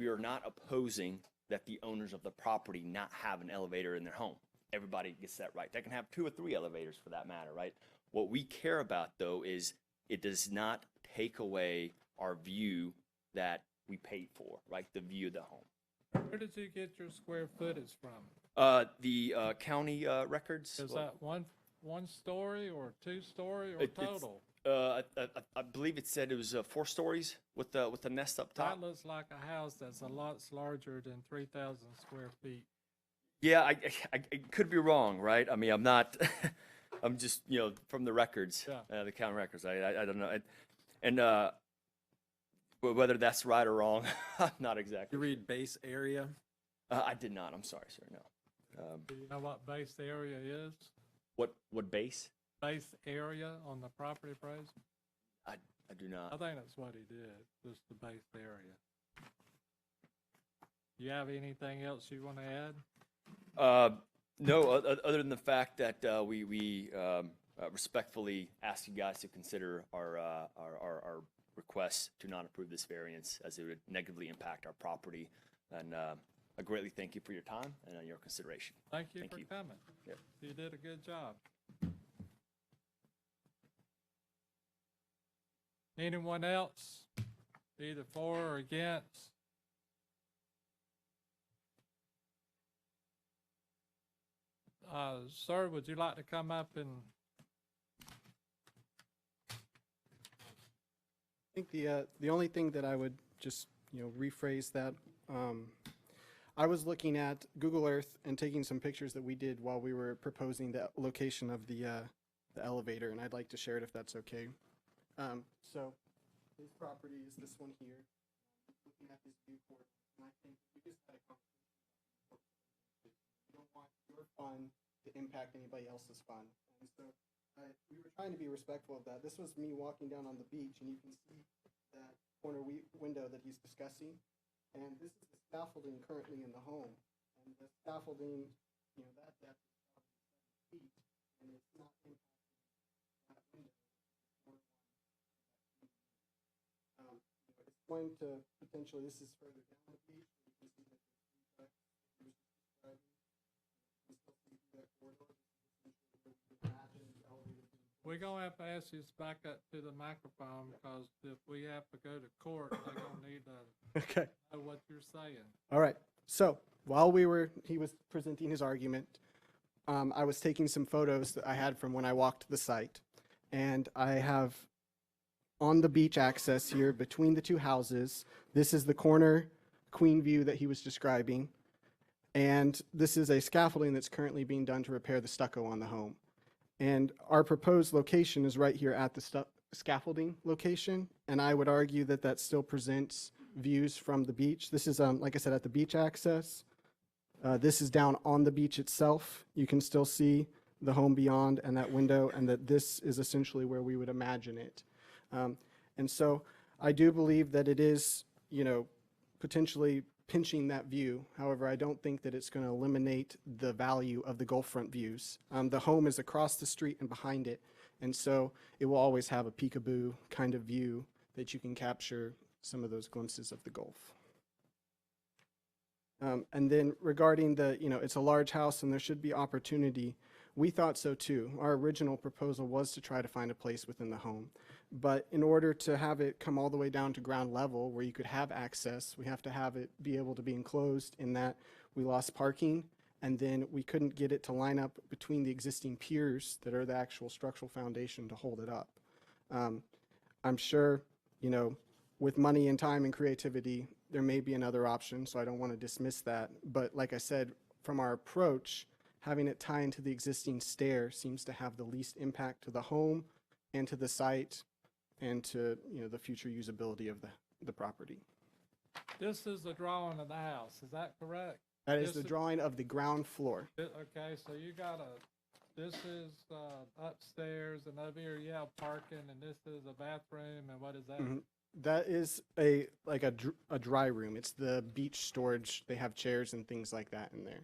[SPEAKER 12] are not opposing that the owners of the property not have an elevator in their home. Everybody gets that right. They can have 2 or 3 elevators for that matter, right? What we care about, though, is it does not take away our view that we paid for, right? The view of the home.
[SPEAKER 1] Where did you get your square footage from?
[SPEAKER 12] The county records.
[SPEAKER 1] Is that one story or 2 story or total?
[SPEAKER 12] I believe it said it was 4 stories with the nest up top.
[SPEAKER 1] That looks like a house that's a lot larger than 3,000 square feet.
[SPEAKER 12] Yeah, I could be wrong, right? I mean, I'm not. I'm just from the records, the county records. I don't know, and whether that's right or wrong, I'm not exactly.
[SPEAKER 6] You read base area?
[SPEAKER 12] I did not. I'm sorry, sir. No.
[SPEAKER 1] Do you know what base area is?
[SPEAKER 12] What base?
[SPEAKER 1] Base area on the property appraisal?
[SPEAKER 12] I do not.
[SPEAKER 1] I think that's what he did, just the base area. You have anything else you want to add?
[SPEAKER 12] No, other than the fact that we respectfully ask you guys to consider our request to not approve this variance, as it would negatively impact our property. And I greatly thank you for your time and your consideration.
[SPEAKER 1] Thank you for coming.
[SPEAKER 12] Yep.
[SPEAKER 1] You did a good job. Anyone else, either for or against? Sir, would you like to come up and?
[SPEAKER 9] I think the only thing that I would just rephrase that, I was looking at Google Earth and taking some pictures that we did while we were proposing the location of the elevator, and I'd like to share it if that's okay. So his property is this one here. Looking at his viewport, and I think we just had a conversation about you don't want your fun to impact anybody else's fun, and so we were trying to be respectful of that. This was me walking down on the beach, and you can see that corner window that he's discussing, and this is the scaffolding currently in the home, and the scaffolding, that depth is probably 7 feet, and it's not impacting that window. It's going to potentially, this is further down the beach, you can see that there's 3 tracks that he was describing. You can still see through that corridor.
[SPEAKER 1] We're going to have to ask you to back up to the microphone, because if we have to go to court, they're going to need to know what you're saying.
[SPEAKER 9] All right. So while he was presenting his argument, I was taking some photos that I had from when I walked the site, and I have on the beach access here between the two houses. This is the corner queen view that he was describing, and this is a scaffolding that's currently being done to repair the stucco on the home. And our proposed location is right here at the scaffolding location, and I would argue that that still presents views from the beach. This is, like I said, at the beach access. This is down on the beach itself. You can still see the home beyond and that window, and that this is essentially where we would imagine it. And so I do believe that it is, potentially pinching that view. However, I don't think that it's going to eliminate the value of the Gulf front views. The home is across the street and behind it, and so it will always have a peekaboo kind of view that you can capture some of those glimpses of the Gulf. And then regarding the, it's a large house and there should be opportunity, we thought so too. Our original proposal was to try to find a place within the home. But in order to have it come all the way down to ground level where you could have access, we have to have it be able to be enclosed, in that we lost parking, and then we couldn't get it to line up between the existing piers that are the actual structural foundation to hold it up. I'm sure, with money and time and creativity, there may be another option, so I don't want to dismiss that. But like I said, from our approach, having it tie into the existing stair seems to have the least impact to the home and to the site and to, the future usability of the property.
[SPEAKER 1] This is the drawing of the house, is that correct?
[SPEAKER 9] That is the drawing of the ground floor.
[SPEAKER 1] Okay, so you got this is upstairs, and over here you have parking, and this is a bathroom, and what is that?
[SPEAKER 9] Mm-hmm. That is a dry room. It's the beach storage. They have chairs and things like that in there.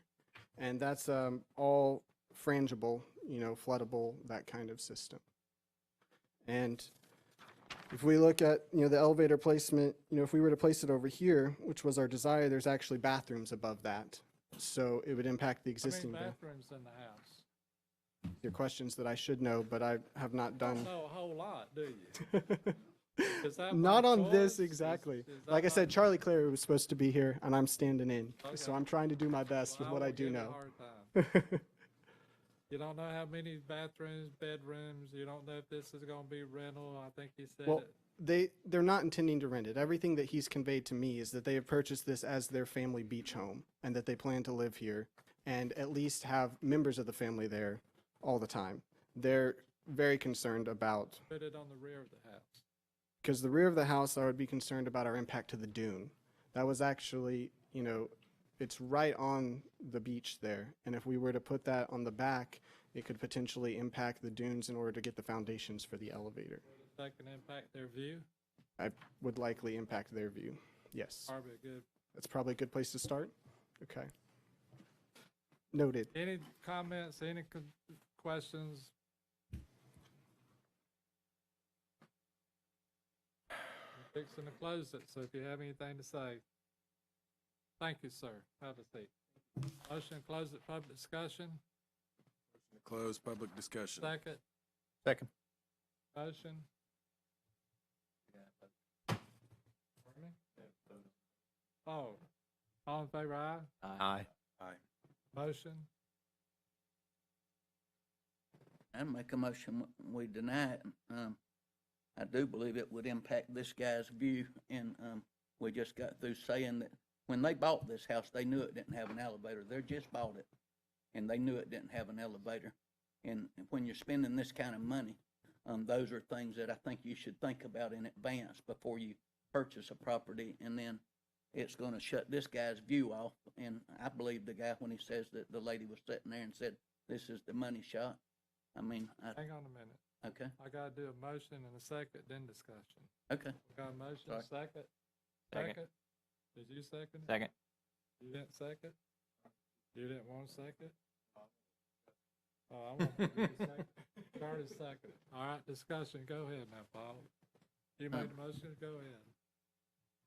[SPEAKER 9] And that's all frangible, floodable, that kind of system. And if we look at, the elevator placement, if we were to place it over here, which was our desire, there's actually bathrooms above that. So it would impact the existing.
[SPEAKER 1] How many bathrooms in the house?
[SPEAKER 9] Your questions that I should know, but I have not done.
[SPEAKER 1] You don't know a whole lot, do you? Is that
[SPEAKER 9] not on
[SPEAKER 1] choice?
[SPEAKER 9] This exactly.
[SPEAKER 1] Is
[SPEAKER 9] Like I said, Charlie Clary was supposed to be here, and I'm standing in.
[SPEAKER 1] Okay.
[SPEAKER 9] So I'm trying to do my best with what I do know.
[SPEAKER 1] You don't know how many bathrooms, bedrooms, you don't know if this is going to be rental, I think you said
[SPEAKER 9] Well,
[SPEAKER 1] it.
[SPEAKER 9] they're not intending to rent it. Everything that he's conveyed to me is that they have purchased this as their family beach home, and that they plan to live here and at least have members of the family there all the time. They're very concerned about.
[SPEAKER 1] Put it on the rear of the house.
[SPEAKER 9] Because the rear of the house, I would be concerned about our impact to the dune. That was actually, it's right on the beach there. And if we were to put that on the back, it could potentially impact the dunes in order to get the foundations for the elevator.
[SPEAKER 1] That can impact their view?
[SPEAKER 9] I would likely impact their view, yes.
[SPEAKER 1] Probably good.
[SPEAKER 9] That's probably a good place to start. Okay. Noted.
[SPEAKER 1] Any comments, any questions? I'm fixing to close it, so if you have anything to say. Thank you, sir. Have a seat. Motion to close it, public discussion.
[SPEAKER 6] Close public discussion.
[SPEAKER 1] Second.
[SPEAKER 4] Second.
[SPEAKER 1] Motion. Pardon me? Oh, all in favor, aye?
[SPEAKER 4] Aye.
[SPEAKER 1] Motion.
[SPEAKER 3] I make a motion, we deny it. I do believe it would impact this guy's view, and we just got through saying that when they bought this house, they knew it didn't have an elevator. They just bought it, and they knew it didn't have an elevator. And when you're spending this kind of money, those are things that I think you should think about in advance before you purchase a property, and then it's going to shut this guy's view off. And I believe the guy when he says that the lady was sitting there and said, "This is the money shot." I mean,
[SPEAKER 1] Hang on a minute.
[SPEAKER 3] Okay.
[SPEAKER 1] I gotta do a motion and a second, then discussion.
[SPEAKER 3] Okay.
[SPEAKER 1] Got a motion,
[SPEAKER 3] Sorry.
[SPEAKER 1] second?
[SPEAKER 2] Second.
[SPEAKER 1] Did you second?
[SPEAKER 2] Second.
[SPEAKER 1] You didn't second? You didn't want a second? Oh, I want to do a second. Charlie second. All right, discussion, go ahead now, Paul. You made the motion, go ahead.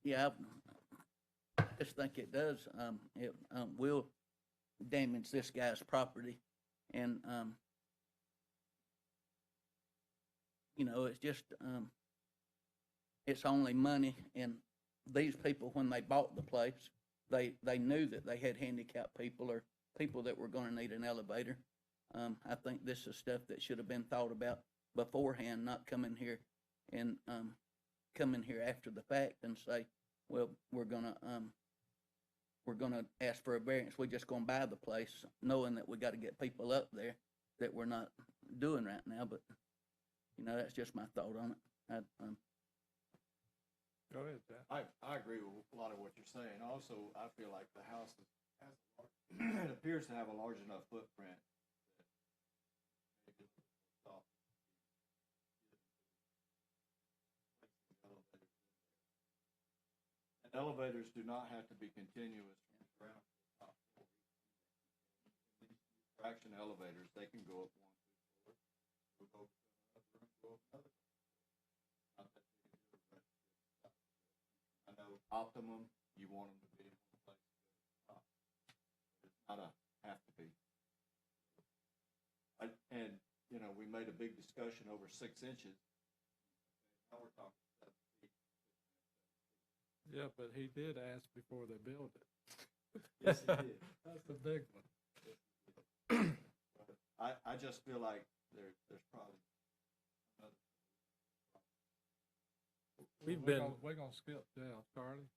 [SPEAKER 3] Yeah, I just think it does. It will damage this guy's property, and it's just it's only money. And these people, when they bought the place, they knew that they had handicapped people or people that were going to need an elevator, I think this is stuff that should have been thought about beforehand, not come in here and, come in here after the fact and say, well, we're gonna ask for a variance. We're just gonna buy the place, knowing that we gotta get people up there that we're not doing right now, but, you know, that's just my thought on it.
[SPEAKER 1] Go ahead, Jack.
[SPEAKER 16] I agree with a lot of what you're saying. Also, I feel like the house it appears to have a large enough footprint. And elevators do not have to be continuous around the top floor. These traction elevators, they can go up 1, 2 floors, go up another room, go up another. Not that big a deal, but I know optimum, you want them to be in one place. It's not a have to be. And, you know, we made a big discussion over 6 inches. Now we're talking 7 feet.
[SPEAKER 1] Yeah, but he did ask before they built it.
[SPEAKER 16] Yes, he did.
[SPEAKER 1] That's the big one.
[SPEAKER 16] I just feel like there's probably another.
[SPEAKER 1] We're gonna skip Dale. Charlie?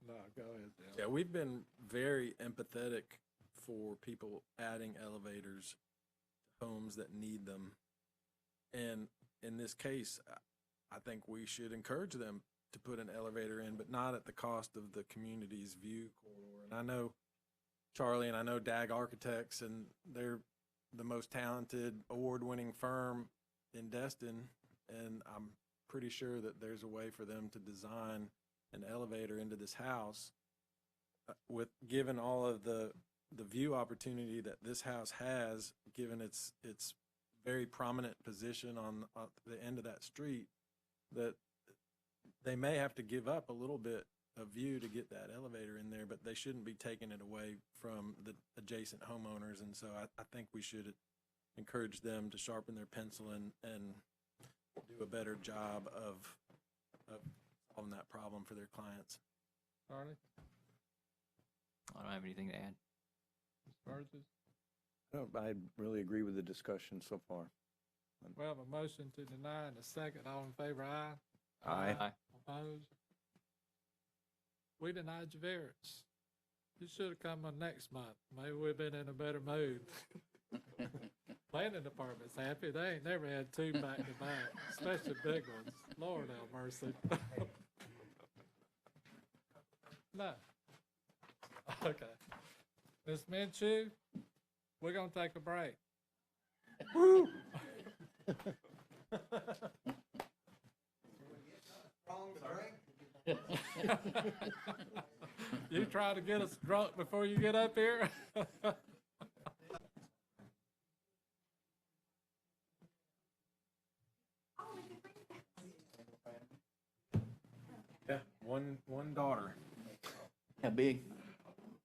[SPEAKER 1] No, go ahead, Dale.
[SPEAKER 6] Yeah, we've been very empathetic for people adding elevators to homes that need them. And in this case, I think we should encourage them to put an elevator in, but not at the cost of the community's view corridor. And I know Charlie and I know DAG Architects, and they're the most talented award-winning firm in Destin, and I'm pretty sure that there's a way for them to design an elevator into this house with, given all of the view opportunity that this house has, given its very prominent position on the end of that street, that they may have to give up a little bit of view to get that elevator in there, but they shouldn't be taking it away from the adjacent homeowners. And so I think we should encourage them to sharpen their pencil and do a better job of solving that problem for their clients.
[SPEAKER 1] Charlie?
[SPEAKER 2] I don't have anything to add.
[SPEAKER 1] Ms. Burgess?
[SPEAKER 5] No, I really agree with the discussion so far.
[SPEAKER 1] We have a motion to deny and a second. All in favor, aye?
[SPEAKER 5] Aye.
[SPEAKER 1] Opposed? We denied your variance. You should have come on next month. Maybe we've been in a better mood. Planning department's happy. They ain't never had 2 back to back, especially big ones. Lord have mercy. No. Okay. Ms. Minchew, we're gonna take a break. Woo! You try to get us drunk before you get up here?
[SPEAKER 6] Yeah, one daughter.
[SPEAKER 3] How big?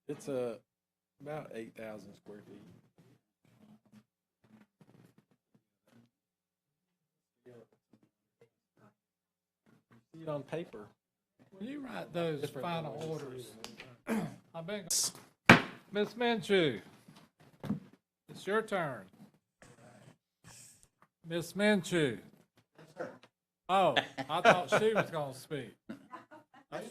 [SPEAKER 6] It's about 8,000 square feet. See it on paper.
[SPEAKER 1] When you write those final orders, I've been, Ms. Minchew, it's your turn. Ms. Minchew. Oh, I thought she was gonna speak.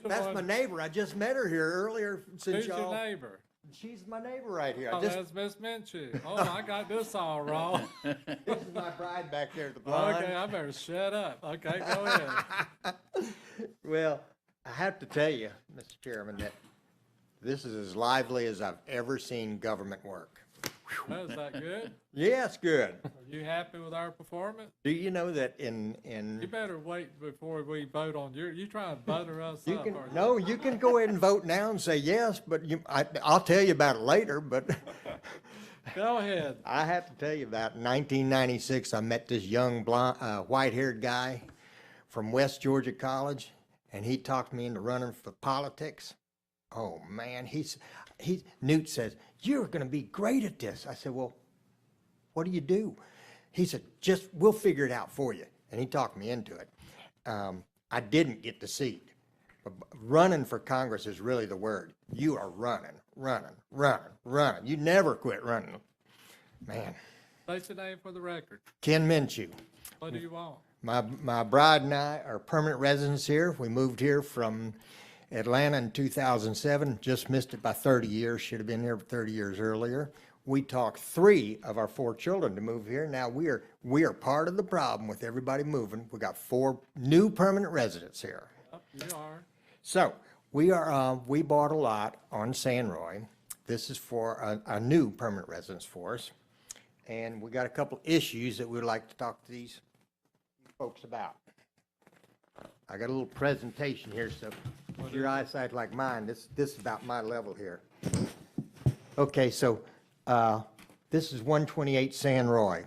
[SPEAKER 14] That's my neighbor. I just met her here earlier since
[SPEAKER 1] Who's
[SPEAKER 14] y'all.
[SPEAKER 1] your neighbor?
[SPEAKER 14] She's my neighbor right here.
[SPEAKER 1] Oh, that's Miss Minchew. Oh, I got this all wrong.
[SPEAKER 14] This is my bride back there, the blonde.
[SPEAKER 1] Okay, I better shut up. Okay, go ahead.
[SPEAKER 14] Well, I have to tell you, Mr. Chairman, that this is as lively as I've ever seen government work.
[SPEAKER 1] Oh, is that good?
[SPEAKER 14] Yes, good.
[SPEAKER 1] Are you happy with our performance?
[SPEAKER 14] Do you know that
[SPEAKER 1] You better wait before we vote on you trying to butter us
[SPEAKER 14] you
[SPEAKER 1] up,
[SPEAKER 14] can,
[SPEAKER 1] are you?
[SPEAKER 14] no, you can go ahead and vote now and say yes, but I'll tell you about it later, but.
[SPEAKER 1] Go ahead.
[SPEAKER 14] I have to tell you about 1996, I met this young blonde, white-haired guy from West Georgia College, and he talked me into running for politics. Oh, man, Newt says, "You're going to be great at this." I said, "Well, what do you do?" He said, "We'll figure it out for you." And he talked me into it. I didn't get the seat. But running for Congress is really the word. You are running. You never quit running. Man,
[SPEAKER 1] State your name for the record.
[SPEAKER 14] Ken Minchew.
[SPEAKER 1] What do you want?
[SPEAKER 14] My bride and I are permanent residents here. We moved here from Atlanta in 2007, just missed it by 30 years, should have been here 30 years earlier. We talked 3 of our 4 children to move here. Now we are part of the problem with everybody moving. We got 4 new permanent residents here.
[SPEAKER 1] You are.
[SPEAKER 14] So we bought a lot on San Roy. This is for a new permanent residence for us. And we got a couple issues that we'd like to talk to these folks about. I got a little presentation here, so if your eyesight like mine, this is about my level here. Okay, so this is 128 San Roy.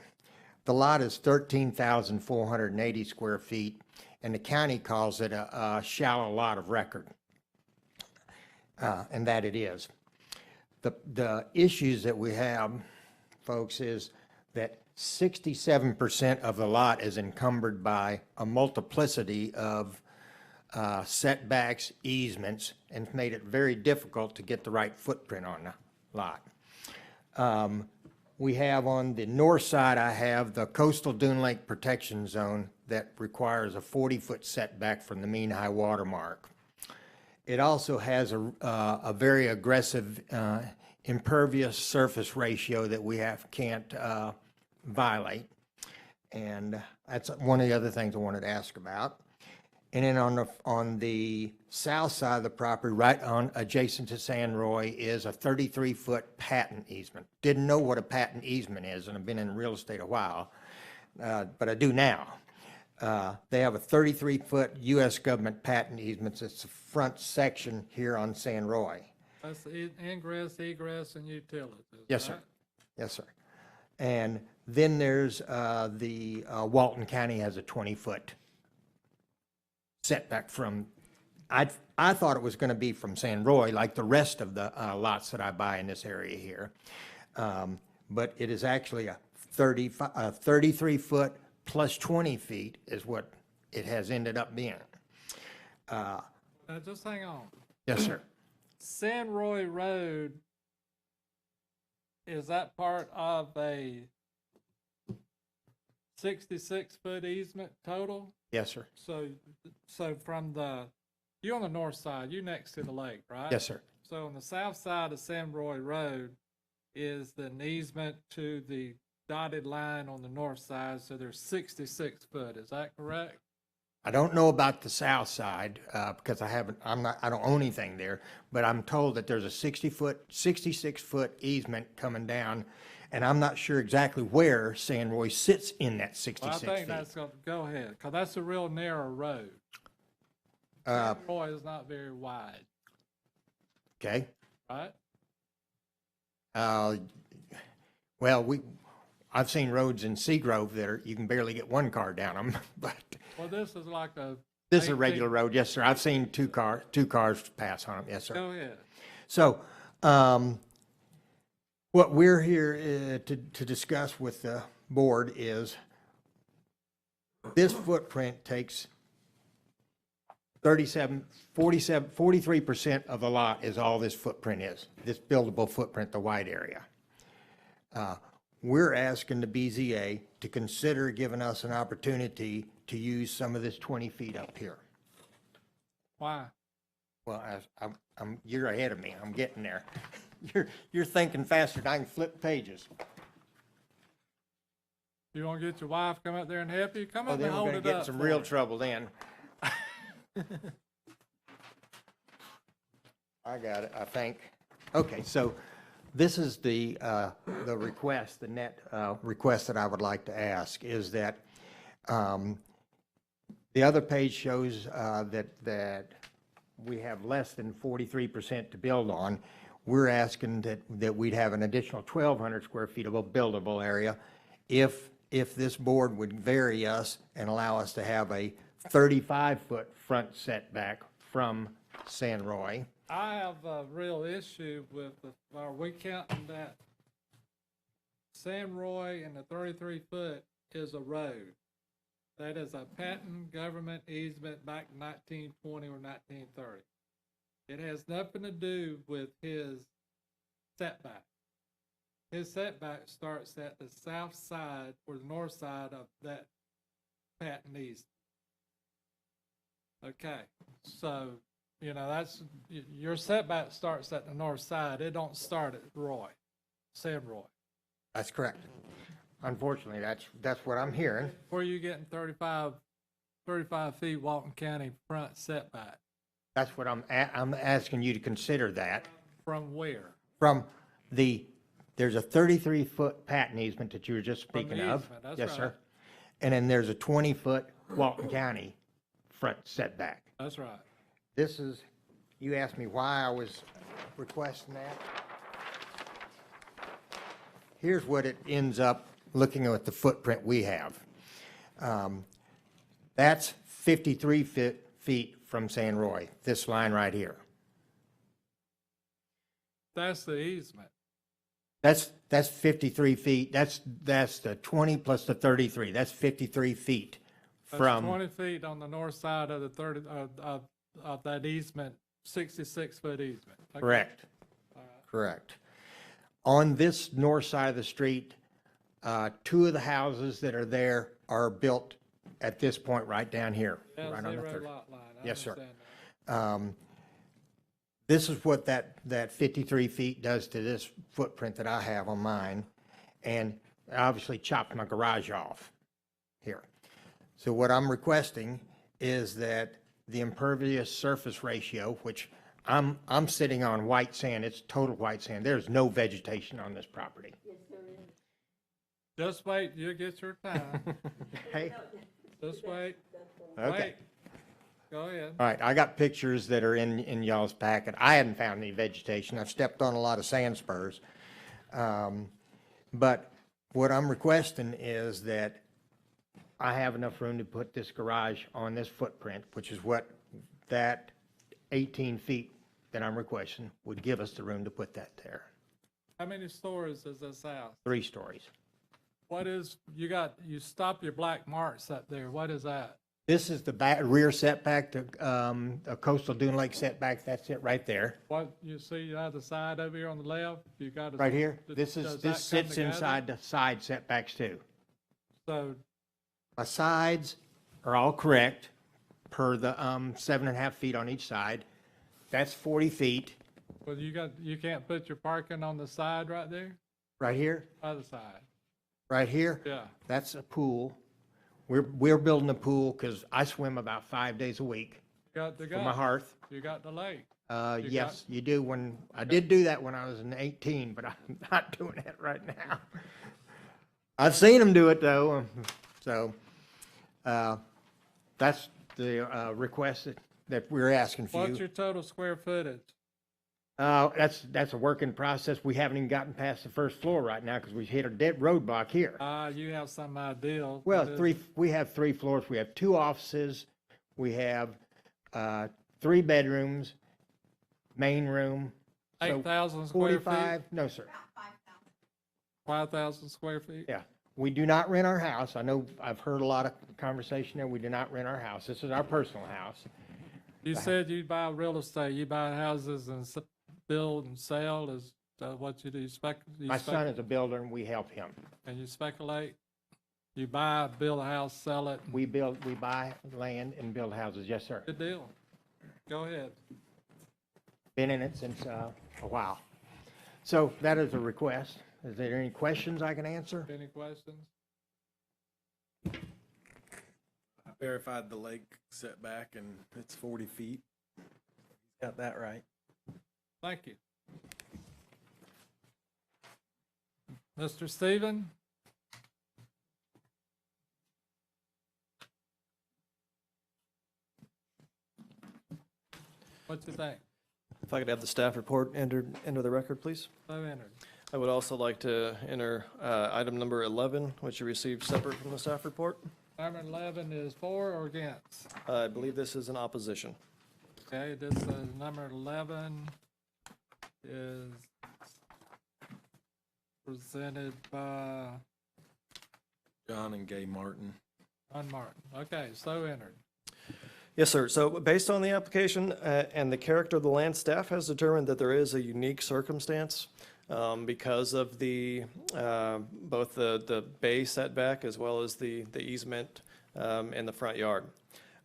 [SPEAKER 14] The lot is 13,480 square feet, and the county calls it a shallow lot of record, and that it is. The issues that we have, folks, is that 67% of the lot is encumbered by a multiplicity of setbacks, easements, and made it very difficult to get the right footprint on the lot. We have on the north side, I have the coastal dune lake protection zone that requires a 40-foot setback from the mean high water mark. It also has a very aggressive impervious surface ratio that we can't violate. And that's one of the other things I wanted to ask about. And then on the south side of the property, right on adjacent to San Roy, is a 33-foot patent easement. Didn't know what a patent easement is, and I've been in real estate a while, but I do now. They have a 33-foot U.S. government patent easement. It's the front section here on San Roy.
[SPEAKER 1] That's the ingress, egress, and utilities.
[SPEAKER 14] Yes, sir. Yes, sir. And then there's the Walton County has a 20-foot setback from, I thought it was going to be from San Roy, like the rest of the lots that I buy in this area here. But it is actually a 33-foot plus 20 feet is what it has ended up being.
[SPEAKER 1] Now, just hang on.
[SPEAKER 14] Yes, sir.
[SPEAKER 1] San Roy Road, is that part of a 66-foot easement total?
[SPEAKER 14] Yes, sir.
[SPEAKER 1] So from you're on the north side, you next to the lake, right?
[SPEAKER 14] Yes, sir.
[SPEAKER 1] So on the south side of San Roy Road is the easement to the dotted line on the north side, so there's 66 foot, is that correct?
[SPEAKER 14] I don't know about the south side because I don't own anything there, but I'm told that there's a 66-foot easement coming down, and I'm not sure exactly where San Roy sits in that 66 feet.
[SPEAKER 1] I think that's go ahead, because that's a real narrow road. San Roy is not very wide.
[SPEAKER 14] Okay.
[SPEAKER 1] Right?
[SPEAKER 14] Well, I've seen roads in Seagrove that you can barely get one car down them, but.
[SPEAKER 1] Well, this is like
[SPEAKER 14] This is a regular road, yes, sir. I've seen two cars pass on them, yes, sir.
[SPEAKER 1] Go ahead.
[SPEAKER 14] So, what we're here to discuss with the board is this footprint takes 43% of the lot is all this footprint is, this buildable footprint, the white area. We're asking the BZA to consider giving us an opportunity to use some of this 20 feet up here.
[SPEAKER 1] Why?
[SPEAKER 14] Well, you're ahead of me. I'm getting there. You're thinking faster than I can flip pages.
[SPEAKER 1] You want to get your wife come up there and help you? Come up
[SPEAKER 14] Then
[SPEAKER 1] and
[SPEAKER 14] we're
[SPEAKER 1] hold
[SPEAKER 14] going
[SPEAKER 1] it
[SPEAKER 14] to
[SPEAKER 1] up.
[SPEAKER 14] get some real trouble then. I got it, I think. Okay, so this is the request, the net request that I would like to ask is that the other page shows that we have less than 43% to build on. We're asking that we'd have an additional 1,200 square feet of a buildable area if this board would vary us and allow us to have a 35-foot front setback from San Roy.
[SPEAKER 1] I have a real issue with are we counting that San Roy and the 33 foot is a road. That is a patent government easement back in 1920 or 1930. It has nothing to do with his setback. His setback starts at the south side or the north side of that patent easement. Okay, so, you know, your setback starts at the north side. It don't start at Roy, Sam Roy.
[SPEAKER 14] That's correct. Unfortunately, that's what I'm hearing.
[SPEAKER 1] Where you getting 35 feet Walton County front setback?
[SPEAKER 14] That's what I'm asking you to consider that.
[SPEAKER 1] From where?
[SPEAKER 14] From there's a 33-foot patent easement that you were just
[SPEAKER 1] From the
[SPEAKER 14] speaking of.
[SPEAKER 1] easement, that's
[SPEAKER 14] Yes,
[SPEAKER 1] right.
[SPEAKER 14] sir. And then there's a 20-foot Walton County front setback.
[SPEAKER 1] That's right.
[SPEAKER 14] This is, you asked me why I was requesting that. Here's what it ends up looking at the footprint we have. That's 53 feet from San Roy, this line right here.
[SPEAKER 1] That's the easement.
[SPEAKER 14] That's 53 feet. That's the 20 plus the 33. That's 53 feet
[SPEAKER 1] That's
[SPEAKER 14] from.
[SPEAKER 1] 20 feet on the north side of the of that easement, 66-foot easement. Okay.
[SPEAKER 14] Correct. Correct. On this north side of the street, two of the houses that are there are built at this point right down here,
[SPEAKER 1] Yeah,
[SPEAKER 14] right on the
[SPEAKER 1] zero
[SPEAKER 14] third.
[SPEAKER 1] lot line. I
[SPEAKER 14] Yes, sir.
[SPEAKER 1] understand
[SPEAKER 14] This is what that 53 feet does to this footprint that I have on mine, and obviously chopped my garage off here. So what I'm requesting is that the impervious surface ratio, which I'm sitting on white sand, it's total white sand. There's no vegetation on this property.
[SPEAKER 1] Just wait, you'll get your time.
[SPEAKER 14] Hey,
[SPEAKER 1] Just wait.
[SPEAKER 14] Okay.
[SPEAKER 1] Wait. Go ahead.
[SPEAKER 14] all right, I got pictures that are in y'all's packet. I hadn't found any vegetation. I've stepped on a lot of sand spurs. But what I'm requesting is that I have enough room to put this garage on this footprint, which is what that 18 feet that I'm requesting would give us the room to put that there.
[SPEAKER 1] How many stories is this house?
[SPEAKER 14] 3 stories.
[SPEAKER 1] What is, you stop your black marks up there. What is that?
[SPEAKER 14] This is the rear setback, the coastal dune lake setback. That's it right there.
[SPEAKER 1] What, you see the other side over here on the left? You got it.
[SPEAKER 14] Right here.
[SPEAKER 1] Does
[SPEAKER 14] This
[SPEAKER 1] that come
[SPEAKER 14] sits
[SPEAKER 1] together?
[SPEAKER 14] inside the side setbacks too.
[SPEAKER 1] So,
[SPEAKER 14] My sides are all correct per the 7.5 feet on each side. That's 40 feet
[SPEAKER 1] well, you can't put your parking on the side right there?
[SPEAKER 14] right here,
[SPEAKER 1] Other side.
[SPEAKER 14] right here.
[SPEAKER 1] Yeah.
[SPEAKER 14] That's a pool. We're building a pool because I swim about 5 days a week
[SPEAKER 1] Got the
[SPEAKER 14] for my
[SPEAKER 1] gut.
[SPEAKER 14] hearth.
[SPEAKER 1] You got the lake. You
[SPEAKER 14] Yes, you do. I did do that when I was 18, but I'm not doing that right now. I've seen them do it though. So that's the request that we're asking for
[SPEAKER 1] What's
[SPEAKER 14] you.
[SPEAKER 1] your total square footage?
[SPEAKER 14] That's a work in process. We haven't even gotten past the first floor right now because we hit a dead roadblock here.
[SPEAKER 1] You have some idea.
[SPEAKER 14] Well,
[SPEAKER 1] What is it?
[SPEAKER 14] we have 3 floors. We have 2 offices. We have 3 bedrooms, main room. So
[SPEAKER 1] 8,000 square feet?
[SPEAKER 14] 45, no, sir.
[SPEAKER 1] 5,000 square feet?
[SPEAKER 14] Yeah. We do not rent our house. I know I've heard a lot of conversation there. We do not rent our house. This is our personal house.
[SPEAKER 1] You said you buy real estate. You buy houses and build and sell. Is that what you do?
[SPEAKER 14] My son is a builder and we help him.
[SPEAKER 1] And you speculate? You buy, build a house, sell it?
[SPEAKER 14] We buy land and build houses. Yes, sir.
[SPEAKER 1] Good deal. Go ahead.
[SPEAKER 14] Been in it since a while. So that is a request. Is there any questions I can answer?
[SPEAKER 1] Any questions?
[SPEAKER 6] I verified the lake setback and it's 40 feet. Got that right.
[SPEAKER 1] Thank you. Mr. Stephen? What you think?
[SPEAKER 7] If I could have the staff report entered into the record, please.
[SPEAKER 1] So entered.
[SPEAKER 7] I would also like to enter item number 11, which you received separate from the staff report.
[SPEAKER 1] Number 11 is for or against?
[SPEAKER 7] I believe this is in opposition.
[SPEAKER 1] Okay, this number 11 is presented by
[SPEAKER 6] John and Gay Martin.
[SPEAKER 1] John Martin. Okay, so entered.
[SPEAKER 7] Yes, sir. So based on the application and the character of the land, staff has determined that there is a unique circumstance because of the, both the bay setback as well as the easement in the front yard.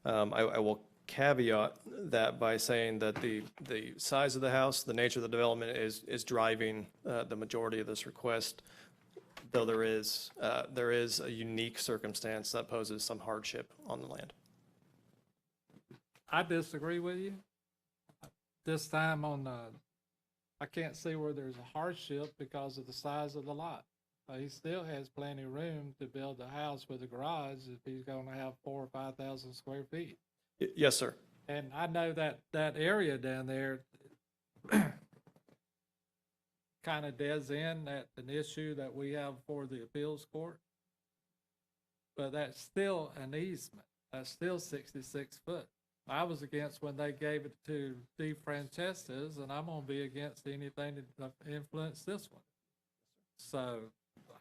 [SPEAKER 7] I will caveat that by saying that the size of the house, the nature of the development is driving the majority of this request, though there is a unique circumstance that poses some hardship on the land.
[SPEAKER 1] I disagree with you. This time I can't see where there's a hardship because of the size of the lot. He still has plenty of room to build a house with a garage if he's gonna have 4,000 or 5,000 square feet.
[SPEAKER 7] Yes, sir.
[SPEAKER 1] And I know that area down there kind of does end at an issue that we have for the appeals court. But that's still an easement. That's still 66 foot. I was against when they gave it to D. Francesca's, and I'm gonna be against anything that influenced this one. So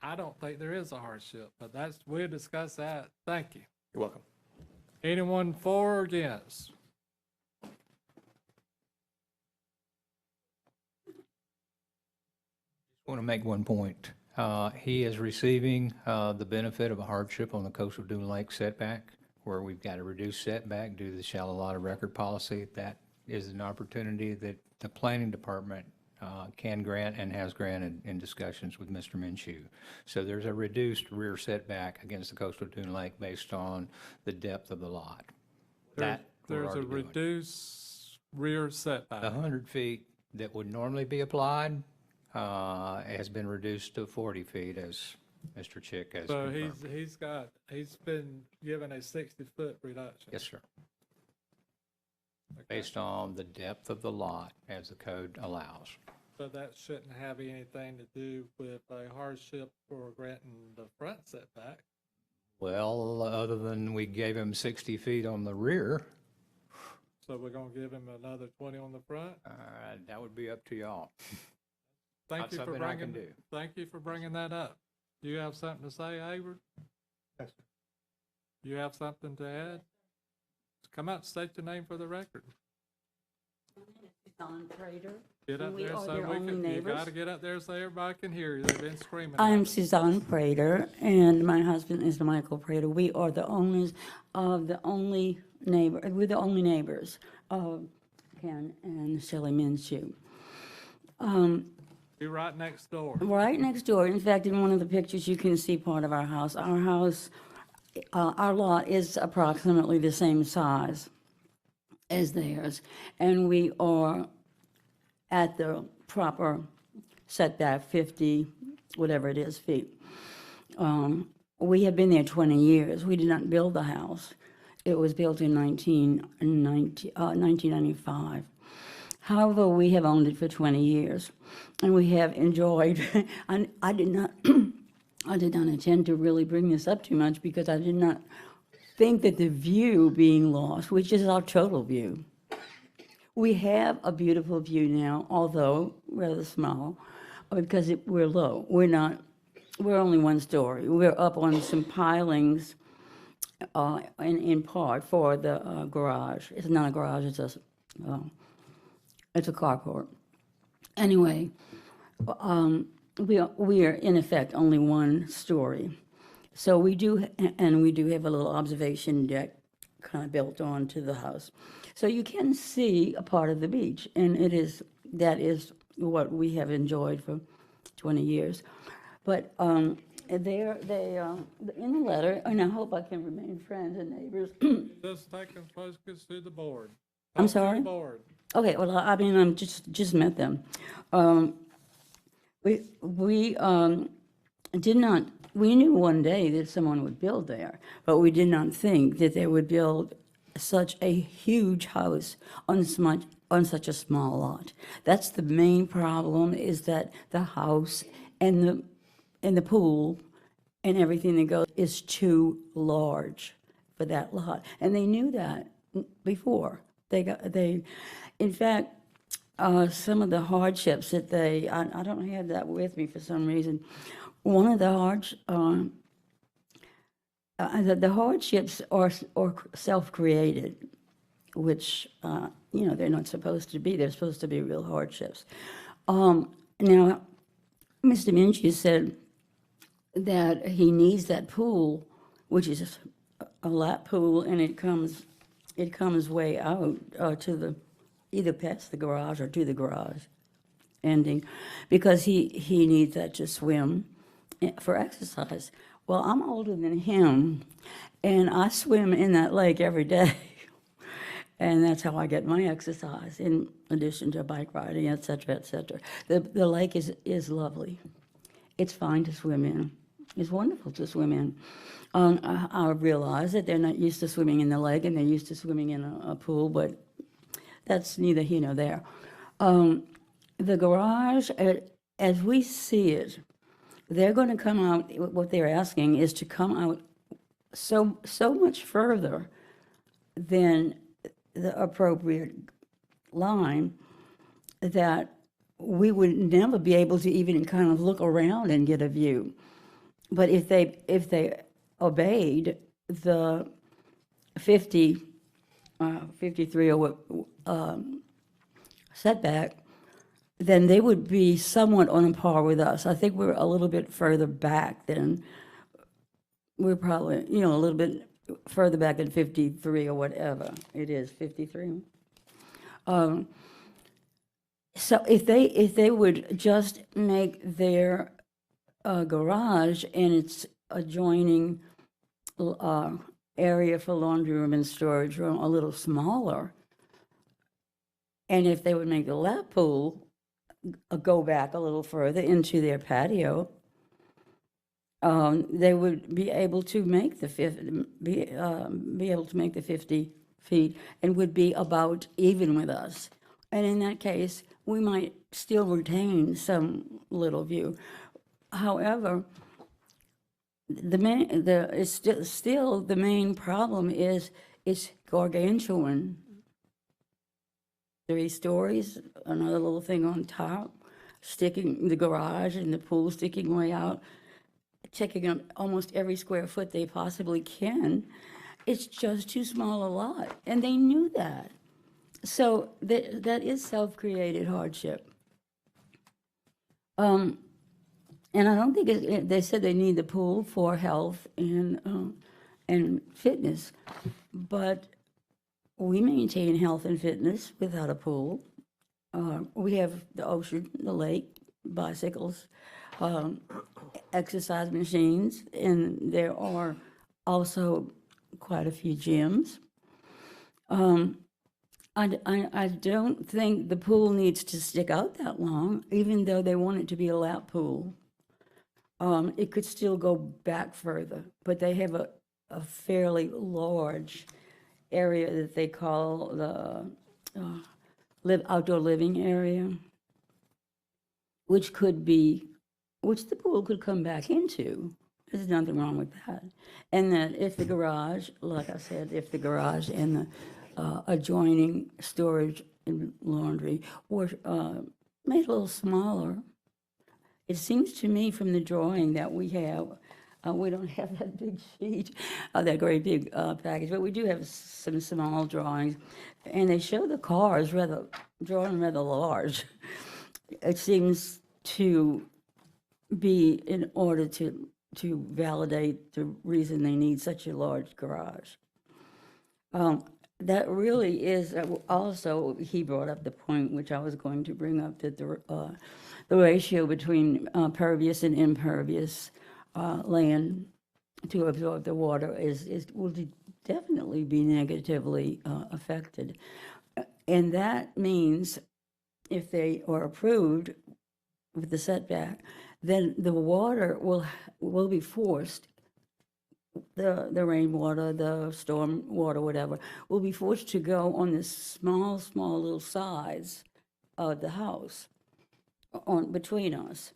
[SPEAKER 1] I don't think there is a hardship, but we'll discuss that. Thank you.
[SPEAKER 7] You're welcome.
[SPEAKER 1] Anyone for or against?
[SPEAKER 11] I want to make one point. He is receiving the benefit of a hardship on the coastal dune lake setback, where we've got a reduced setback due to the shallow lot of record policy. That is an opportunity that the planning department can grant and has granted in discussions with Mr. Minchew. So there's a reduced rear setback against the coastal dune lake based on the depth of the lot. That we're
[SPEAKER 1] There's a
[SPEAKER 11] already doing.
[SPEAKER 1] reduced rear setback.
[SPEAKER 11] 100 feet that would normally be applied has been reduced to 40 feet, as Mr. Chick has
[SPEAKER 1] So
[SPEAKER 11] confirmed.
[SPEAKER 1] he's been given a 60-foot reduction.
[SPEAKER 11] Yes, sir. Based on the depth of the lot as the code allows.
[SPEAKER 1] But that shouldn't have anything to do with a hardship for granting the front setback.
[SPEAKER 11] Well, other than we gave him 60 feet on the rear,
[SPEAKER 1] So we're gonna give him another 20 on the front?
[SPEAKER 11] that would be up to y'all.
[SPEAKER 1] Thank
[SPEAKER 11] Not
[SPEAKER 1] you for
[SPEAKER 11] something I can
[SPEAKER 1] bringing,
[SPEAKER 11] do.
[SPEAKER 1] thank you for bringing that up. Do you have something to say, Hayward?
[SPEAKER 16] Yes, sir.
[SPEAKER 1] You have something to add? Come out and state your name for the record.
[SPEAKER 22] Don Prater.
[SPEAKER 1] Get up
[SPEAKER 22] And we
[SPEAKER 1] there
[SPEAKER 22] are
[SPEAKER 1] so
[SPEAKER 22] their
[SPEAKER 1] we
[SPEAKER 22] only
[SPEAKER 1] can, you
[SPEAKER 22] neighbors.
[SPEAKER 1] gotta get up there so everybody can hear you. They've been screaming.
[SPEAKER 22] I'm
[SPEAKER 1] at us.
[SPEAKER 22] Suzanne Prater, and my husband is Michael Prater. We are the owners of the only neighbor, we're the only neighbors of Ken and Shelley Minchew.
[SPEAKER 1] You're right next door.
[SPEAKER 22] Right next door. In fact, in one of the pictures, you can see part of our house. Our lot is approximately the same size as theirs, and we are at the proper setback, 50, whatever it is, feet. We have been there 20 years. We did not build the house. It was built in 1995. However, we have owned it for 20 years, and we have enjoyed, I did not intend to really bring this up too much because I did not think that the view being lost, which is our total view. We have a beautiful view now, although rather small, because we're low. We're only one story. We're up on some pilings in part for the garage. It's not a garage, it's a carport. Anyway, we are in effect only one story. So we do have a little observation deck kind of built onto the house. So you can see a part of the beach, and that is what we have enjoyed for 20 years. But in the letter, and I hope I can remain friends and neighbors.
[SPEAKER 1] Just taking focus to the board.
[SPEAKER 22] I'm
[SPEAKER 1] Talk to the
[SPEAKER 22] sorry?
[SPEAKER 1] board.
[SPEAKER 22] Okay, well, I mean, I'm just met them. We knew one day that someone would build there, but we did not think that they would build such a huge house on such a small lot. That's the main problem, is that the house and the pool and everything that goes is too large for that lot. And they knew that before. In fact, some of the hardships that I don't have that with me for some reason. One of the hardships are self-created, which, they're not supposed to be. They're supposed to be real hardships. Now, Mr. Minchew said that he needs that pool, which is a lap pool, and it comes way out to the, either past the garage or to the garage ending, because he needs that to swim for exercise. Well, I'm older than him, and I swim in that lake every day. And that's how I get my exercise, in addition to bike riding, et cetera, et cetera. The lake is lovely. It's fine to swim in. It's wonderful to swim in. I realize that they're not used to swimming in the lake, and they're used to swimming in a pool, but that's neither here nor there. The garage, as we see it, they're going to come out, what they're asking is to come out so much further than the appropriate line that we would never be able to even kind of look around and get a view. But if they obeyed the 53 or what setback, then they would be somewhat on a par with us. I think we're a little bit further back than, we're probably, a little bit further back than 53 or whatever it is, 53. So if they would just make their garage and its adjoining area for laundry room and storage room a little smaller, and if they would make the lap pool go back a little further into their patio, they would be able to make the 50 feet and would be about even with us. And in that case, we might still retain some little view. However, the main problem is it's gargantuan. 3 stories, another little thing on top, sticking the garage and the pool sticking way out, taking up almost every square foot they possibly can. It's just too small a lot, and they knew that. So that is self-created hardship. And I don't think they said they need the pool for health and fitness, but we maintain health and fitness without a pool. We have the ocean, the lake, bicycles, exercise machines, and there are also quite a few gyms. I don't think the pool needs to stick out that long, even though they want it to be a lap pool. It could still go back further, but they have a fairly large area that they call the outdoor living area, which the pool could come back into. There's nothing wrong with that. And that if the garage, like I said, if the garage and the adjoining storage and laundry were made a little smaller, it seems to me from the drawing that we have, we don't have that big sheet, that great big package, but we do have some small drawings, and they show the cars drawn rather large. It seems to be in order to validate the reason they need such a large garage. That really is, also, he brought up the point which I was going to bring up, that the ratio between pervious and impervious land to absorb the water will definitely be negatively affected. And that means if they are approved with the setback, then the water will be forced, the rainwater, the storm water, whatever, will be forced to go on this small little sides of the house between us.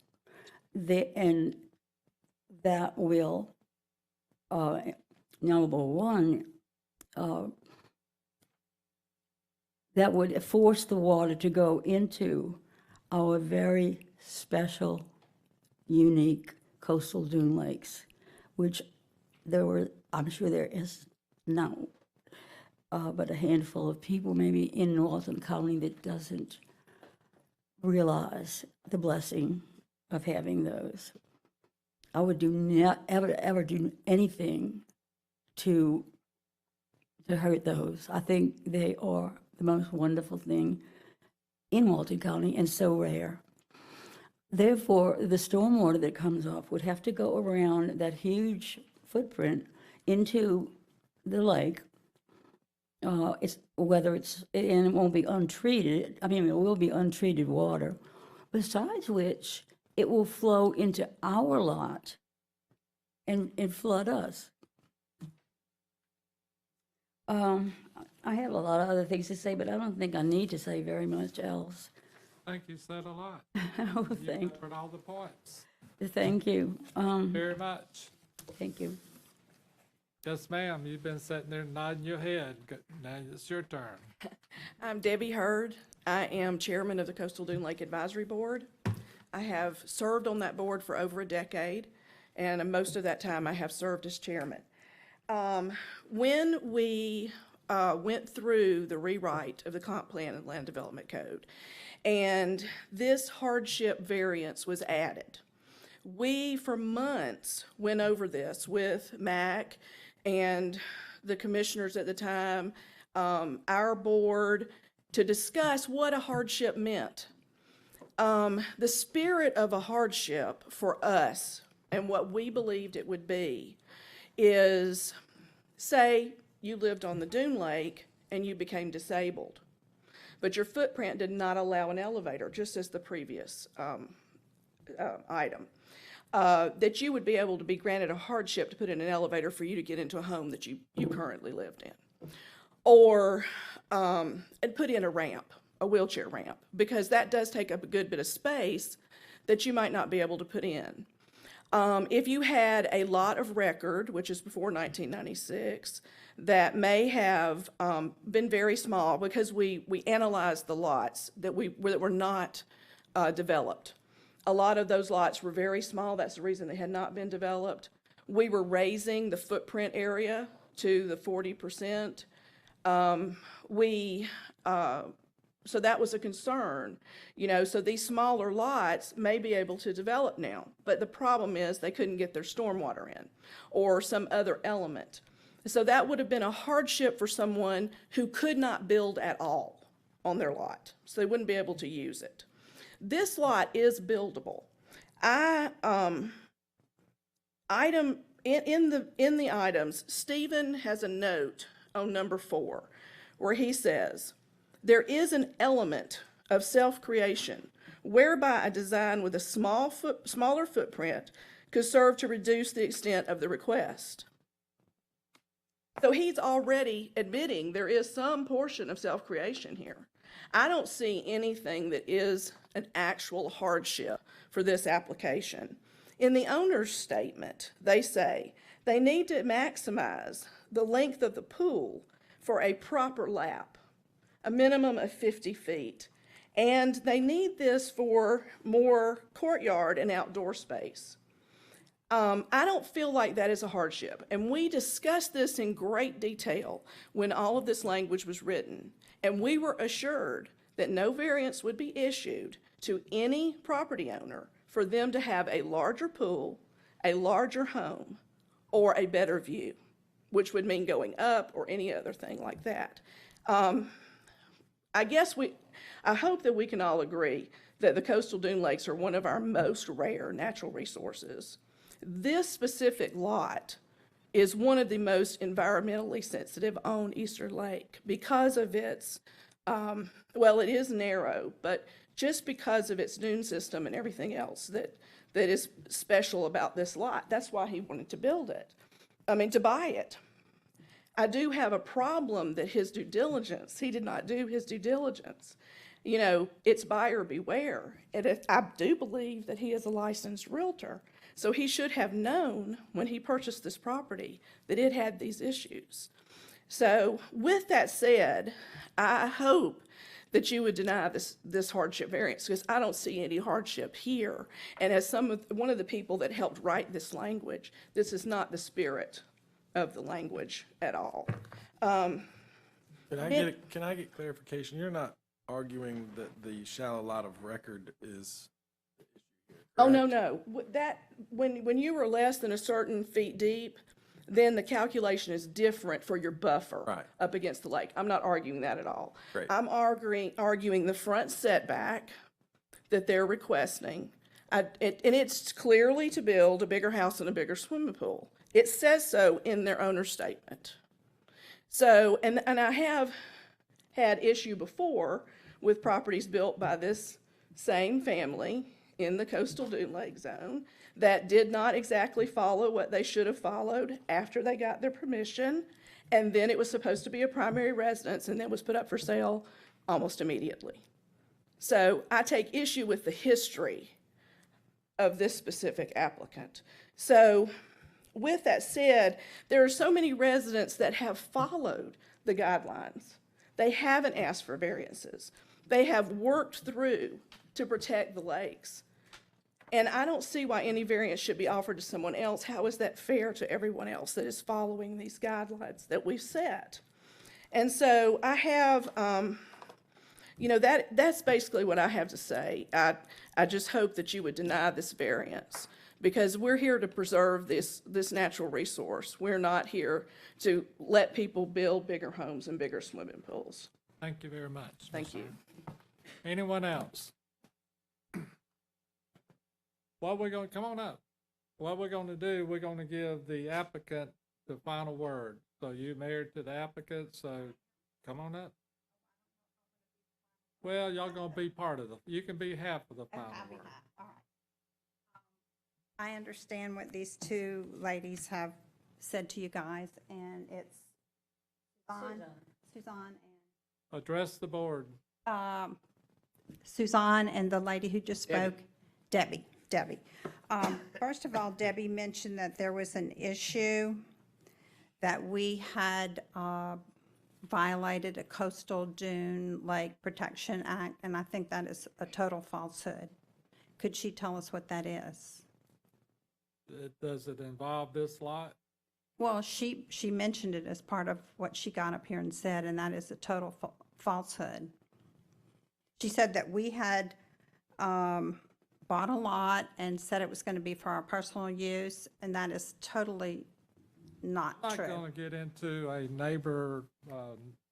[SPEAKER 22] And that will, number one, that would force the water to go into our very special, unique coastal dune lakes, which I'm sure there is now, but a handful of people maybe in Northern County that doesn't realize the blessing of having those. I would do not ever do anything to hurt those. I think they are the most wonderful thing in Walton County and so rare. Therefore, the stormwater that comes off would have to go around that huge footprint into the lake. And it won't be untreated. I mean, it will be untreated water. Besides which, it will flow into our lot and flood us. I have a lot of other things to say, but I don't think I need to say very much else.
[SPEAKER 1] I think you said a lot.
[SPEAKER 22] Oh,
[SPEAKER 1] You covered all the points.
[SPEAKER 22] Thank you.
[SPEAKER 1] Very much.
[SPEAKER 22] Thank you.
[SPEAKER 1] Yes, ma'am, you've been sitting there nodding your head. Now it's your turn.
[SPEAKER 15] I'm Debbie Hurd. I am chairman of the Coastal Dune Lake Advisory Board. I have served on that board for over a decade, and most of that time I have served as chairman. When we went through the rewrite of the comp plan and land development code, and this hardship variance was added, we for months went over this with Mac and the commissioners at the time, our board, to discuss what a hardship meant. The spirit of a hardship for us and what we believed it would be is, say you lived on the Dune Lake and you became disabled, but your footprint did not allow an elevator, just as the previous item, that you would be able to be granted a hardship to put in an elevator for you to get into a home that you currently lived in. Or and put in a ramp, a wheelchair ramp, because that does take up a good bit of space that you might not be able to put in. If you had a lot of record, which is before 1996, that may have been very small, because we analyzed the lots that were not developed. A lot of those lots were very small. That's the reason they had not been developed. We were raising the footprint area to the 40%. So that was a concern, so these smaller lots may be able to develop now, but the problem is they couldn't get their stormwater in or some other element. So that would have been a hardship for someone who could not build at all on their lot, so they wouldn't be able to use it. This lot is buildable. In the items, Stephen has a note on number 4 where he says, there is an element of self-creation whereby a design with a smaller footprint could serve to reduce the extent of the request. So he's already admitting there is some portion of self-creation here. I don't see anything that is an actual hardship for this application. In the owner's statement, they say they need to maximize the length of the pool for a proper lap, a minimum of 50 feet. And they need this for more courtyard and outdoor space. I don't feel like that is a hardship. And we discussed this in great detail when all of this language was written. And we were assured that no variance would be issued to any property owner for them to have a larger pool, a larger home, or a better view, which would mean going up or any other thing like that. I hope that we can all agree that the coastal dune lakes are one of our most rare natural resources. This specific lot is one of the most environmentally sensitive on Easter Lake because of its, it is narrow, but just because of its dune system and everything else that is special about this lot. That's why he wanted to to buy it. I do have a problem that he did not do his due diligence. It's buyer beware. And I do believe that he is a licensed realtor. So he should have known when he purchased this property that it had these issues. So with that said, I hope that you would deny this hardship variance, because I don't see any hardship here. And as one of the people that helped write this language, this is not the spirit of the language at all.
[SPEAKER 6] Can I get clarification? You're not arguing that the shallow lot of record is
[SPEAKER 15] Oh, no, no. That, when you were less than a certain feet deep, then the calculation is different for your buffer up against the lake. I'm not arguing that at all.
[SPEAKER 6] Great.
[SPEAKER 15] I'm arguing the front setback that they're requesting. And it's clearly to build a bigger house and a bigger swimming pool. It says so in their owner's statement. So, and I have had issue before with properties built by this same family in the coastal dune lake zone that did not exactly follow what they should have followed after they got their permission. And then it was supposed to be a primary residence and then was put up for sale almost immediately. So I take issue with the history of this specific applicant. So with that said, there are so many residents that have followed the guidelines. They haven't asked for variances. They have worked through to protect the lakes. And I don't see why any variance should be offered to someone else. How is that fair to everyone else that is following these guidelines that we've set? And so I have, that's basically what I have to say. I just hope that you would deny this variance because we're here to preserve this natural resource. We're not here to let people build bigger homes and bigger swimming pools.
[SPEAKER 1] Thank you very much.
[SPEAKER 15] Thank you.
[SPEAKER 1] Anyone else? Come on up. What we're going to do, we're going to give the applicant the final word. So you married to the applicant, so come on up. Well, y'all going to be part of you can be half of the final word.
[SPEAKER 13] All right. I understand what these two ladies have said to you guys, and it's Suzanne
[SPEAKER 1] Address the board.
[SPEAKER 13] and Suzanne and the lady who just spoke, Debbie. First of all, Debbie mentioned that there was an issue that we had violated a Coastal Dune Lake Protection Act, and I think that is a total falsehood. Could she tell us what that is?
[SPEAKER 1] Does it involve this lot?
[SPEAKER 13] Well, she mentioned it as part of what she got up here and said, and that is a total falsehood. She said that we had bought a lot and said it was going to be for our personal use, and that is totally not true.
[SPEAKER 1] I'm not going to get into a neighbor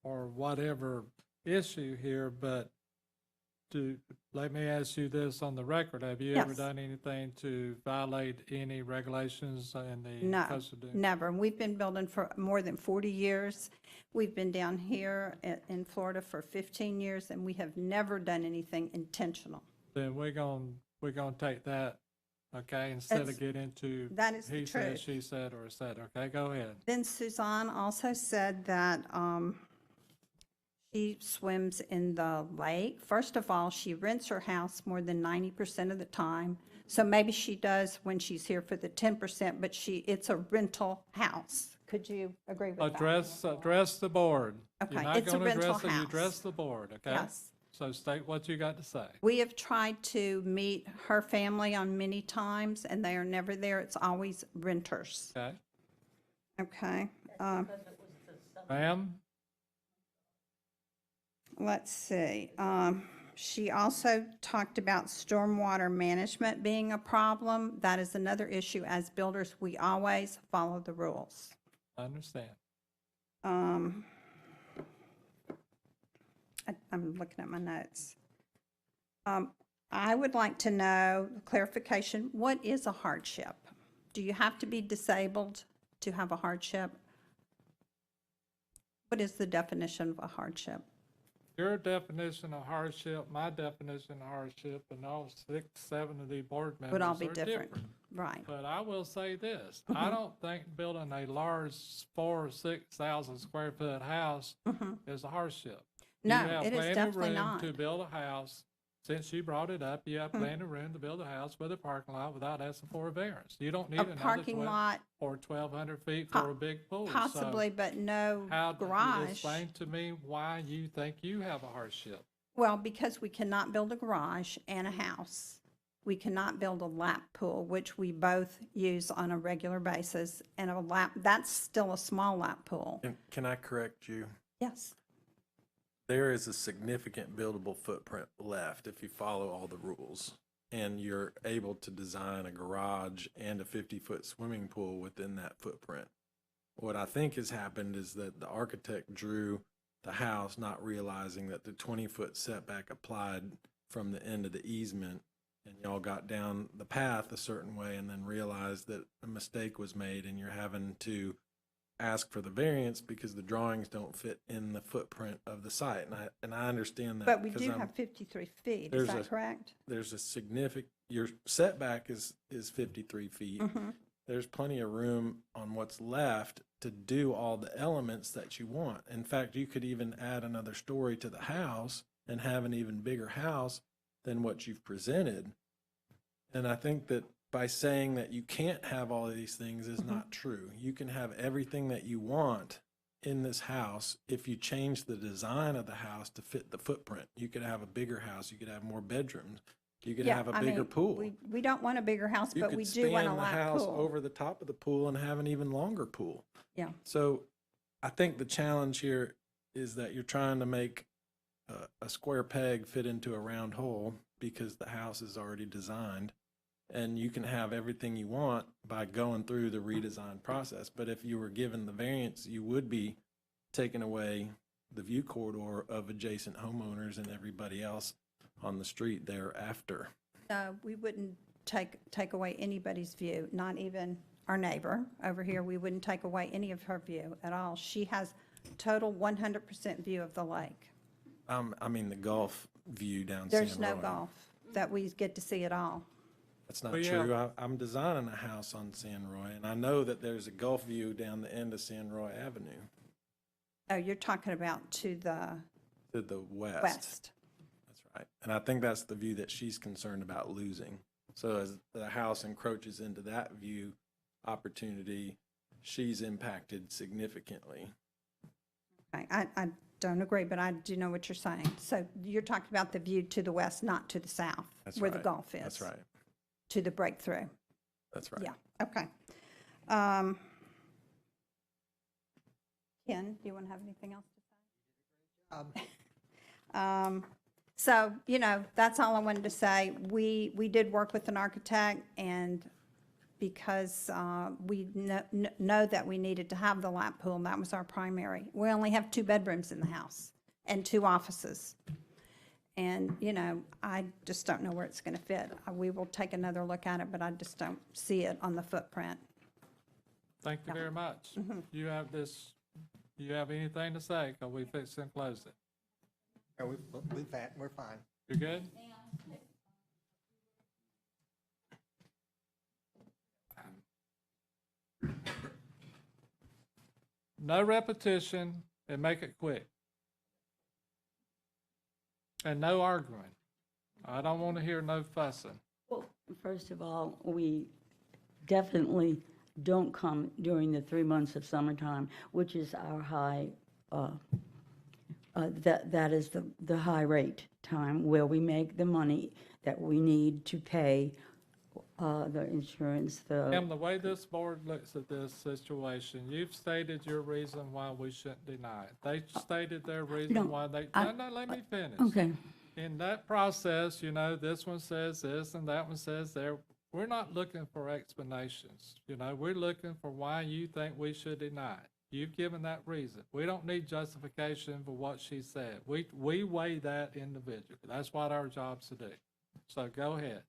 [SPEAKER 1] or whatever issue here, but let me ask you this on the record. Have you ever
[SPEAKER 13] Yes.
[SPEAKER 1] done anything to violate any regulations in the
[SPEAKER 13] No,
[SPEAKER 1] Coastal Dune?
[SPEAKER 13] never. We've been building for more than 40 years. We've been down here in Florida for 15 years, and we have never done anything intentional.
[SPEAKER 1] Then we're going to take that, okay, instead of get into
[SPEAKER 13] that is the
[SPEAKER 1] he said,
[SPEAKER 13] truth.
[SPEAKER 1] she said, or said. Okay, go ahead.
[SPEAKER 13] Then Suzanne also said that she swims in the lake. First of all, she rents her house more than 90% of the time. So maybe she does when she's here for the 10%, but it's a rental house. Could you agree with that?
[SPEAKER 1] Address the board.
[SPEAKER 13] Okay,
[SPEAKER 1] You're not
[SPEAKER 13] it's a
[SPEAKER 1] gonna
[SPEAKER 13] rental
[SPEAKER 1] address it, you
[SPEAKER 13] house.
[SPEAKER 1] address the board, okay?
[SPEAKER 13] Yes.
[SPEAKER 1] So state what you got to say.
[SPEAKER 13] We have tried to meet her family on many times, and they are never there. It's always renters.
[SPEAKER 1] Okay.
[SPEAKER 13] Okay.
[SPEAKER 1] Ma'am?
[SPEAKER 13] Let's see. She also talked about stormwater management being a problem. That is another issue. As builders, we always follow the rules.
[SPEAKER 1] I understand.
[SPEAKER 13] I'm looking at my notes. I would like to know clarification. What is a hardship? Do you have to be disabled to have a hardship? What is the definition of a hardship?
[SPEAKER 1] Your definition of hardship, my definition of hardship, and all 6, 7 of the board members
[SPEAKER 13] Would all be
[SPEAKER 1] are
[SPEAKER 13] different. Right.
[SPEAKER 1] But I will say this, I don't think building a large 4,000 or 6,000 square foot house is a hardship.
[SPEAKER 13] No,
[SPEAKER 1] You have
[SPEAKER 13] it is
[SPEAKER 1] plenty of
[SPEAKER 13] definitely
[SPEAKER 1] room
[SPEAKER 13] not.
[SPEAKER 1] to build a house. Since you brought it up, you have plenty of room to build a house with a parking lot without asking for a variance. You don't need
[SPEAKER 13] A
[SPEAKER 1] another
[SPEAKER 13] parking
[SPEAKER 1] 12
[SPEAKER 13] lot,
[SPEAKER 1] or 1,200 feet for a big pool. So
[SPEAKER 13] possibly, but no
[SPEAKER 1] how do you
[SPEAKER 13] garage.
[SPEAKER 1] explain to me why you think you have a hardship?
[SPEAKER 13] Well, because we cannot build a garage and a house. We cannot build a lap pool, which we both use on a regular basis, and that's still a small lap pool.
[SPEAKER 6] And can I correct you?
[SPEAKER 13] Yes.
[SPEAKER 6] There is a significant buildable footprint left if you follow all the rules. and you're able to design a garage and a 50-foot swimming pool within that footprint. What I think has happened is that the architect drew the house not realizing that the 20-foot setback applied from the end of the easement, and y'all got down the path a certain way and then realized that a mistake was made and you're having to ask for the variance because the drawings don't fit in the footprint of the site. And I understand that.
[SPEAKER 13] But we
[SPEAKER 6] because
[SPEAKER 13] do
[SPEAKER 6] I'm-
[SPEAKER 13] have 53 feet, is
[SPEAKER 6] there's
[SPEAKER 13] that
[SPEAKER 6] a-
[SPEAKER 13] correct?
[SPEAKER 6] There's a significant, your setback is 53 feet.
[SPEAKER 13] Mhm.
[SPEAKER 6] There's plenty of room on what's left to do all the elements that you want. In fact, you could even add another story to the house and have an even bigger house than what you've presented. And I think that by saying that you can't have all of these things is not true. You can have everything that you want in this house if you change the design of the house to fit the footprint. You could have a bigger house, you could have more bedrooms, you could
[SPEAKER 13] Yeah,
[SPEAKER 6] have a
[SPEAKER 13] I
[SPEAKER 6] bigger
[SPEAKER 13] mean,
[SPEAKER 6] pool.
[SPEAKER 13] We don't want a bigger house,
[SPEAKER 6] You
[SPEAKER 13] but
[SPEAKER 6] could
[SPEAKER 13] we do want a
[SPEAKER 6] span the
[SPEAKER 13] lap
[SPEAKER 6] house
[SPEAKER 13] pool.
[SPEAKER 6] over the top of the pool and have an even longer pool.
[SPEAKER 13] Yeah.
[SPEAKER 6] So I think the challenge here is that you're trying to make a square peg fit into a round hole because the house is already designed, and you can have everything you want by going through the redesign process. But if you were given the variance, you would be taking away the view corridor of adjacent homeowners and everybody else on the street thereafter.
[SPEAKER 13] No, we wouldn't take away anybody's view, not even our neighbor over here. We wouldn't take away any of her view at all. She has total 100% view of the lake.
[SPEAKER 6] I mean, the golf view down
[SPEAKER 13] There's
[SPEAKER 6] San
[SPEAKER 13] no
[SPEAKER 6] Roy.
[SPEAKER 13] golf that we get to see at all.
[SPEAKER 6] That's not
[SPEAKER 1] Well, yeah.
[SPEAKER 6] true. I'm designing a house on San Roy, and I know that there's a golf view down the end of San Roy Avenue
[SPEAKER 13] Oh, you're talking about to the
[SPEAKER 6] to the west.
[SPEAKER 13] west.
[SPEAKER 6] That's right. And I think that's the view that she's concerned about losing. So as the house encroaches into that view opportunity, she's impacted significantly.
[SPEAKER 13] Okay, I don't agree, but I do know what you're saying. So you're talking about the view to the west, not to the south,
[SPEAKER 6] That's
[SPEAKER 13] where the
[SPEAKER 6] right.
[SPEAKER 13] golf is.
[SPEAKER 6] That's right.
[SPEAKER 13] To the breakthrough.
[SPEAKER 6] That's right.
[SPEAKER 13] Yeah, okay. Ken, do you want to have anything else to say? So, you know, that's all I wanted to say. We did work with an architect, and because we know that we needed to have the lap pool, and that was our primary. We only have 2 bedrooms in the house and 2 offices. And, you know, I just don't know where it's going to fit. We will take another look at it, but I just don't see it on the footprint.
[SPEAKER 1] Thank you very much. You have anything to say? Because we fix and close it.
[SPEAKER 14] We're fine.
[SPEAKER 1] You good? No repetition and make it quick. And no arguing. I don't want to hear no fussing.
[SPEAKER 22] Well, first of all, we definitely don't come during the 3 months of summertime, which is our high, that is the high rate time where we make the money that we need to pay the insurance,
[SPEAKER 1] Kim, the way this board looks at this situation, you've stated your reason why we shouldn't deny it. They stated their reason
[SPEAKER 22] No,
[SPEAKER 1] why they,
[SPEAKER 22] I-
[SPEAKER 1] no, let me finish.
[SPEAKER 22] Okay.
[SPEAKER 1] In that process, you know, this one says this and that one says there. We're not looking for explanations. You know, we're looking for why you think we should deny it. You've given that reason. We don't need justification for what she said. We weigh that individually. That's what our job's to do. So go ahead.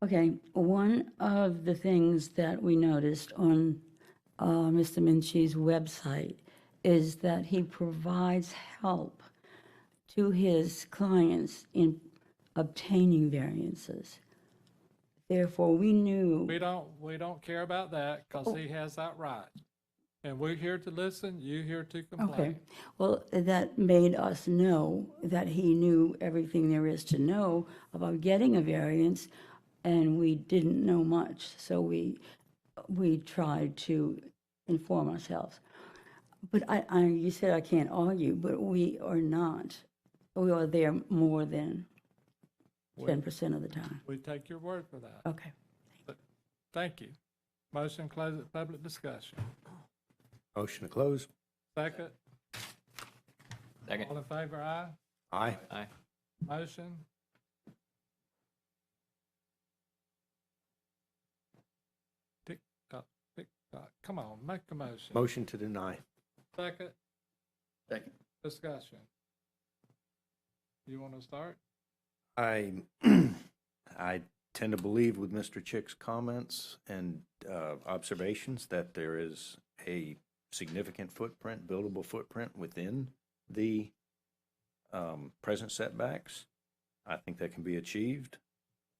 [SPEAKER 22] Okay, one of the things that we noticed on Mr. Minchew's website is that he provides help to his clients in obtaining variances. Therefore, we knew.
[SPEAKER 1] We don't care about that because he has that right. And we're here to listen, you're here to complain.
[SPEAKER 22] Okay, well, that made us know that he knew everything there is to know about getting a variance, and we didn't know much, so we tried to inform ourselves. But you said I can't argue, but we are not. We are there more than 10% of the time.
[SPEAKER 1] We take your word for that.
[SPEAKER 22] Okay.
[SPEAKER 1] Thank you. Motion close at public discussion.
[SPEAKER 5] Motion to close.
[SPEAKER 1] Second.
[SPEAKER 2] Second.
[SPEAKER 1] All in favor, aye?
[SPEAKER 5] Aye.
[SPEAKER 2] Aye.
[SPEAKER 1] Motion? Tick tock, tick tock. Come on, make a motion.
[SPEAKER 5] Motion to deny.
[SPEAKER 1] Second,
[SPEAKER 3] Second.
[SPEAKER 1] discussion. You want to start?
[SPEAKER 5] I I tend to believe with Mr. Chick's comments and observations that there is a significant footprint, buildable footprint within the present setbacks. I think that can be achieved,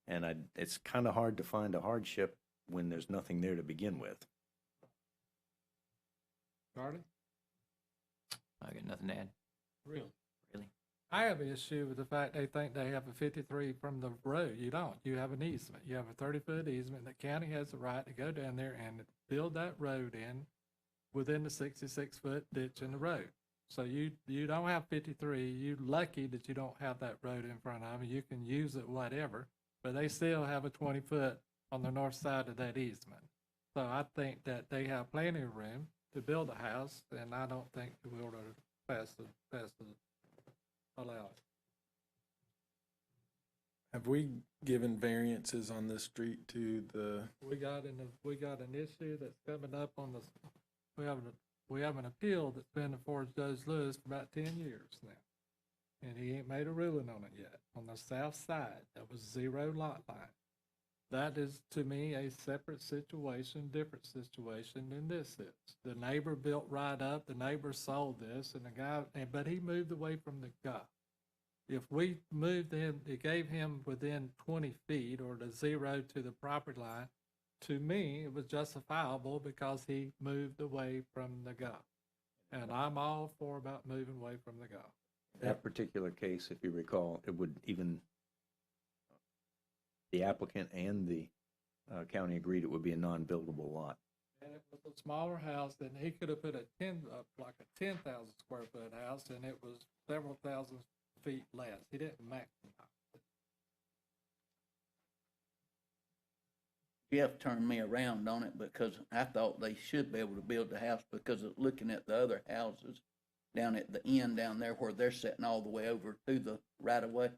[SPEAKER 5] and it's kind of hard to find a hardship when there's nothing there to begin with.
[SPEAKER 1] Charlie?
[SPEAKER 2] I got nothing to add.
[SPEAKER 1] Really?
[SPEAKER 2] Really?
[SPEAKER 1] I have an issue with the fact they think they have a 53 from the road. You don't. You have an easement. You have a 30-foot easement. The county has the right to go down there and build that road in within the 66-foot ditch in the road. So you don't have 53. You're lucky that you don't have that road in front of you. You can use it whatever, but they still have a 20-foot on the north side of that easement. So I think that they have plenty of room to build a house, and I don't think we ought to allow it.
[SPEAKER 6] Have we given variances on this street to the,
[SPEAKER 1] We got an issue that's coming up on this, we have an appeal that's been before Judge Lewis for about 10 years now. And he ain't made a ruling on it yet. On the south side, that was 0 lot line. That is, to me, a separate situation, different situation than this is. The neighbor built right up, the neighbor sold this, and the guy, but he moved away from the guy. If we moved him, it gave him within 20 feet or the 0 to the property line, to me, it was justifiable because he moved away from the guy. And I'm all for about moving away from the guy.
[SPEAKER 5] That particular case, if you recall, it would even, the applicant and the county agreed it would be a non-buildable lot.
[SPEAKER 1] And it was a smaller house, and he could have put a 10,000 square foot house, and it was several thousand feet less. He didn't maximize it.
[SPEAKER 3] Jeff turned me around on it because I thought they should be able to build the house because of looking at the other houses down at the end down there where they're sitting all the way over to the right of way.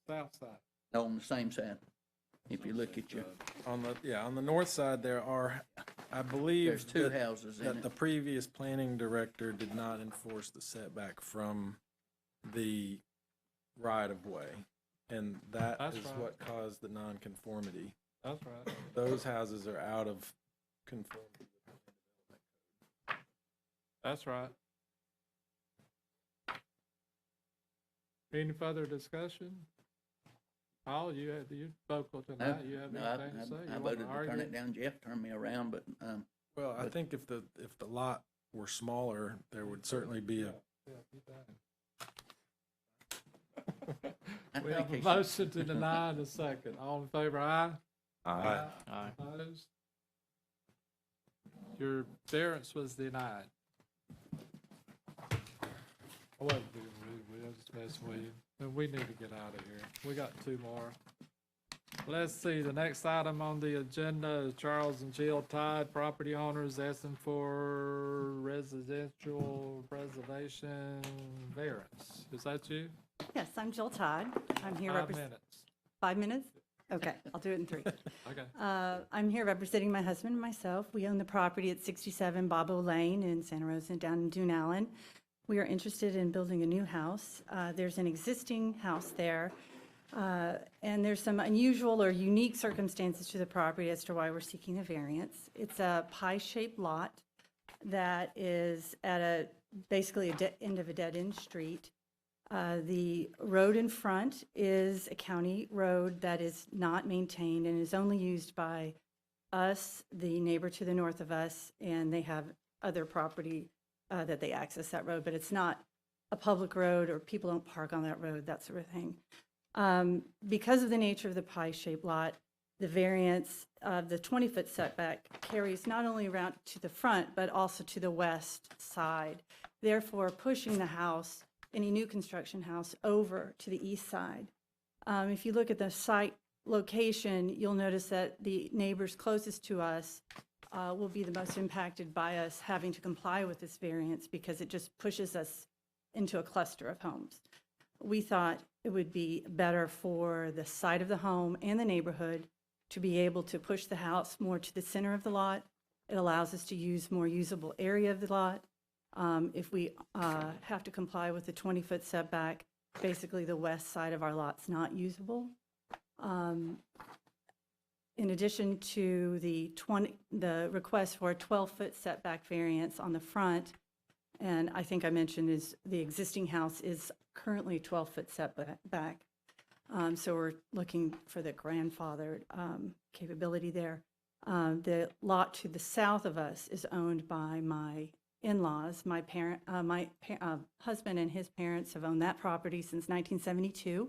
[SPEAKER 1] South side.
[SPEAKER 3] No, on the same side. If you look at your,
[SPEAKER 6] on the north side, there are, I believe.
[SPEAKER 3] There's two houses in
[SPEAKER 6] that
[SPEAKER 3] it.
[SPEAKER 6] the previous planning director did not enforce the setback from the right of way. And that
[SPEAKER 1] That's
[SPEAKER 6] is
[SPEAKER 1] right.
[SPEAKER 6] what caused the nonconformity.
[SPEAKER 1] That's right.
[SPEAKER 6] Those houses are out of conformity.
[SPEAKER 1] That's right. Any further discussion? Paul, you vocal
[SPEAKER 3] no,
[SPEAKER 1] tonight. You have
[SPEAKER 3] no,
[SPEAKER 1] anything to say?
[SPEAKER 3] I
[SPEAKER 1] You
[SPEAKER 3] voted
[SPEAKER 1] wanna
[SPEAKER 3] to turn
[SPEAKER 1] argue?
[SPEAKER 3] it down. Jeff turned me around, but,
[SPEAKER 6] Well, I think if the lot were smaller, there would certainly be a,
[SPEAKER 1] We have a motion to deny and a second. All in favor, aye?
[SPEAKER 5] Aye.
[SPEAKER 2] Aye.
[SPEAKER 1] Opposed? Your variance was denied. I wasn't being rude, I was just messing with you. And we need to get out of here. We got 2 more. Let's see, the next item on the agenda is Charles and Jill Todd, property owners asking for residential preservation variance. Is that you?
[SPEAKER 17] Yes, I'm Jill Todd. I'm here
[SPEAKER 1] 5 minutes.
[SPEAKER 17] 5 minutes? Okay, I'll do it in 3.
[SPEAKER 1] Okay.
[SPEAKER 17] I'm here representing my husband and myself. We own the property at 67 Bobo Lane in Santa Rosa down in Dune Allen. We are interested in building a new house. There's an existing house there, and there's some unusual or unique circumstances to the property as to why we're seeking a variance. It's a pie-shaped lot that is at basically a end of a dead-end street. The road in front is a county road that is not maintained and is only used by us, the neighbor to the north of us, and they have other property that they access that road, but it's not a public road or people don't park on that road, that sort of thing. Because of the nature of the pie-shaped lot, the variance of the 20-foot setback carries not only around to the front, but also to the west side, therefore pushing the house, any new construction house, over to the east side. If you look at the site location, you'll notice that the neighbors closest to us will be the most impacted by us having to comply with this variance because it just pushes us into a cluster of homes. We thought it would be better for the side of the home and the neighborhood to be able to push the house more to the center of the lot. It allows us to use more usable area of the lot. If we have to comply with the 20-foot setback, basically the west side of our lot's not usable. In addition to the request for a 12-foot setback variance on the front, and I think I mentioned is the existing house is currently 12-foot setback. So we're looking for the grandfathered capability there. The lot to the south of us is owned by my in-laws. My husband and his parents have owned that property since 1972.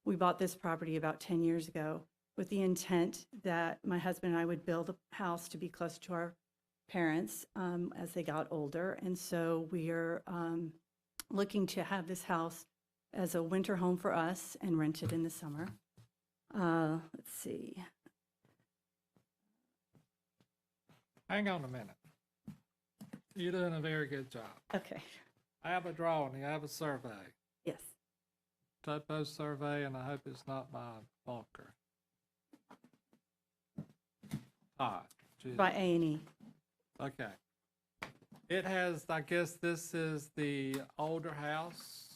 [SPEAKER 17] We bought this property about 10 years ago with the intent that my husband and I would build a house to be close to our parents as they got older. And so we are looking to have this house as a winter home for us and rent it in the summer. Let's see.
[SPEAKER 1] Hang on a minute. You're doing a very good job.
[SPEAKER 17] Okay.
[SPEAKER 1] I have a drawing, I have a survey.
[SPEAKER 17] Yes.
[SPEAKER 1] Topo survey, and I hope it's not by Walker. Todd.
[SPEAKER 17] By A&E.
[SPEAKER 1] Okay. It has, I guess this is the older house?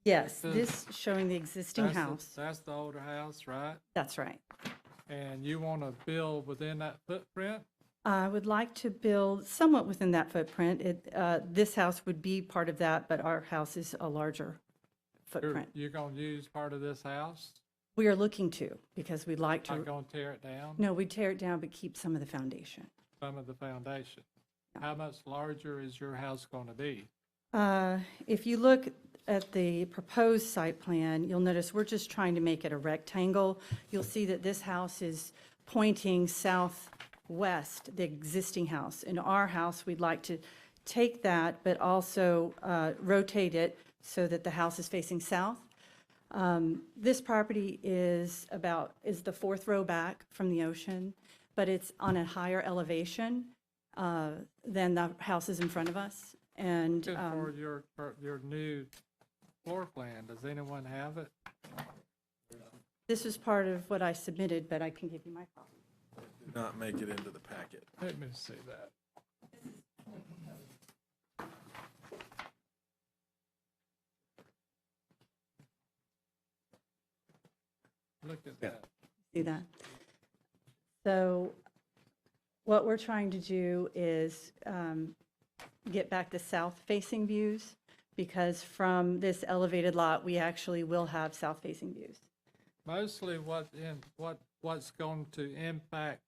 [SPEAKER 17] Yes, this showing the existing
[SPEAKER 1] That's the-
[SPEAKER 17] house.
[SPEAKER 1] That's the older house, right?
[SPEAKER 17] That's right.
[SPEAKER 1] And you want to build within that footprint?
[SPEAKER 17] I would like to build somewhat within that footprint. This house would be part of that, but our house is a larger footprint.
[SPEAKER 1] You're going to use part of this house?
[SPEAKER 17] We are looking to, because we'd like to.
[SPEAKER 1] Not going to tear it down?
[SPEAKER 17] No, we'd tear it down, but keep some of the foundation.
[SPEAKER 1] Some of the foundation. How much larger is your house going to be?
[SPEAKER 17] If you look at the proposed site plan, you'll notice we're just trying to make it a rectangle. You'll see that this house is pointing southwest, the existing house. In our house, we'd like to take that, but also rotate it so that the house is facing south. This property is the fourth row back from the ocean, but it's on a higher elevation than the houses in front of us. And
[SPEAKER 1] For your new floor plan, does anyone have it?
[SPEAKER 17] this is part of what I submitted, but I can give you my copy.
[SPEAKER 6] Did not make it into the packet.
[SPEAKER 1] Let me see that. Look at that.
[SPEAKER 17] See that? So what we're trying to do is get back the south-facing views, because from this elevated lot, we actually will have south-facing views.
[SPEAKER 1] Mostly what's going to impact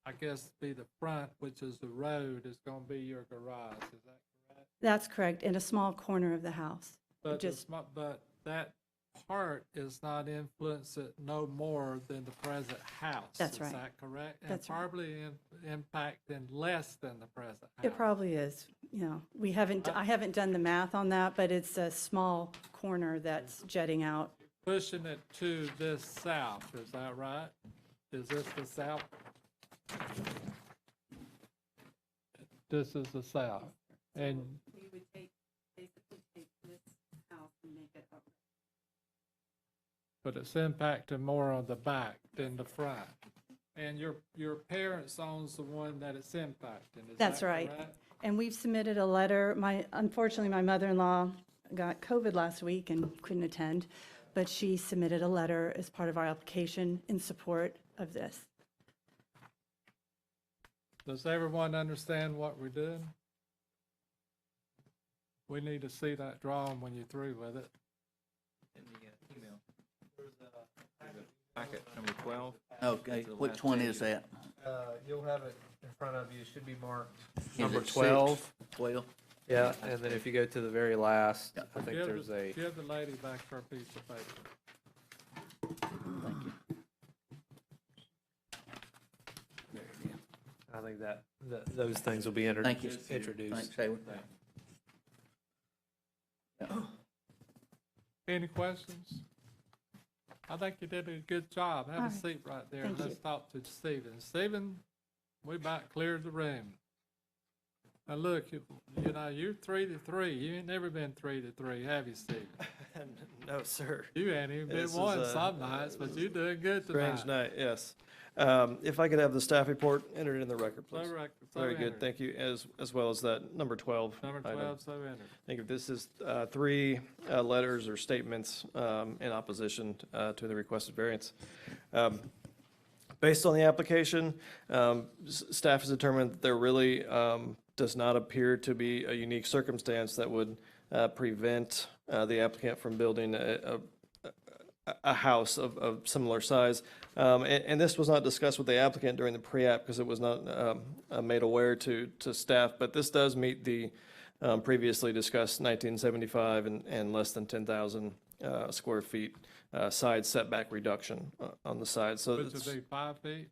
[SPEAKER 1] I guess, be the front, which is the road, is going to be your garage, is that correct?
[SPEAKER 17] That's correct, in a small corner of the house.
[SPEAKER 1] But,
[SPEAKER 17] Just-
[SPEAKER 1] but that part is not influenced it no more than the present house.
[SPEAKER 17] That's right.
[SPEAKER 1] Is that correct?
[SPEAKER 17] That's right.
[SPEAKER 1] And probably impacting less than the present house.
[SPEAKER 17] It probably is, I haven't done the math on that, but it's a small corner that's jetting out.
[SPEAKER 1] Pushing it to this south, is that right? Is this the south? This is the south. And
[SPEAKER 17] We would basically take this house and make it up.
[SPEAKER 1] but it's impacting more on the back than the front. And your parents owns the one that it's impacting, is
[SPEAKER 17] That's
[SPEAKER 1] that
[SPEAKER 17] right.
[SPEAKER 1] correct?
[SPEAKER 17] And we've submitted a letter. Unfortunately, my mother-in-law got COVID last week and couldn't attend, but she submitted a letter as part of our application in support of this.
[SPEAKER 1] Does everyone understand what we're doing? We need to see that drawing when you're through with it.
[SPEAKER 2] In the email. Packet number 12.
[SPEAKER 3] Okay,
[SPEAKER 2] To the
[SPEAKER 3] which
[SPEAKER 2] last
[SPEAKER 3] one
[SPEAKER 2] page.
[SPEAKER 3] is that?
[SPEAKER 4] You'll have it in front of you. It should be marked
[SPEAKER 3] Is
[SPEAKER 4] number
[SPEAKER 3] it
[SPEAKER 4] 12.
[SPEAKER 3] 12?
[SPEAKER 4] Yeah, and then if you go to the very last, I think
[SPEAKER 1] Give
[SPEAKER 4] there's a.
[SPEAKER 1] Give the lady back her piece of paper.
[SPEAKER 3] Thank you.
[SPEAKER 4] I think those things will be
[SPEAKER 3] Thank you.
[SPEAKER 4] introduced.
[SPEAKER 3] Thanks, Hayward.
[SPEAKER 1] Any questions? I think you did a good job. Have
[SPEAKER 17] All
[SPEAKER 1] a
[SPEAKER 17] right.
[SPEAKER 1] seat right there.
[SPEAKER 17] Thank
[SPEAKER 1] Let's
[SPEAKER 17] you.
[SPEAKER 1] talk to Stephen. Stephen, we about cleared the room. Now look, you're 3-3. You ain't never been 3-3, have you, Stephen?
[SPEAKER 7] No, sir.
[SPEAKER 1] You ain't even been
[SPEAKER 7] This is
[SPEAKER 1] one
[SPEAKER 7] a-
[SPEAKER 1] some nights, but you doing good tonight.
[SPEAKER 7] Strange night, yes. If I could have the staff report entered in the record, please.
[SPEAKER 1] So
[SPEAKER 7] Very
[SPEAKER 1] entered.
[SPEAKER 7] good, thank you, as well as that number 12.
[SPEAKER 1] Number
[SPEAKER 7] item.
[SPEAKER 1] 12, so entered.
[SPEAKER 7] Thank you. This is three letters or statements in opposition to the requested variance. Based on the application, staff has determined that there really does not appear to be a unique circumstance that would prevent the applicant from building a house of similar size. And this was not discussed with the applicant during the pre-app because it was not made aware to staff, but this does meet the previously discussed 1975 and less than 10,000 square feet side setback reduction on the side. So
[SPEAKER 1] Which
[SPEAKER 7] it's-
[SPEAKER 1] would be 5 feet?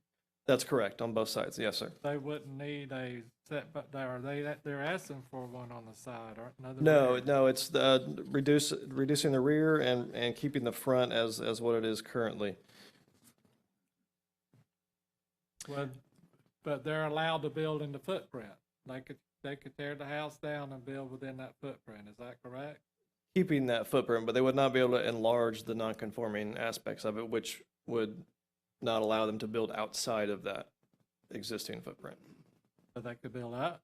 [SPEAKER 7] that's correct on both sides, yes, sir.
[SPEAKER 1] They wouldn't need a setback, they're asking for one on the side, or another?
[SPEAKER 7] No,
[SPEAKER 1] rear?
[SPEAKER 7] no, it's reducing the rear and keeping the front as what it is currently.
[SPEAKER 1] Well, but they're allowed to build in the footprint. They could tear the house down and build within that footprint, is that correct?
[SPEAKER 7] Keeping that footprint, but they would not be able to enlarge the non-conforming aspects of it, which would not allow them to build outside of that existing footprint.
[SPEAKER 1] So they could build up,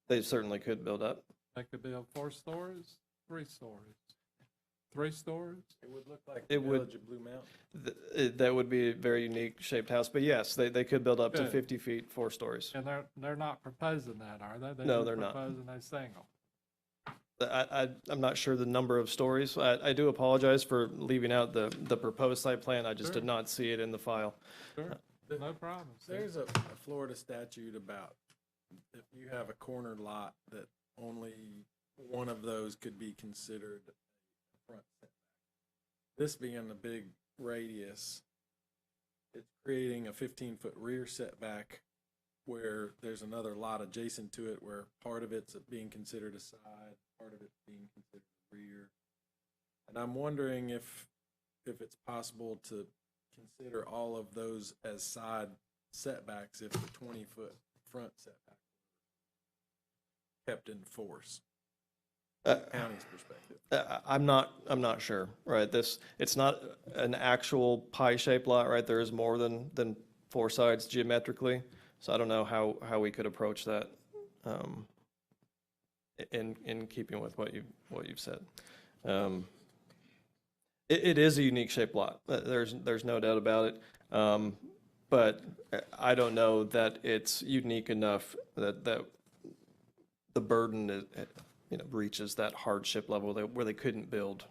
[SPEAKER 7] They certainly could build up.
[SPEAKER 1] they could build 4 stories, 3 stories, 3 stories?
[SPEAKER 6] It would look like
[SPEAKER 7] It
[SPEAKER 6] the
[SPEAKER 7] would-
[SPEAKER 6] Village of Blue Mountain.
[SPEAKER 7] That would be a very unique shaped house, but yes, they could build up to
[SPEAKER 1] Good.
[SPEAKER 7] 50 feet, 4 stories.
[SPEAKER 1] And they're not proposing that, are they?
[SPEAKER 7] No,
[SPEAKER 1] just
[SPEAKER 7] they're not.
[SPEAKER 1] Proposing a single.
[SPEAKER 7] I'm not sure the number of stories. I do apologize for leaving out the proposed site plan. I just did
[SPEAKER 1] Sure.
[SPEAKER 7] not see it in the file.
[SPEAKER 1] Sure, no problem.
[SPEAKER 6] There's a Florida statute about if you have a corner lot that only one of those could be considered front setback. This being a big radius, it's creating a 15-foot rear setback where there's another lot adjacent to it where part of it's being considered a side, part of it's being considered rear. And I'm wondering if it's possible to consider all of those as side setbacks if the 20-foot front setback kept in force. County's perspective.
[SPEAKER 7] I'm not sure, right? It's not an actual pie-shaped lot, right? There is more than 4 sides geometrically. So I don't know how we could approach that in keeping with what you've said. It is a unique shaped lot. There's no doubt about it. But I don't know that it's unique enough that the burden reaches that hardship level where they couldn't build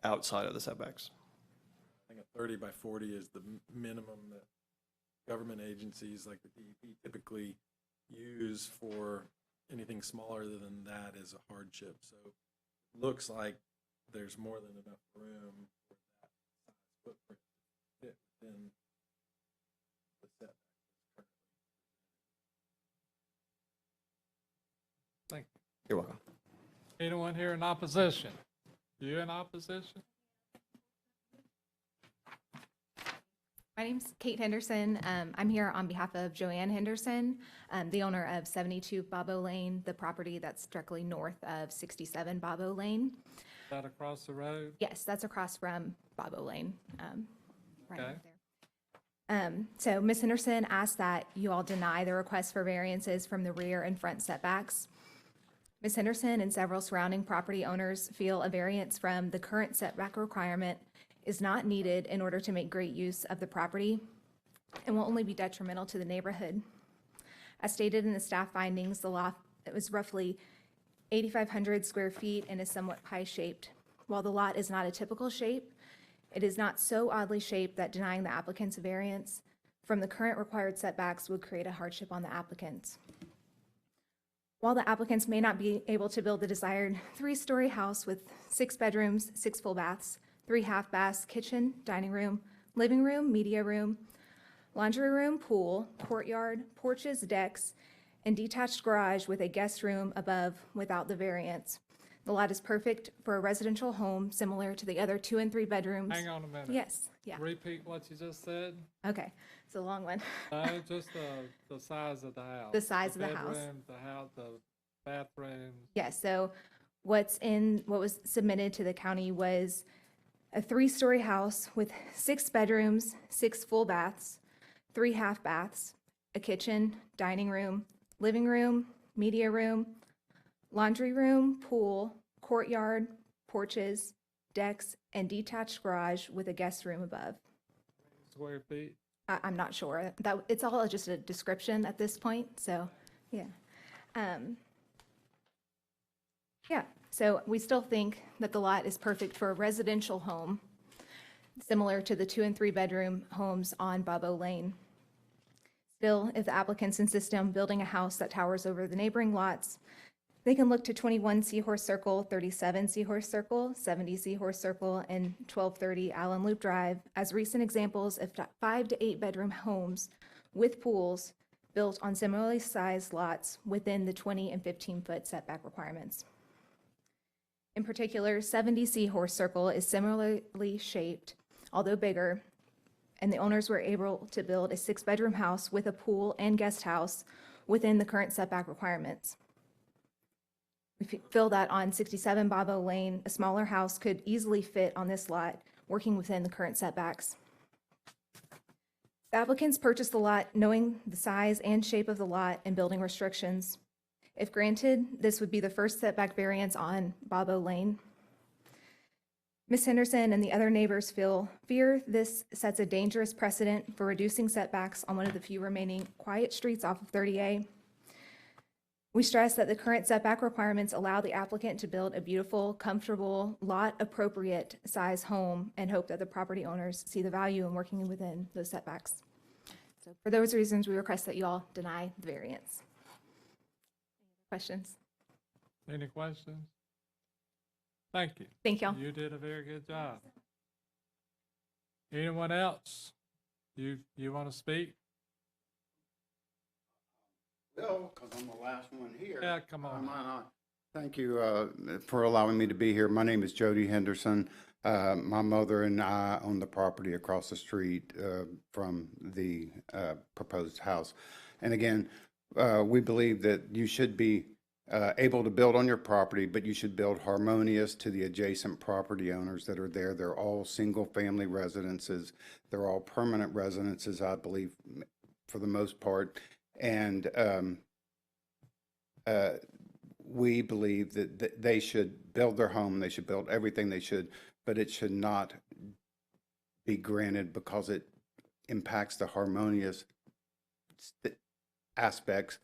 [SPEAKER 7] outside of the setbacks.
[SPEAKER 6] I think a 30 by 40 is the minimum that government agencies like the DEP typically use for anything smaller than that is a hardship. So it looks like there's more than enough room for that size footprint to fit within the setback.
[SPEAKER 1] Thank you.
[SPEAKER 7] You're welcome.
[SPEAKER 1] Anyone here in opposition? You in opposition?
[SPEAKER 18] My name's Kate Henderson. I'm here on behalf of Joanne Henderson, the owner of 72 Bobo Lane, the property that's directly north of 67 Bobo Lane.
[SPEAKER 1] Is that across the road?
[SPEAKER 18] Yes, that's across from Bobo Lane, right
[SPEAKER 1] Okay.
[SPEAKER 18] there. So Ms. Henderson asked that you all deny the request for variances from the rear and front setbacks. Ms. Henderson and several surrounding property owners feel a variance from the current setback requirement is not needed in order to make great use of the property and will only be detrimental to the neighborhood. As stated in the staff findings, the lot was roughly 8,500 square feet and is somewhat pie-shaped. While the lot is not a typical shape, it is not so oddly shaped that denying the applicant's variance from the current required setbacks would create a hardship on the applicants. While the applicants may not be able to build the desired 3-story house with 6 bedrooms, 6 full baths, 3 half baths, kitchen, dining room, living room, media room, laundry room, pool, courtyard, porches, decks, and detached garage with a guest room above without the variance. The lot is perfect for a residential home similar to the other 2 and 3 bedrooms.
[SPEAKER 1] Hang on a minute.
[SPEAKER 18] Yes, yeah.
[SPEAKER 1] Repeat what you just said.
[SPEAKER 18] Okay, it's a long one.
[SPEAKER 1] Just the size of the house.
[SPEAKER 18] The size of the house.
[SPEAKER 1] bedroom, the bathroom.
[SPEAKER 18] Yes, so what was submitted to the county was a 3-story house with 6 bedrooms, 6 full baths, 3 half baths, a kitchen, dining room, living room, media room, laundry room, pool, courtyard, porches, decks, and detached garage with a guest room above.
[SPEAKER 1] Square feet?
[SPEAKER 18] I'm not sure. It's all just a description at this point, so, yeah. Yeah, so we still think that the lot is perfect for a residential home, similar to the 2- and 3-bedroom homes on Bobo Lane. Still, if the applicants insist on building a house that towers over the neighboring lots, they can look to 21 Seahorse Circle, 37 Seahorse Circle, 70 Seahorse Circle, and 1230 Allen Loop Drive as recent examples of 5- to 8-bedroom homes with pools built on similarly sized lots within the 20 and 15-foot setback requirements. In particular, 70 Seahorse Circle is similarly shaped, although bigger, and the owners were able to build a 6-bedroom house with a pool and guest house within the current setback requirements. We feel that on 67 Bobo Lane, a smaller house could easily fit on this lot, working within the current setbacks. The applicants purchased the lot knowing the size and shape of the lot and building restrictions. If granted, this would be the first setback variance on Bobo Lane. Ms. Henderson and the other neighbors fear this sets a dangerous precedent for reducing setbacks on one of the few remaining quiet streets off of 30A. We stress that the current setback requirements allow the applicant to build a beautiful, comfortable, lot-appropriate size home and hope that the property owners see the value in working within those setbacks. So for those reasons, we request that you all deny the variance. Questions?
[SPEAKER 1] Any questions? Thank you.
[SPEAKER 18] Thank y'all.
[SPEAKER 1] You did a very good job. Anyone else? You want to speak?
[SPEAKER 16] Well, because I'm the last one here.
[SPEAKER 1] Yeah, come on.
[SPEAKER 16] Thank you for allowing me to be here. My name is Jody Henderson. My mother and I own the property across the street from the proposed house. And again, we believe that you should be able to build on your property, but you should build harmonious to the adjacent property owners that are there. They're all single-family residences. They're all permanent residences, I believe, for the most part. And we believe that they should build their home, they should build everything they should, but it should not be granted because it impacts the harmonious aspects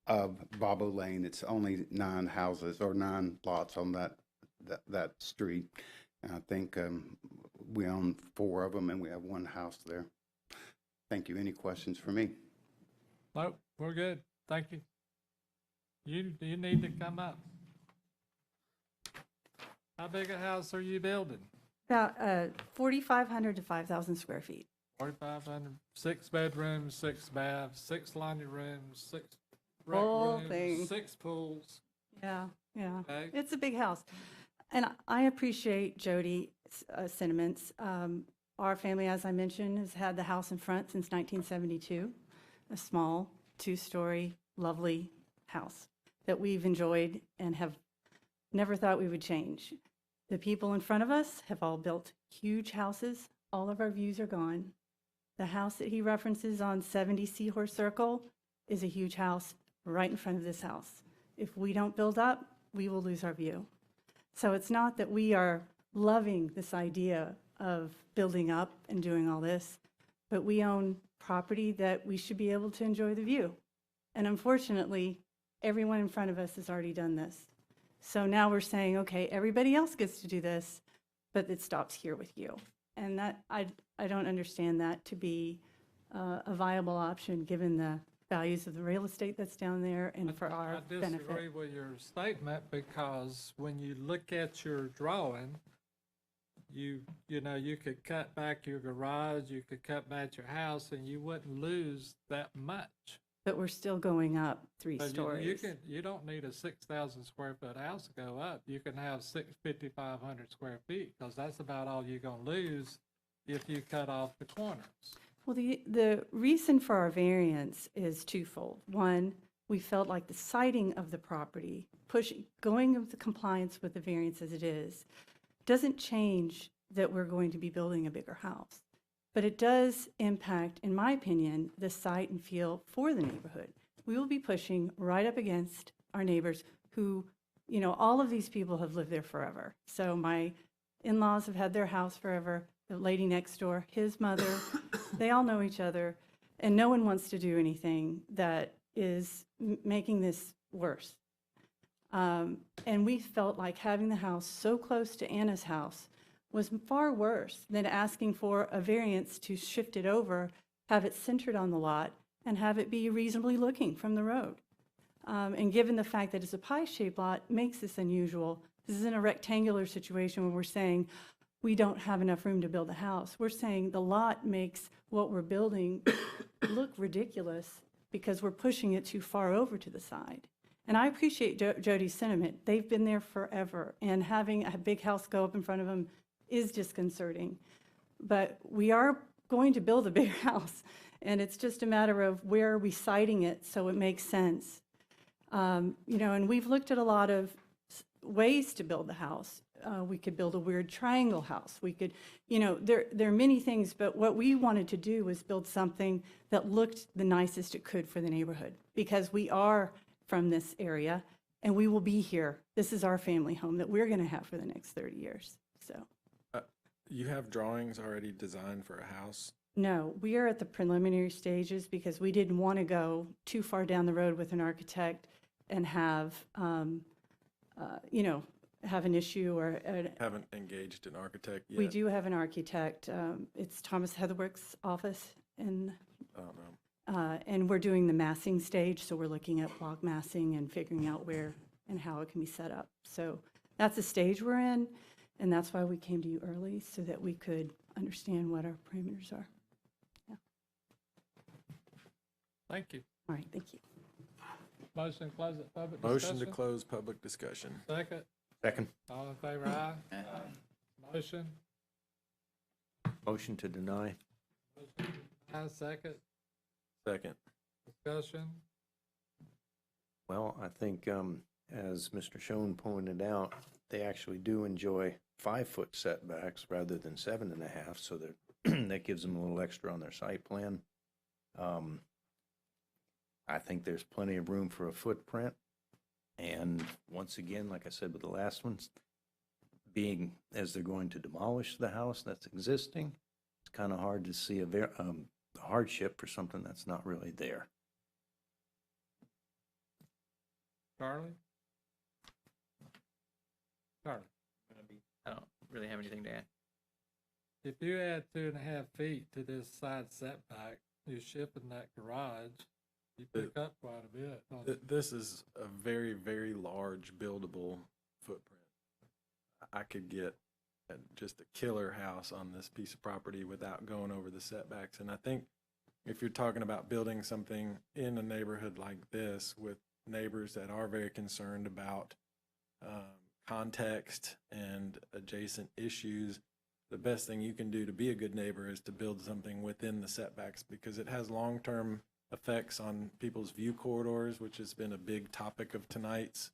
[SPEAKER 16] of Bobo Lane. It's only 9 houses or 9 lots on that street. And I think we own 4 of them and we have 1 house there. Thank you. Any questions for me?
[SPEAKER 1] Nope, we're good. Thank you. You need to come up. How big a house are you building?
[SPEAKER 17] About 4,500 to 5,000 square feet.
[SPEAKER 1] 4,500, 6 bedrooms, 6 baths, 6 laundry rooms, 6 rec
[SPEAKER 17] Whole
[SPEAKER 1] rooms,
[SPEAKER 17] thing.
[SPEAKER 1] 6 pools.
[SPEAKER 17] Yeah.
[SPEAKER 1] Okay.
[SPEAKER 17] It's a big house. And I appreciate Jody's sentiments. Our family, as I mentioned, has had the house in front since 1972. A small 2-story, lovely house that we've enjoyed and have never thought we would change. The people in front of us have all built huge houses. All of our views are gone. The house that he references on 70 Seahorse Circle is a huge house right in front of this house. If we don't build up, we will lose our view. So it's not that we are loving this idea of building up and doing all this, but we own property that we should be able to enjoy the view. And unfortunately, everyone in front of us has already done this. So now we're saying, okay, everybody else gets to do this, but it stops here with you. And that I don't understand that to be a viable option given the values of the real estate that's down there and for our
[SPEAKER 1] I
[SPEAKER 17] benefit.
[SPEAKER 1] disagree with your statement because when you look at your drawing, you know, you could cut back your garage, you could cut back your house, and you wouldn't lose that much.
[SPEAKER 17] But we're still going up 3
[SPEAKER 1] So
[SPEAKER 17] stories.
[SPEAKER 1] you don't need a 6,000 square foot house to go up. You can have 5,500 square feet because that's about all you're going to lose if you cut off the corners.
[SPEAKER 17] Well, the reason for our variance is twofold. One, we felt like the siting of the property, going into compliance with the variance as it is, doesn't change that we're going to be building a bigger house. But it does impact, in my opinion, the sight and feel for the neighborhood. We will be pushing right up against our neighbors who, you know, all of these people have lived there forever. So my in-laws have had their house forever. The lady next door, his mother, they all know each other, and no one wants to do anything that is making this worse. And we felt like having the house so close to Anna's house was far worse than asking for a variance to shift it over, have it centered on the lot, and have it be reasonably looking from the road. And given the fact that it's a pie-shaped lot, makes this unusual. This isn't a rectangular situation where we're saying we don't have enough room to build a house. We're saying the lot makes what we're building look ridiculous because we're pushing it too far over to the side. And I appreciate Jody's sentiment. They've been there forever, and having a big house go up in front of them is disconcerting. But we are going to build a bigger house, and it's just a matter of where are we siting it so it makes sense. You know, and we've looked at a lot of ways to build the house. We could build a weird triangle house. We could, you know, there are many things, but what we wanted to do was build something that looked the nicest it could for the neighborhood, because we are from this area and we will be here. This is our family home that we're going to have for the next 30 years. So.
[SPEAKER 6] You have drawings already designed for a house?
[SPEAKER 17] No, we are at the preliminary stages because we didn't want to go too far down the road with an architect and have, you know, have an issue or.
[SPEAKER 6] Haven't engaged an architect yet?
[SPEAKER 17] We do have an architect. It's Thomas Heatherwick's office, and and we're doing the massing stage, so we're looking at block massing and figuring out where and how it can be set up. So that's the stage we're in, and that's why we came to you early, so that we could understand what our parameters are. Yeah.
[SPEAKER 1] Thank you.
[SPEAKER 17] All right, thank you.
[SPEAKER 1] Motion to close it public discussion.
[SPEAKER 6] Motion to close public discussion.
[SPEAKER 1] Second.
[SPEAKER 5] Second.
[SPEAKER 1] All in favor, aye? Motion.
[SPEAKER 5] Motion to deny.
[SPEAKER 1] Aye, second.
[SPEAKER 6] Second.
[SPEAKER 1] Discussion.
[SPEAKER 5] Well, I think, as Mr. Schoen pointed out, they actually do enjoy 5-foot setbacks rather than 7.5, so that that gives them a little extra on their site plan. I think there's plenty of room for a footprint. And once again, like I said with the last ones, being as they're going to demolish the house that's existing, it's kind of hard to see a hardship for something that's not really there.
[SPEAKER 1] Charlie? Charlie?
[SPEAKER 2] I don't really have anything to add.
[SPEAKER 1] If you add 2.5 feet to this side setback, you're shipping that garage, you pick up quite a bit. don't you?
[SPEAKER 6] This is a very, very large buildable footprint. I could get just a killer house on this piece of property without going over the setbacks. And I think if you're talking about building something in a neighborhood like this with neighbors that are very concerned about context and adjacent issues, the best thing you can do to be a good neighbor is to build something within the setbacks, because it has long-term effects on people's view corridors, which has been a big topic of tonight's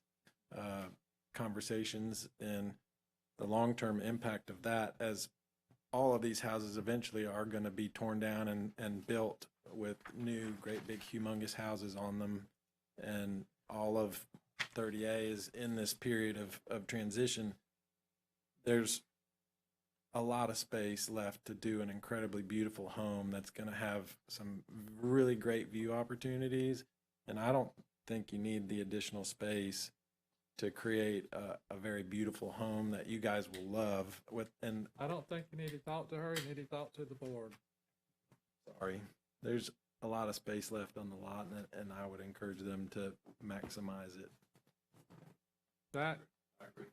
[SPEAKER 6] conversations, and the long-term impact of that, as all of these houses eventually are going to be torn down and built with new great big humongous houses on them, and all of 30A is in this period of transition. There's a lot of space left to do an incredibly beautiful home that's going to have some really great view opportunities, and I don't think you need the additional space to create a very beautiful home that you guys will love. And
[SPEAKER 1] I don't think you need to talk to her, you need to talk to the board.
[SPEAKER 6] sorry, there's a lot of space left on the lot, and I would encourage them to maximize it.
[SPEAKER 1] That?
[SPEAKER 3] I agree.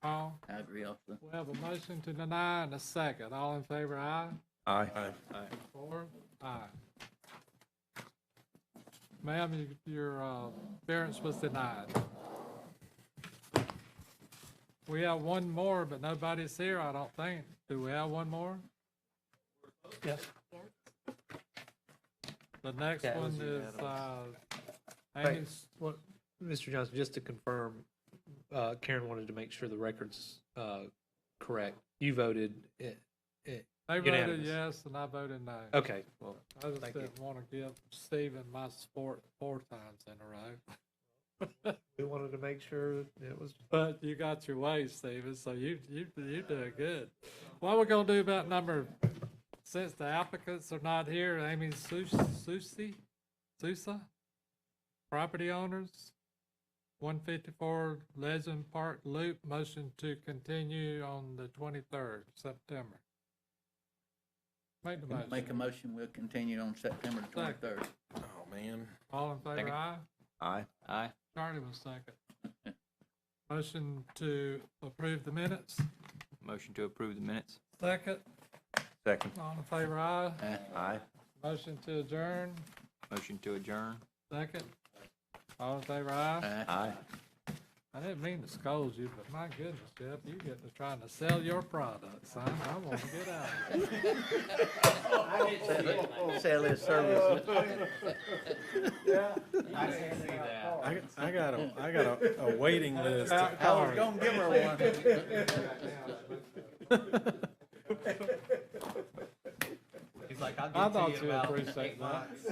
[SPEAKER 1] Paul?
[SPEAKER 3] I agree also.
[SPEAKER 1] We have a motion to deny and a second. All in favor, aye?
[SPEAKER 5] Aye.
[SPEAKER 6] Aye.
[SPEAKER 1] Four? Aye. Ma'am, your variance was denied. We have one more, but nobody's here, I don't think. Do we have one more? Yes. The next one is Amy's, what,
[SPEAKER 4] Mr. Johnson, just to confirm, Karen wanted to make sure the record's correct. You voted
[SPEAKER 1] they voted
[SPEAKER 4] unanimous.
[SPEAKER 1] yes and I voted no.
[SPEAKER 4] Okay, well,
[SPEAKER 1] I just
[SPEAKER 4] thank you.
[SPEAKER 1] didn't want to give Stephen my support 4 times in a row.
[SPEAKER 4] We wanted to make sure it was.
[SPEAKER 1] But you got your way, Stephen, so you doing good. What we're gonna do about number, since the applicants are not here, Amy Susi, property owners, 154 Legend Park Loop, motion to continue on the 23rd September. Make the motion.
[SPEAKER 3] Make a motion, we'll continue on September the 23rd.
[SPEAKER 6] Oh, man.
[SPEAKER 1] All in favor,
[SPEAKER 2] Second.
[SPEAKER 1] aye?
[SPEAKER 5] Aye.
[SPEAKER 2] Aye.
[SPEAKER 1] Charlie was second. Motion to approve the minutes,
[SPEAKER 2] Motion to approve the minutes.
[SPEAKER 1] second.
[SPEAKER 5] Second.
[SPEAKER 1] All in favor, aye?
[SPEAKER 5] Aye.
[SPEAKER 1] Motion to adjourn,
[SPEAKER 2] Motion to adjourn.
[SPEAKER 1] second. All in favor, aye?
[SPEAKER 5] Aye.
[SPEAKER 1] I didn't mean to scold you, but my goodness, Jeff, you get to trying to sell your products, son. I want to get out.
[SPEAKER 3] Sell his services.
[SPEAKER 6] I got a waiting list.
[SPEAKER 3] I was gonna give her one.
[SPEAKER 4] He's like, I'll
[SPEAKER 1] I
[SPEAKER 4] get to
[SPEAKER 1] thought
[SPEAKER 4] you in
[SPEAKER 1] you
[SPEAKER 4] about
[SPEAKER 1] appreciate
[SPEAKER 4] 8
[SPEAKER 1] that.
[SPEAKER 4] months.